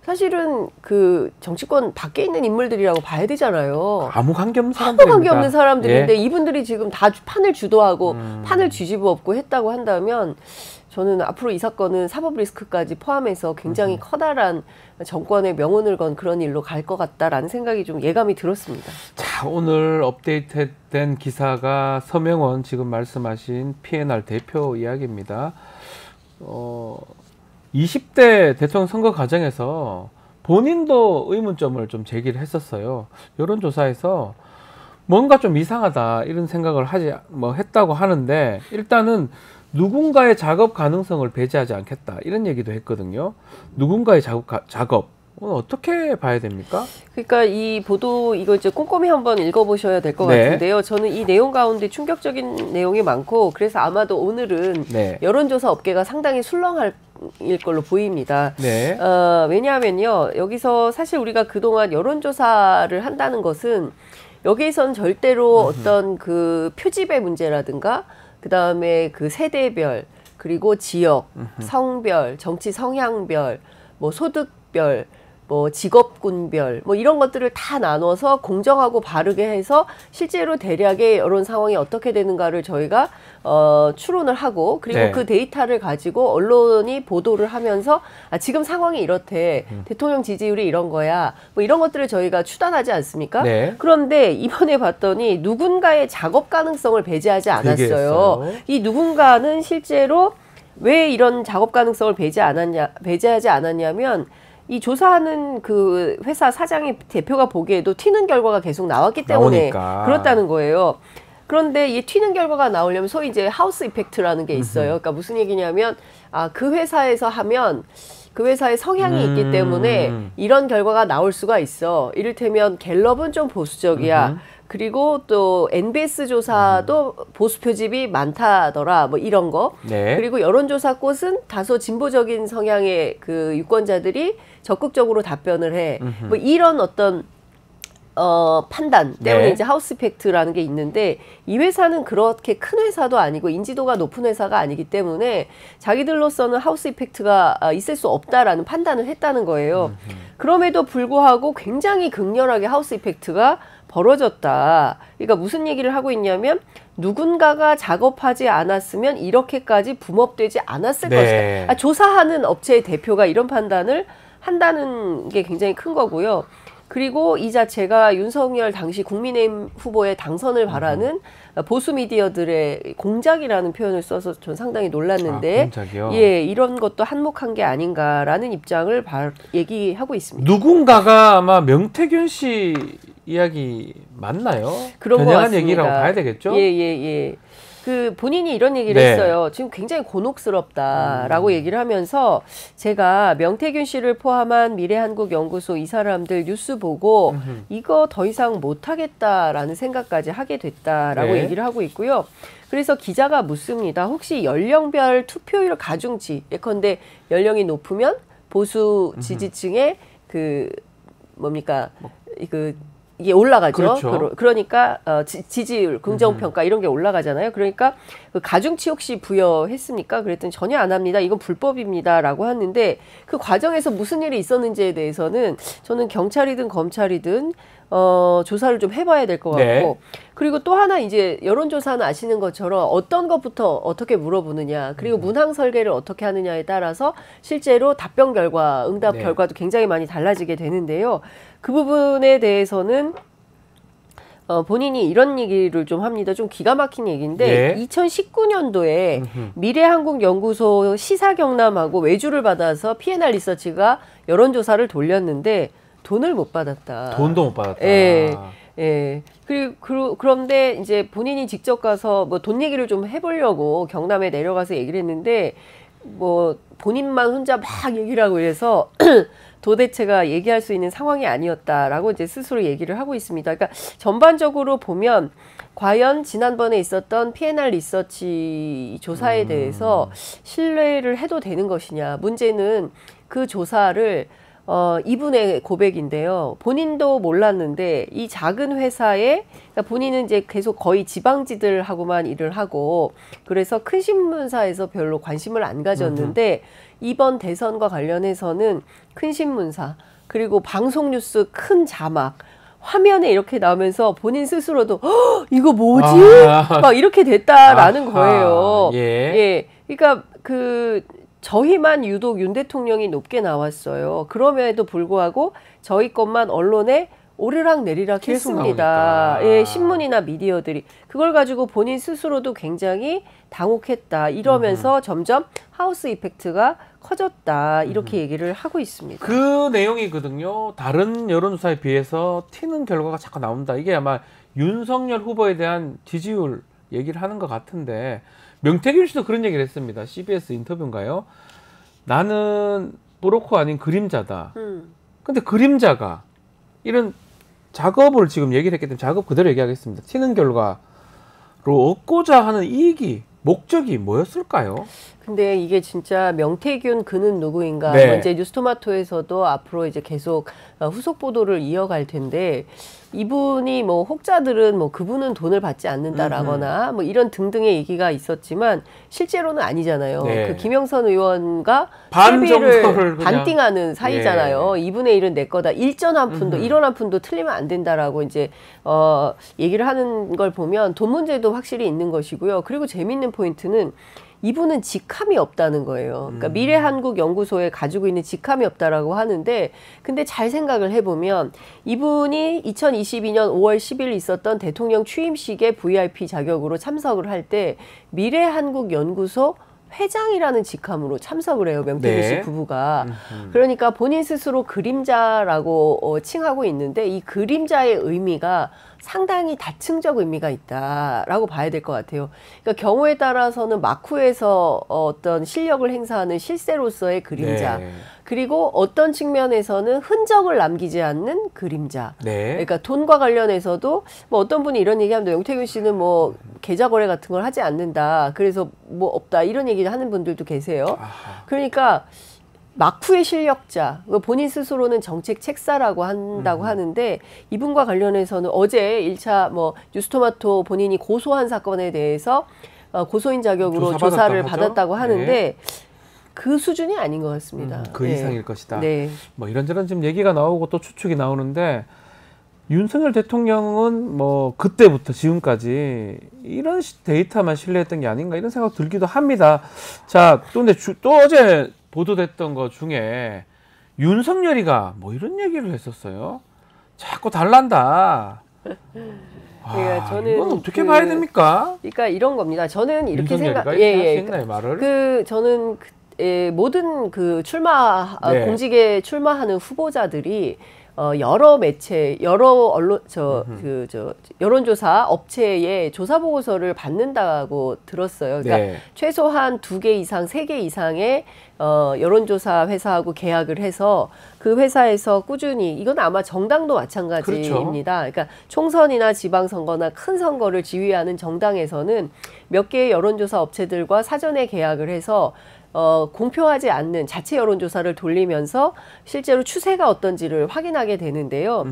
사실은 그 정치권 밖에 있는 인물들이라고 봐야 되잖아요. 아무 관계없는 아무 사람들입니다. 관계없는 사람들인데 예. 이분들이 지금 다 판을 주도하고 판을 뒤집어 엎고 했다고 한다면 저는 앞으로 이 사건은 사법 리스크까지 포함해서 굉장히 커다란 정권의 명운을 건 그런 일로 갈 것 같다라는 생각이 좀 예감이 들었습니다. 자, 오늘 업데이트된 기사가 서명원 지금 말씀하신 P&R 대표 이야기입니다. 20대 대통령 선거 과정에서 본인도 의문점을 좀 제기를 했었어요. 여론조사에서 뭔가 좀 이상하다 이런 생각을 했다고 하는데 일단은 누군가의 작업 가능성을 배제하지 않겠다 이런 얘기도 했거든요. 누군가의 작업 어떻게 봐야 됩니까? 그러니까 이 보도 이거 이제 꼼꼼히 한번 읽어보셔야 될 것 네. 같은데요. 저는 이 내용 가운데 충격적인 내용이 많고 그래서 아마도 오늘은 네. 여론조사 업계가 상당히 술렁할 걸로 보입니다. 네. 왜냐하면요. 여기서 사실 우리가 그동안 여론조사를 한다는 것은 여기에선 절대로 어떤 그 표집의 문제라든가 그다음에 그 세대별 그리고 지역, 성별, 정치 성향별, 뭐 소득별 뭐 직업군별 뭐 이런 것들을 다 나눠서 공정하고 바르게 해서 실제로 대략의 여론 상황이 어떻게 되는가를 저희가 추론을 하고 그리고 네. 그 데이터를 가지고 언론이 보도를 하면서 지금 상황이 이렇대 대통령 지지율이 이런 거야 뭐 이런 것들을 저희가 추단하지 않습니까? 네. 그런데 이번에 봤더니 누군가의 작업 가능성을 배제하지 않았어요. 얘기했어요. 이 누군가는 실제로 왜 이런 작업 가능성을 배제하지 않았냐면 이 조사하는 그 회사 사장이 대표가 보기에도 튀는 결과가 계속 나왔기 때문에 나오니까. 그렇다는 거예요. 그런데 이 튀는 결과가 나오려면 소위 이제 하우스 이펙트라는 게 있어요. 그러니까 무슨 얘기냐면 그 회사에서 하면 그 회사의 성향이 있기 때문에 이런 결과가 나올 수가 있어. 이를테면 갤럽은 좀 보수적이야. 그리고 또 NBS 조사도 보수 표집이 많다더라. 뭐 이런 거. 네. 그리고 여론조사 꽃은 다소 진보적인 성향의 그 유권자들이 적극적으로 답변을 해. 뭐 이런 어떤 판단 때문에 네. 이제 하우스 이펙트라는 게 있는데 이 회사는 그렇게 큰 회사도 아니고 인지도가 높은 회사가 아니기 때문에 자기들로서는 하우스 이펙트가 있을 수 없다라는 판단을 했다는 거예요. 그럼에도 불구하고 굉장히 극렬하게 하우스 이펙트가 벌어졌다. 그러니까 무슨 얘기를 하고 있냐면 누군가가 작업하지 않았으면 이렇게까지 붐업되지 않았을 네. 것이다. 조사하는 업체의 대표가 이런 판단을 한다는 게 굉장히 큰 거고요. 그리고 이 자체가 윤석열 당시 국민의힘 후보의 당선을 바라는 보수 미디어들의 공작이라는 표현을 써서 전 상당히 놀랐는데, 공작이요? 예, 이런 것도 한몫한 게 아닌가라는 입장을 얘기하고 있습니다. 누군가가 아마 명태균 씨 이야기 맞나요? 그런 것 변형한 같습니다. 얘기라고 봐야 되겠죠? 예. 그 본인이 이런 얘기를 네. 했어요. 지금 굉장히 곤혹스럽다라고 얘기를 하면서 제가 명태균 씨를 포함한 미래한국연구소 이 사람들 뉴스 보고 이거 더 이상 못하겠다라는 생각까지 하게 됐다라고 네. 얘기를 하고 있고요. 그래서 기자가 묻습니다. 혹시 연령별 투표율 가중치, 예컨대 연령이 높으면 보수 지지층의 그 뭡니까 이게 올라가죠. 그렇죠. 그러니까 지지율, 긍정평가 이런 게 올라가잖아요. 그러니까 그 가중치 혹시 부여했습니까? 그랬더니 전혀 안 합니다. 이건 불법입니다라고 하는데 그 과정에서 무슨 일이 있었는지에 대해서는 저는 경찰이든 검찰이든 조사를 좀 해봐야 될 것 같고 네. 그리고 또 하나 이제 여론조사는 아시는 것처럼 어떤 것부터 어떻게 물어보느냐 그리고 문항 설계를 어떻게 하느냐에 따라서 실제로 답변 결과, 응답 네. 결과도 굉장히 많이 달라지게 되는데요. 그 부분에 대해서는 본인이 이런 얘기를 좀 합니다. 좀 기가 막힌 얘기인데 2019년도에 미래한국연구소 시사경남하고 외주를 받아서 P&R 리서치가 여론조사를 돌렸는데 돈을 못 받았다. 돈도 못 받았다. 예. 그런데 이제 본인이 직접 가서 뭐 돈 얘기를 좀 해보려고 경남에 내려가서 얘기를 했는데 뭐 본인만 혼자 막 얘기를 하고 이래서 도대체가 얘기할 수 있는 상황이 아니었다라고 이제 스스로 얘기를 하고 있습니다. 그러니까 전반적으로 보면 과연 지난번에 있었던 P&R 리서치 조사에 대해서 신뢰를 해도 되는 것이냐. 문제는 그 조사를 이분의 고백인데요. 본인도 몰랐는데 이 작은 회사에 그러니까 본인은 이제 계속 거의 지방지들하고만 일을 하고 그래서 큰 신문사에서 별로 관심을 안 가졌는데 이번 대선과 관련해서는 큰 신문사 그리고 방송 뉴스 큰 자막 화면에 이렇게 나오면서 본인 스스로도 이거 뭐지? 막 이렇게 됐다라는 거예요. 예. 그러니까 저희만 유독 윤 대통령이 높게 나왔어요. 그럼에도 불구하고 저희 것만 언론에 오르락내리락 했습니다. 예, 신문이나 미디어들이. 그걸 가지고 본인 스스로도 굉장히 당혹했다. 이러면서 점점 하우스 이펙트가 커졌다. 이렇게 얘기를 하고 있습니다. 그 내용이거든요. 다른 여론조사에 비해서 튀는 결과가 자꾸 나온다. 이게 아마 윤석열 후보에 대한 지지율 얘기를 하는 것 같은데 명태균 씨도 그런 얘기를 했습니다. CBS 인터뷰인가요? 나는 브로커 아닌 그림자다. 근데 그림자가 이런 작업을 지금 얘기를 했기 때문에 작업 그대로 얘기하겠습니다. 튀는 결과로 얻고자 하는 이익이 목적이 뭐였을까요? 근데 이게 진짜 명태균 그는 누구인가? 네. 이제 뉴스토마토에서도 앞으로 이제 계속 후속 보도를 이어갈 텐데 이분이 뭐 혹자들은 뭐 그분은 돈을 받지 않는다라거나 뭐 이런 등등의 얘기가 있었지만 실제로는 아니잖아요. 네. 그 김영선 의원과 반 정도를 세비를 그냥. 반띵하는 사이잖아요. 이분의 일은 내 거다. 일전 한 푼도 1원 한 푼도 틀리면 안 된다라고 이제 얘기를 하는 걸 보면 돈 문제도 확실히 있는 것이고요. 그리고 재밌는 포인트는 이분은 직함이 없다는 거예요. 그러니까 미래한국연구소에 가지고 있는 직함이 없다라고 하는데 근데 잘 생각을 해보면 이분이 2022년 5월 10일 있었던 대통령 취임식에 VIP 자격으로 참석을 할 때 미래한국연구소 회장이라는 직함으로 참석을 해요. 명태균 씨 네. 부부가. 그러니까 본인 스스로 그림자라고 칭하고 있는데 이 그림자의 의미가 상당히 다층적 의미가 있다라고 봐야 될 것 같아요. 그러니까 경우에 따라서는 마쿠에서 어떤 실력을 행사하는 실세로서의 그림자. 네. 그리고 어떤 측면에서는 흔적을 남기지 않는 그림자. 네. 그러니까 돈과 관련해서도 뭐 어떤 분이 이런 얘기하면 영태균 씨는 뭐 계좌 거래 같은 걸 하지 않는다. 그래서 뭐 없다. 이런 얘기를 하는 분들도 계세요. 그러니까 마쿠의 실력자, 본인 스스로는 정책 책사라고 한다고 하는데 이분과 관련해서는 어제 1차 뭐 뉴스토마토 본인이 고소한 사건에 대해서 고소인 자격으로 조사를 받았다고 하는데 네. 그 수준이 아닌 것 같습니다. 그 네. 이상일 것이다. 네. 뭐 이런저런 지금 얘기가 나오고 또 추측이 나오는데 윤석열 대통령은 뭐 그때부터 지금까지 이런 데이터만 신뢰했던 게 아닌가 이런 생각 들기도 합니다. 자, 또 근데 또 어제 보도됐던 것 중에 윤석열이가 뭐 이런 얘기를 했었어요. 자꾸 달란다. 그러니까 저는 이건 어떻게 봐야 됩니까? 그러니까 이런 겁니다. 저는 이렇게 윤석열이가 생각, 이렇게 할수 있나요, 말을? 저는 모든 그 네. 공직에 출마하는 후보자들이 여러 매체, 여러 언론, 여론조사 업체의 조사 보고서를 받는다고 들었어요. 그러니까 네. 최소한 2개 이상, 3개 이상의 여론조사 회사하고 계약을 해서 그 회사에서 꾸준히, 이건 아마 정당도 마찬가지입니다. 그렇죠. 그러니까 총선이나 지방선거나 큰 선거를 지휘하는 정당에서는 몇 개의 여론조사 업체들과 사전에 계약을 해서 공표하지 않는 자체 여론조사를 돌리면서 실제로 추세가 어떤지를 확인하게 되는데요.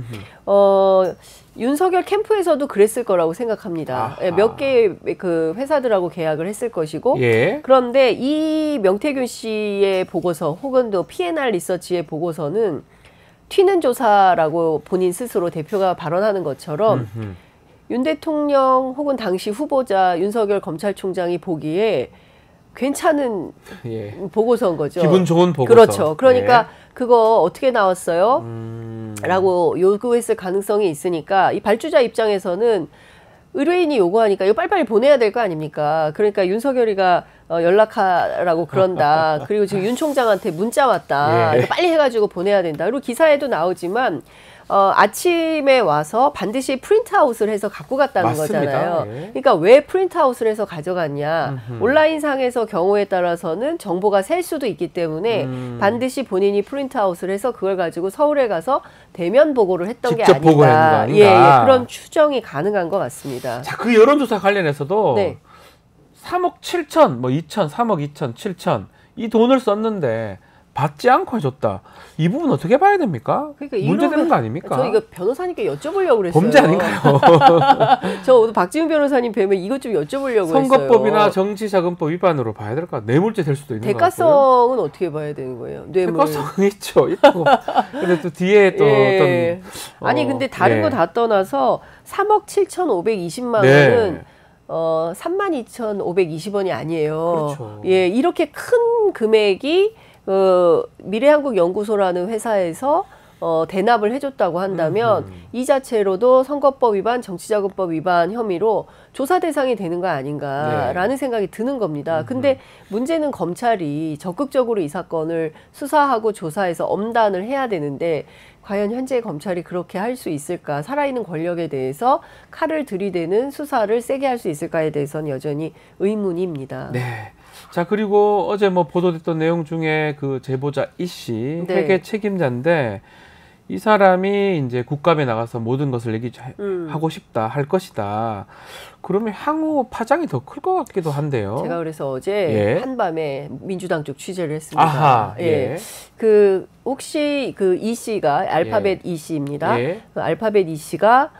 윤석열 캠프에서도 그랬을 거라고 생각합니다. 아하. 몇 개의 그 회사들하고 계약을 했을 것이고, 예. 그런데 이 명태균 씨의 보고서 혹은 또 P&R 리서치의 보고서는 튀는 조사라고 본인 스스로 대표가 발언하는 것처럼 윤 대통령 혹은 당시 후보자 윤석열 검찰총장이 보기에 괜찮은 예. 보고서인 거죠. 기분 좋은 보고서. 그렇죠. 그러니까 예. 그거 어떻게 나왔어요? 라고 요구했을 가능성이 있으니까 이 발주자 입장에서는 의뢰인이 요구하니까 이거 빨리빨리 보내야 될 거 아닙니까? 그러니까 윤석열이가 연락하라고 그런다. 그리고 지금 윤 총장한테 문자 왔다. 예. 이거 빨리 해가지고 보내야 된다. 그리고 기사에도 나오지만 아침에 와서 반드시 프린트아웃을 해서 갖고 갔다는 맞습니다. 거잖아요. 예. 그러니까 왜 프린트아웃을 해서 가져갔냐. 온라인상에서 경우에 따라서는 정보가 셀 수도 있기 때문에 반드시 본인이 프린트아웃을 해서 그걸 가지고 서울에 가서 대면 보고를 했던 게 직접 보고를 했는 거 아닌가. 아닌가. 예, 그런 추정이 가능한 것 같습니다. 자, 그 여론조사 관련해서도 네. 3억 7천, 뭐 2천, 3억 2천, 7천 이 돈을 썼는데 받지 않고 해줬다. 이 부분 어떻게 봐야 됩니까? 그러니까 문제되는 거 아닙니까? 저 이거 변호사님께 여쭤보려고 그랬어요. 범죄 아닌가요? 저 오늘 박지훈 변호사님 뵈면 이것 좀 여쭤보려고 선거법이나 했어요. 정치자금법 위반으로 봐야 될 것 같아요. 뇌물죄 될 수도 있는 것 같고요. 대가성은 어떻게 봐야 되는 거예요? 뇌물. 대가성은 있죠. 있고. 근데 또 뒤에 또 예. 어떤 아니 근데 다른 예. 거 다 떠나서 3억 7,520만 네. 원은 32,520원이 아니에요. 그렇죠. 예, 이렇게 큰 금액이 미래한국연구소라는 회사에서 대납을 해줬다고 한다면 이 자체로도 선거법 위반, 정치자금법 위반 혐의로 조사 대상이 되는 거 아닌가라는 생각이 드는 겁니다. 근데 문제는 검찰이 적극적으로 이 사건을 수사하고 조사해서 엄단을 해야 되는데 과연 현재 검찰이 그렇게 할 수 있을까? 살아있는 권력에 대해서 칼을 들이대는 수사를 세게 할 수 있을까에 대해서는 여전히 의문입니다. 네. 자, 그리고 어제 뭐 보도됐던 내용 중에 그 제보자 이 씨 네. 회계 책임자인데 이 사람이 이제 국감에 나가서 모든 것을 얘기하고 싶다, 할 것이다. 그러면 향후 파장이 더 클 것 같기도 한데요. 제가 그래서 어제 예. 한밤에 민주당 쪽 취재를 했습니다. 아하, 예. 그 혹시 그 이 씨가 알파벳 이 씨입니다. 예. 그 알파벳 이 씨가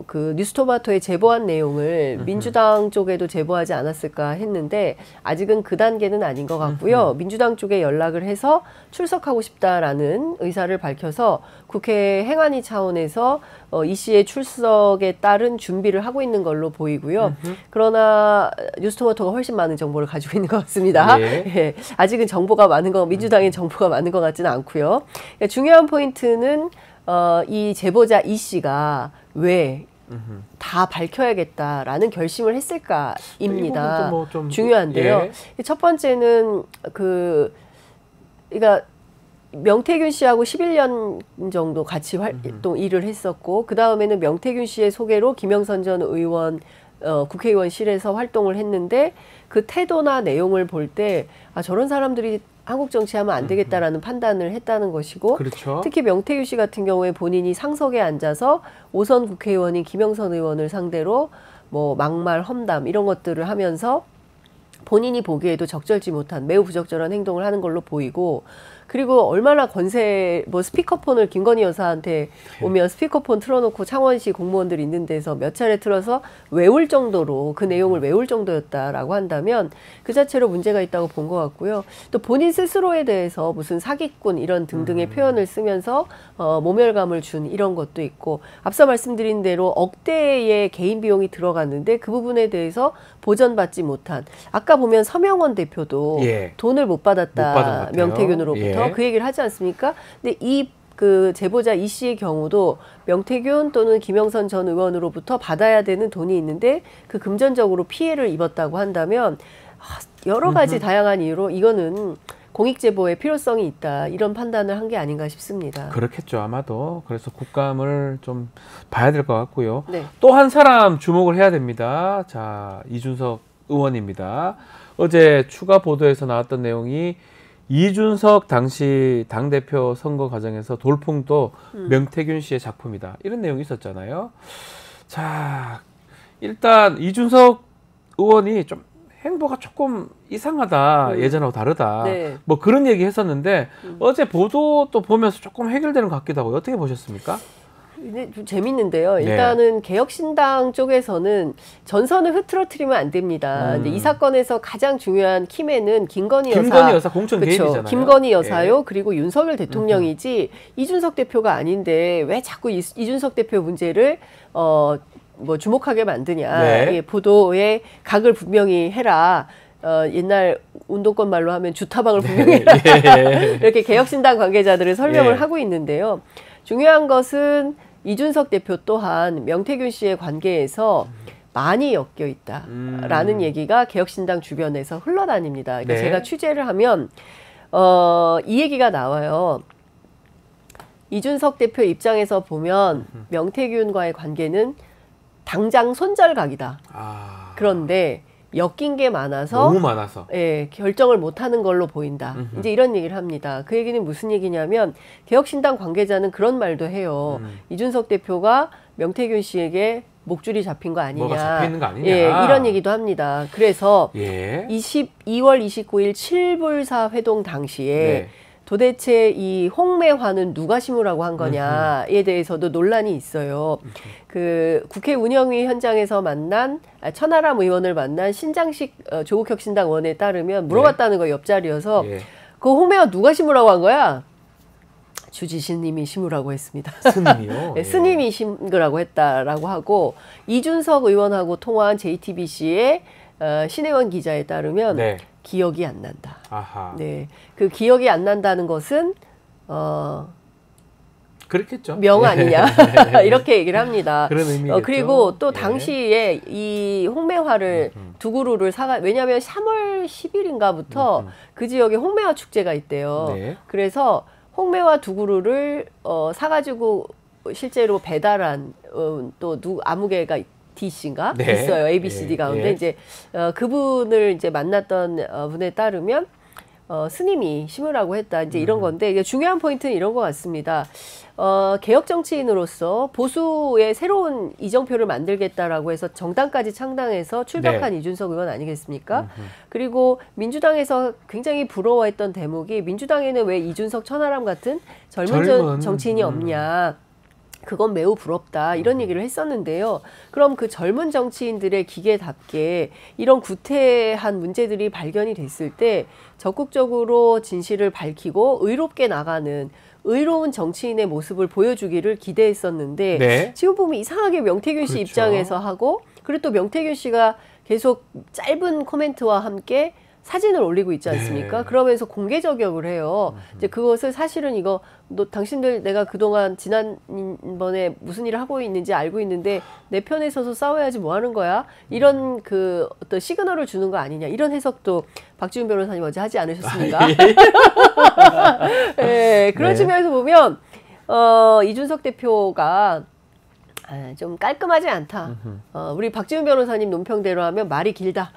그 뉴스토마토에 제보한 내용을 민주당 쪽에도 제보하지 않았을까 했는데 아직은 그 단계는 아닌 것 같고요. 민주당 쪽에 연락을 해서 출석하고 싶다라는 의사를 밝혀서 국회 행안위 차원에서 이 씨의 출석에 따른 준비를 하고 있는 걸로 보이고요. 그러나 뉴스토마토가 훨씬 많은 정보를 가지고 있는 것 같습니다. 예. 예, 아직은 정보가 많은 거, 민주당의 정보가 많은 것 같지는 않고요. 중요한 포인트는 이 제보자 이 씨가 왜 다 밝혀야겠다라는 결심을 했을까입니다. 뭐좀 중요한데요. 첫 번째는 그러니까 명태균 씨하고 11년 정도 같이 일을 했었고, 그 다음에는 명태균 씨의 소개로 김영선 전 의원 국회의원실에서 활동을 했는데, 그 태도나 내용을 볼 때 저런 사람들이 한국 정치하면 안 되겠다라는 판단을 했다는 것이고, 그렇죠. 특히 명태균 씨 같은 경우에 본인이 상석에 앉아서 5선 국회의원인 김영선 의원을 상대로 뭐 막말, 험담 이런 것들을 하면서 본인이 보기에도 적절치 못한 매우 부적절한 행동을 하는 걸로 보이고, 그리고 얼마나 스피커폰을 김건희 여사한테 오면 스피커폰 틀어놓고 창원시 공무원들 있는 데서 몇 차례 틀어서 외울 정도로, 그 내용을 외울 정도였다라고 한다면 그 자체로 문제가 있다고 본 것 같고요. 또 본인 스스로에 대해서 무슨 사기꾼 이런 등등의 표현을 쓰면서 모멸감을 준 이런 것도 있고, 앞서 말씀드린 대로 억대의 개인 비용이 들어갔는데 그 부분에 대해서 보전받지 못한, 아까 보면 서명원 대표도 돈을 못 받았다, 명태균으로부터 그 얘기를 하지 않습니까? 근데 그 제보자 이 씨의 경우도 명태균 또는 김영선 전 의원으로부터 받아야 되는 돈이 있는데 그 금전적으로 피해를 입었다고 한다면 여러 가지 다양한 이유로 이거는 공익제보의 필요성이 있다, 이런 판단을 한 게 아닌가 싶습니다. 그렇겠죠, 아마도. 그래서 국감을 좀 봐야 될 것 같고요. 네. 또 한 사람 주목을 해야 됩니다. 자, 이준석 의원입니다. 어제 추가 보도에서 나왔던 내용이 이준석 당시 당대표 선거 과정에서 돌풍도 명태균 씨의 작품이다, 이런 내용이 있었잖아요. 자, 일단 이준석 의원이 좀 행보가 조금 이상하다, 예전하고 다르다, 네. 뭐 그런 얘기 했었는데 어제 보도 또 보면서 조금 해결되는 것 같기도 하고, 어떻게 보셨습니까? 좀 재밌는데요. 일단은 개혁신당 쪽에서는 전선을 흐트러뜨리면 안 됩니다. 이제 이 사건에서 가장 중요한 키맨은 김건희 여사 공천 개입이잖아요. 김건희 여사요. 그리고 윤석열 대통령이지 이준석 대표가 아닌데 왜 자꾸 이준석 대표 문제를 주목하게 만드냐. 보도에 각을 분명히 해라. 옛날 운동권 말로 하면 주타방을 분명히 해라. 이렇게 개혁신당 관계자들을 설명을 하고 있는데요. 중요한 것은 이준석 대표 또한 명태균 씨의 관계에서 많이 엮여 있다라는 얘기가 개혁신당 주변에서 흘러다닙니다. 그러니까 제가 취재를 하면 이 얘기가 나와요. 이준석 대표 입장에서 보면 명태균과의 관계는 당장 손절각이다. 그런데 엮인 게 많아서 너무 많아서 결정을 못하는 걸로 보인다. 이제 이런 얘기를 합니다. 그 얘기는 무슨 얘기냐면 개혁신당 관계자는 그런 말도 해요. 이준석 대표가 명태균 씨에게 목줄이 잡힌 거 아니냐. 뭐가 잡혀 있는 거 아니냐. 이런 얘기도 합니다. 그래서 2월 29일 7불사 회동 당시에 도대체 이 홍매화는 누가 심으라고 한 거냐에 대해서도 논란이 있어요. 그 국회 운영위 현장에서 만난 천하람 의원을 만난 신장식 조국혁신당 의원에 따르면 물어봤다는 거 옆자리여서 그 홍매화 누가 심으라고 한 거야? 주지신님이 심으라고 했습니다. 스님이요? 네, 스님이 심으라고 했다라고 하고, 이준석 의원하고 통화한 JTBC의 신혜원 기자에 따르면 기억이 안 난다. 네, 그 기억이 안 난다는 것은 그렇겠죠. 명 아니냐 이렇게 얘기를 합니다. 그런 의미겠죠. 그리고 또 당시에 이 홍매화를 두 그루를 왜냐하면 3월 10일인가부터 그 지역에 홍매화 축제가 있대요. 그래서 홍매화 두 그루를 사가지고 실제로 배달한 또 아무개가 D씨인가 있어요. ABCD 가운데 이제 그분을 이제 만났던 분에 따르면 스님이 심으라고 했다. 이제 이런 건데, 이게 중요한 포인트는 이런 것 같습니다. 개혁 정치인으로서 보수의 새로운 이정표를 만들겠다라고 해서 정당까지 창당해서 출격한 이준석 의원 아니겠습니까? 그리고 민주당에서 굉장히 부러워했던 대목이, 민주당에는 왜 이준석, 천하람 같은 젊은 정치인이 없냐. 그건 매우 부럽다, 이런 얘기를 했었는데요. 그럼 그 젊은 정치인들의 기계답게 이런 구태한 문제들이 발견이 됐을 때 적극적으로 진실을 밝히고 의롭게 나가는 의로운 정치인의 모습을 보여주기를 기대했었는데 지금 보면 이상하게 명태균 씨 입장에서 하고, 그리고 또 명태균 씨가 계속 짧은 코멘트와 함께 사진을 올리고 있지 않습니까? 네. 그러면서 공개 저격을 해요. 이제 그것을 사실은 이거 너 당신들 내가 그동안 지난번에 무슨 일을 하고 있는지 알고 있는데 내 편에 서서 싸워야지 뭐 하는 거야? 이런 그 어떤 시그널을 주는 거 아니냐? 이런 해석도 박지훈 변호사님 어제 하지 않으셨습니까? 네, 그런 네. 측면에서 보면 이준석 대표가 좀 깔끔하지 않다. 우리 박지훈 변호사님 논평대로 하면 말이 길다.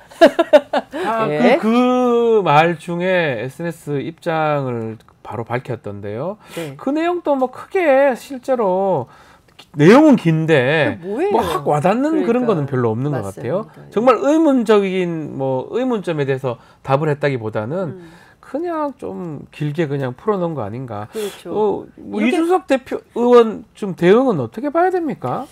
네. 그 말 중에 SNS 입장을 바로 밝혔던데요. 네. 그 내용도 뭐 크게 실제로 내용은 긴데 뭐예요? 뭐 확 와닿는 그런 그러니까. 거는 별로 없는 것 맞습니다. 같아요. 정말 의문적인 뭐 의문점에 대해서 답을 했다기보다는 그냥 좀 길게 그냥 풀어놓은 거 아닌가. 그렇죠. 뭐 이렇게- 이준석 대표 의원 좀 대응은 어떻게 봐야 됩니까?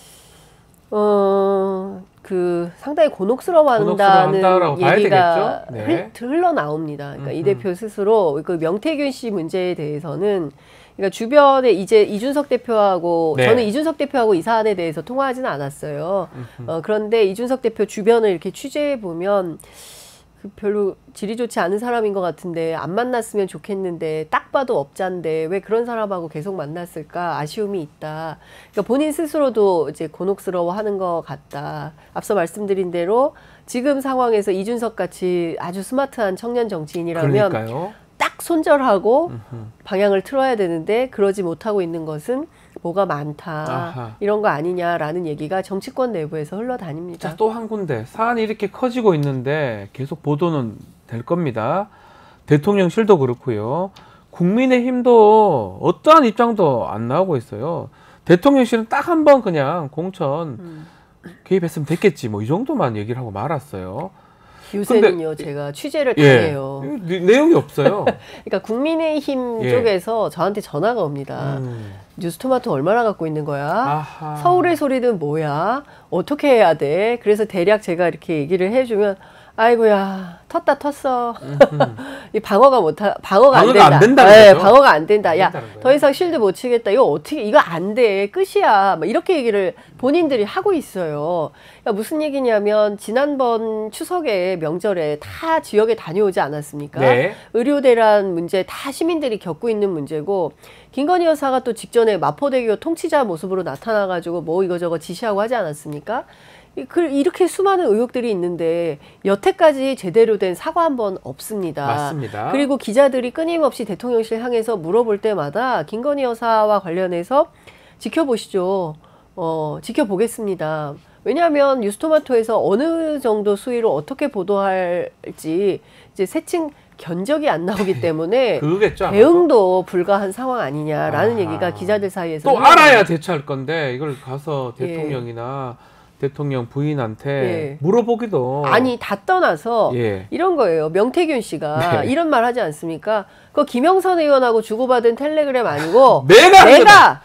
상당히 곤혹스러워한다는 곤혹스러워한다라고 봐야 얘기가 되겠죠? 네. 흘러나옵니다. 그러니까 이 대표 스스로 그 명태균 씨 문제에 대해서는 그러니까 주변에 이제 이준석 대표하고 네. 저는 이준석 대표하고 이 사안에 대해서 통화하지는 않았어요. 그런데 이준석 대표 주변을 이렇게 취재해 보면 별로 질이 좋지 않은 사람인 것 같은데 안 만났으면 좋겠는데 딱 봐도 업자인데 왜 그런 사람하고 계속 만났을까 아쉬움이 있다. 그러니까 본인 스스로도 이제 곤혹스러워하는 것 같다. 앞서 말씀드린 대로 지금 상황에서 이준석 같이 아주 스마트한 청년 정치인이라면 그러니까요. 딱 손절하고 방향을 틀어야 되는데 그러지 못하고 있는 것은 뭐가 많다. 아하. 이런 거 아니냐라는 얘기가 정치권 내부에서 흘러다닙니다. 자, 또 한 군데 사안이 이렇게 커지고 있는데 계속 보도는 될 겁니다. 대통령실도 그렇고요. 국민의힘도 어떠한 입장도 안 나오고 있어요. 대통령실은 딱 한 번 그냥 공천 개입했으면 됐겠지 뭐 이 정도만 얘기를 하고 말았어요. 요새는요, 제가 취재를 다 예, 해요. 내용이 없어요. 그러니까 국민의힘 예. 쪽에서 저한테 전화가 옵니다. 뉴스토마토 얼마나 갖고 있는 거야? 아하. 서울의 소리는 뭐야? 어떻게 해야 돼? 그래서 대략 제가 이렇게 얘기를 해주면 아이고야 텄다 텄어. 이 방어가 안 된다. 안 된다는 네, 거죠? 방어가 안 된다. 야, 된다는 거예요. 더 이상 실드 못 치겠다. 이거 어떻게 이거 안 돼. 끝이야. 막 이렇게 얘기를 본인들이 하고 있어요. 그러니까 무슨 얘기냐면 지난번 추석에 명절에 다 지역에 다녀오지 않았습니까? 네. 의료 대란 문제 다 시민들이 겪고 있는 문제고 김건희 여사가 또 직전에 마포대교 통치자 모습으로 나타나가지고 뭐 이거저거 지시하고 하지 않았습니까? 이렇게 수많은 의혹들이 있는데 여태까지 제대로 된 사과 한 번 없습니다. 맞습니다. 그리고 기자들이 끊임없이 대통령실 향해서 물어볼 때마다 김건희 여사와 관련해서 지켜보시죠. 지켜보겠습니다. 왜냐하면 뉴스토마토에서 어느 정도 수위로 어떻게 보도할지 이제 세층 견적이 안 나오기 때문에 그거겠죠. 아마도. 대응도 불가한 상황 아니냐라는 아하. 얘기가 기자들 사이에서 또 흘러나옵니다. 알아야 대처할 건데 이걸 가서 예. 대통령이나 대통령 부인한테 예. 물어보기도 아니 다 떠나서 예. 이런 거예요. 명태균 씨가 네. 이런 말 하지 않습니까? 그 김영선 의원하고 주고받은 텔레그램 아니고 내가 한 거다.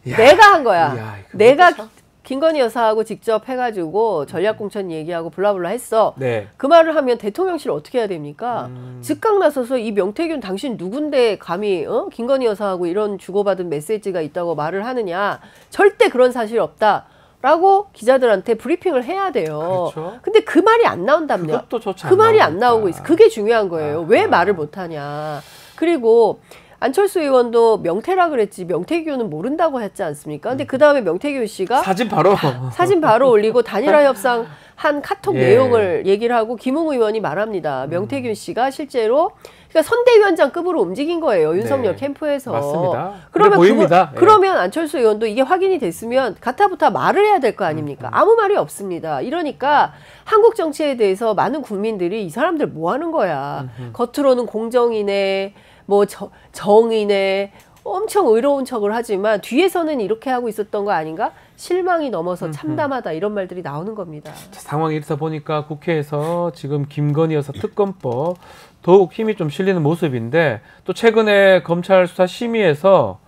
내가 한 거야. 이야, 이거 내가 참- 김건희 여사하고 직접 해가지고 전략공천 얘기하고 블라블라 했어. 네. 그 말을 하면 대통령실 어떻게 해야 됩니까? 즉각 나서서 이 명태균 당신 누군데 감히 김건희 여사하고 이런 주고받은 메시지가 있다고 말을 하느냐. 절대 그런 사실 없다. 라고 기자들한테 브리핑을 해야 돼요. 그렇죠. 근데 그 말이 안 나온답니다. 그것도 조차 그 안 말이 안 나오니까. 나오고 있어. 그게 중요한 거예요. 아하. 왜 말을 못 하냐. 그리고 안철수 의원도 명태라 그랬지 명태균은 모른다고 했지 않습니까? 근데 그 다음에 명태균 씨가 사진 바로 사진 바로 올리고 단일화 협상 한 카톡 예. 내용을 얘기를 하고 김웅 의원이 말합니다. 명태균 씨가 실제로 그러니까 선대위원장급으로 움직인 거예요. 윤석열 네. 캠프에서. 맞습니다. 그러면 그래 보입니다. 예. 그러면 안철수 의원도 이게 확인이 됐으면 가타부타 말을 해야 될 거 아닙니까? 아무 말이 없습니다. 이러니까 한국 정치에 대해서 많은 국민들이 이 사람들 뭐 하는 거야. 겉으로는 공정이네, 뭐 정의네, 엄청 의로운 척을 하지만 뒤에서는 이렇게 하고 있었던 거 아닌가? 실망이 넘어서 참담하다 이런 말들이 나오는 겁니다. 상황이 이렇다 보니까 국회에서 지금 김건희 여사 특검법 더욱 힘이 좀 실리는 모습인데 또 최근에 검찰 수사 심의에서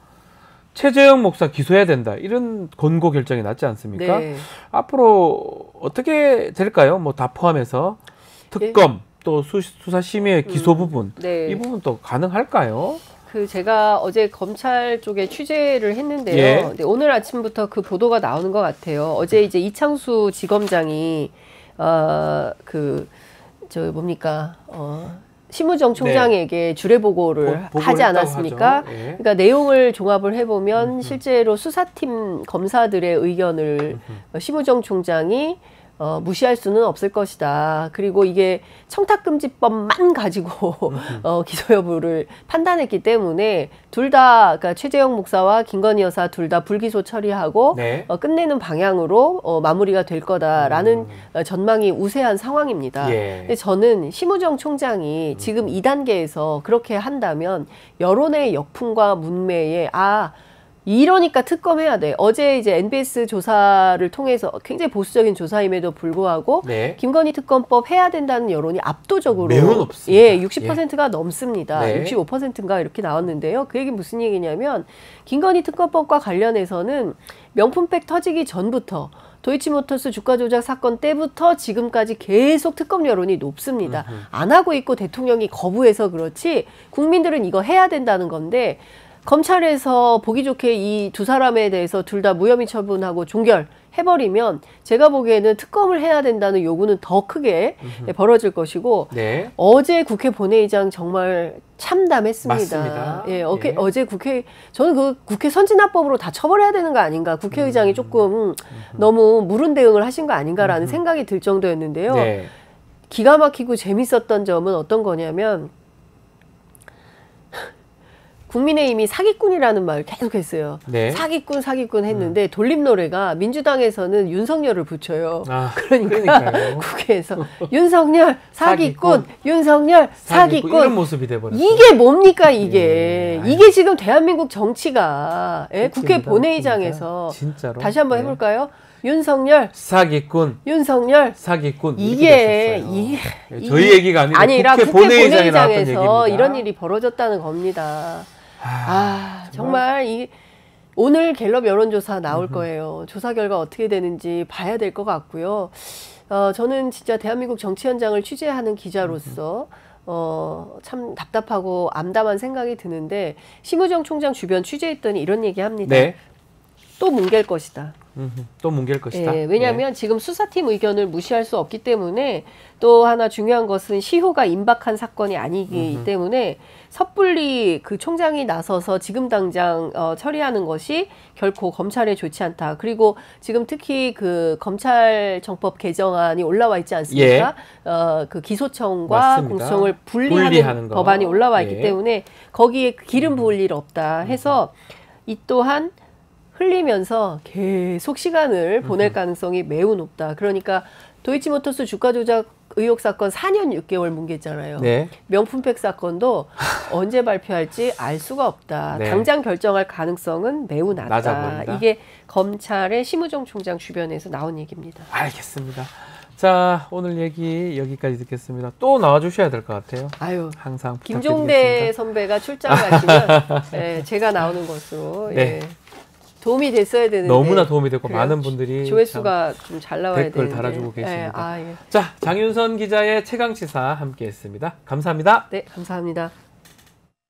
최재형 목사 기소해야 된다 이런 권고 결정이 났지 않습니까? 네. 앞으로 어떻게 될까요? 뭐 다 포함해서 특검 또 수사 심의의 기소 부분 네. 이 부분 또 가능할까요? 제가 어제 검찰 쪽에 취재를 했는데요. 예. 근데 오늘 아침부터 그 보도가 나오는 것 같아요. 어제 이제 이창수 지검장이 저 뭡니까 심우정 총장에게 주례 보고를 하지 않았습니까? 예. 그러니까 내용을 종합을 해보면 실제로 수사팀 검사들의 의견을 심우정 총장이 무시할 수는 없을 것이다. 그리고 이게 청탁금지법만 가지고 기소 여부를 판단했기 때문에 둘 다 그러니까 최재형 목사와 김건희 여사 둘 다 불기소 처리하고 네. 끝내는 방향으로 마무리가 될 거다라는 전망이 우세한 상황입니다. 예. 근데 저는 심우정 총장이 지금 2단계에서 그렇게 한다면 여론의 역풍과 문매에 이러니까 특검해야 돼. 어제 이제 NBS 조사를 통해서 굉장히 보수적인 조사임에도 불구하고 네. 김건희 특검법 해야 된다는 여론이 압도적으로 매우 높습니다. 예, 60%가 넘습니다. 네. 65%인가 이렇게 나왔는데요. 그 얘기 무슨 얘기냐면 김건희 특검법과 관련해서는 명품백 터지기 전부터 도이치모터스 주가 조작 사건 때부터 지금까지 계속 특검 여론이 높습니다. 안 하고 있고 대통령이 거부해서 그렇지 국민들은 이거 해야 된다는 건데 검찰에서 보기 좋게 이 두 사람에 대해서 둘 다 무혐의 처분하고 종결해버리면 제가 보기에는 특검을 해야 된다는 요구는 더 크게 벌어질 것이고 네. 어제 국회 본회의장 정말 참담했습니다. 맞습니다. 예, 예. 어제 국회 저는 그 국회 선진화법으로 다 처벌해야 되는 거 아닌가 국회의장이 조금 너무 무른 대응을 하신 거 아닌가라는 생각이 들 정도였는데요. 네. 기가 막히고 재밌었던 점은 어떤 거냐면 국민의힘이 사기꾼이라는 말을 계속했어요. 네. 사기꾼 했는데 돌림 노래가 민주당에서는 윤석열을 붙여요. 그러니까요. 국회에서 윤석열 사기꾼, 윤석열 사기꾼. 이런 모습이 돼버렸어요. 이게 뭡니까 이게? 이게 지금 대한민국 정치가 국회 본회의장에서 진짜로. 다시 한번 해볼까요? 윤석열 사기꾼. 윤석열 사기꾼. 이게 저희 얘기가 아니라 국회 본회의장에 나왔던 얘기입니다. 이런 일이 벌어졌다는 겁니다. 정말 오늘 갤럽 여론조사 나올 거예요. 조사 결과 어떻게 되는지 봐야 될 것 같고요. 저는 진짜 대한민국 정치 현장을 취재하는 기자로서 참 답답하고 암담한 생각이 드는데 심우정 총장 주변 취재했더니 이런 얘기합니다. 네. 또 뭉갤 것이다. 또 뭉갤 것이다. 예, 왜냐하면 지금 수사팀 의견을 무시할 수 없기 때문에 또 하나 중요한 것은 시효가 임박한 사건이 아니기 때문에 섣불리 그 총장이 나서서 지금 당장 처리하는 것이 결코 검찰에 좋지 않다. 그리고 지금 특히 그 검찰청법 개정안이 올라와 있지 않습니까? 그 기소청과 맞습니다. 공소청을 분리하는 분리하는 거. 법안이 올라와 있기 예. 때문에 거기에 기름 부을 일 없다 해서 이 또한 흘리면서 계속 시간을 보낼 가능성이 매우 높다. 그러니까 도이치모터스 주가 조작 의혹 사건 4년 6개월 뭉갰잖아요. 네. 명품백 사건도 언제 발표할지 알 수가 없다. 네. 당장 결정할 가능성은 매우 낮다. 낮아 보인다. 이게 검찰의 심우정 총장 주변에서 나온 얘기입니다. 알겠습니다. 자, 오늘 얘기 여기까지 듣겠습니다. 또 나와주셔야 될 것 같아요. 아유, 항상 김종대 부탁드리겠습니다. 선배가 출장 가시면 제가 나오는 것으로 네. 도움이 됐어야 되는데 너무나 도움이 됐고 그래요. 많은 분들이 조회수가 좀 잘 나와야 댓글 되는데 달아주고 계십니다. 예. 자, 장윤선 기자의 최강시사 함께했습니다. 감사합니다. 네, 감사합니다.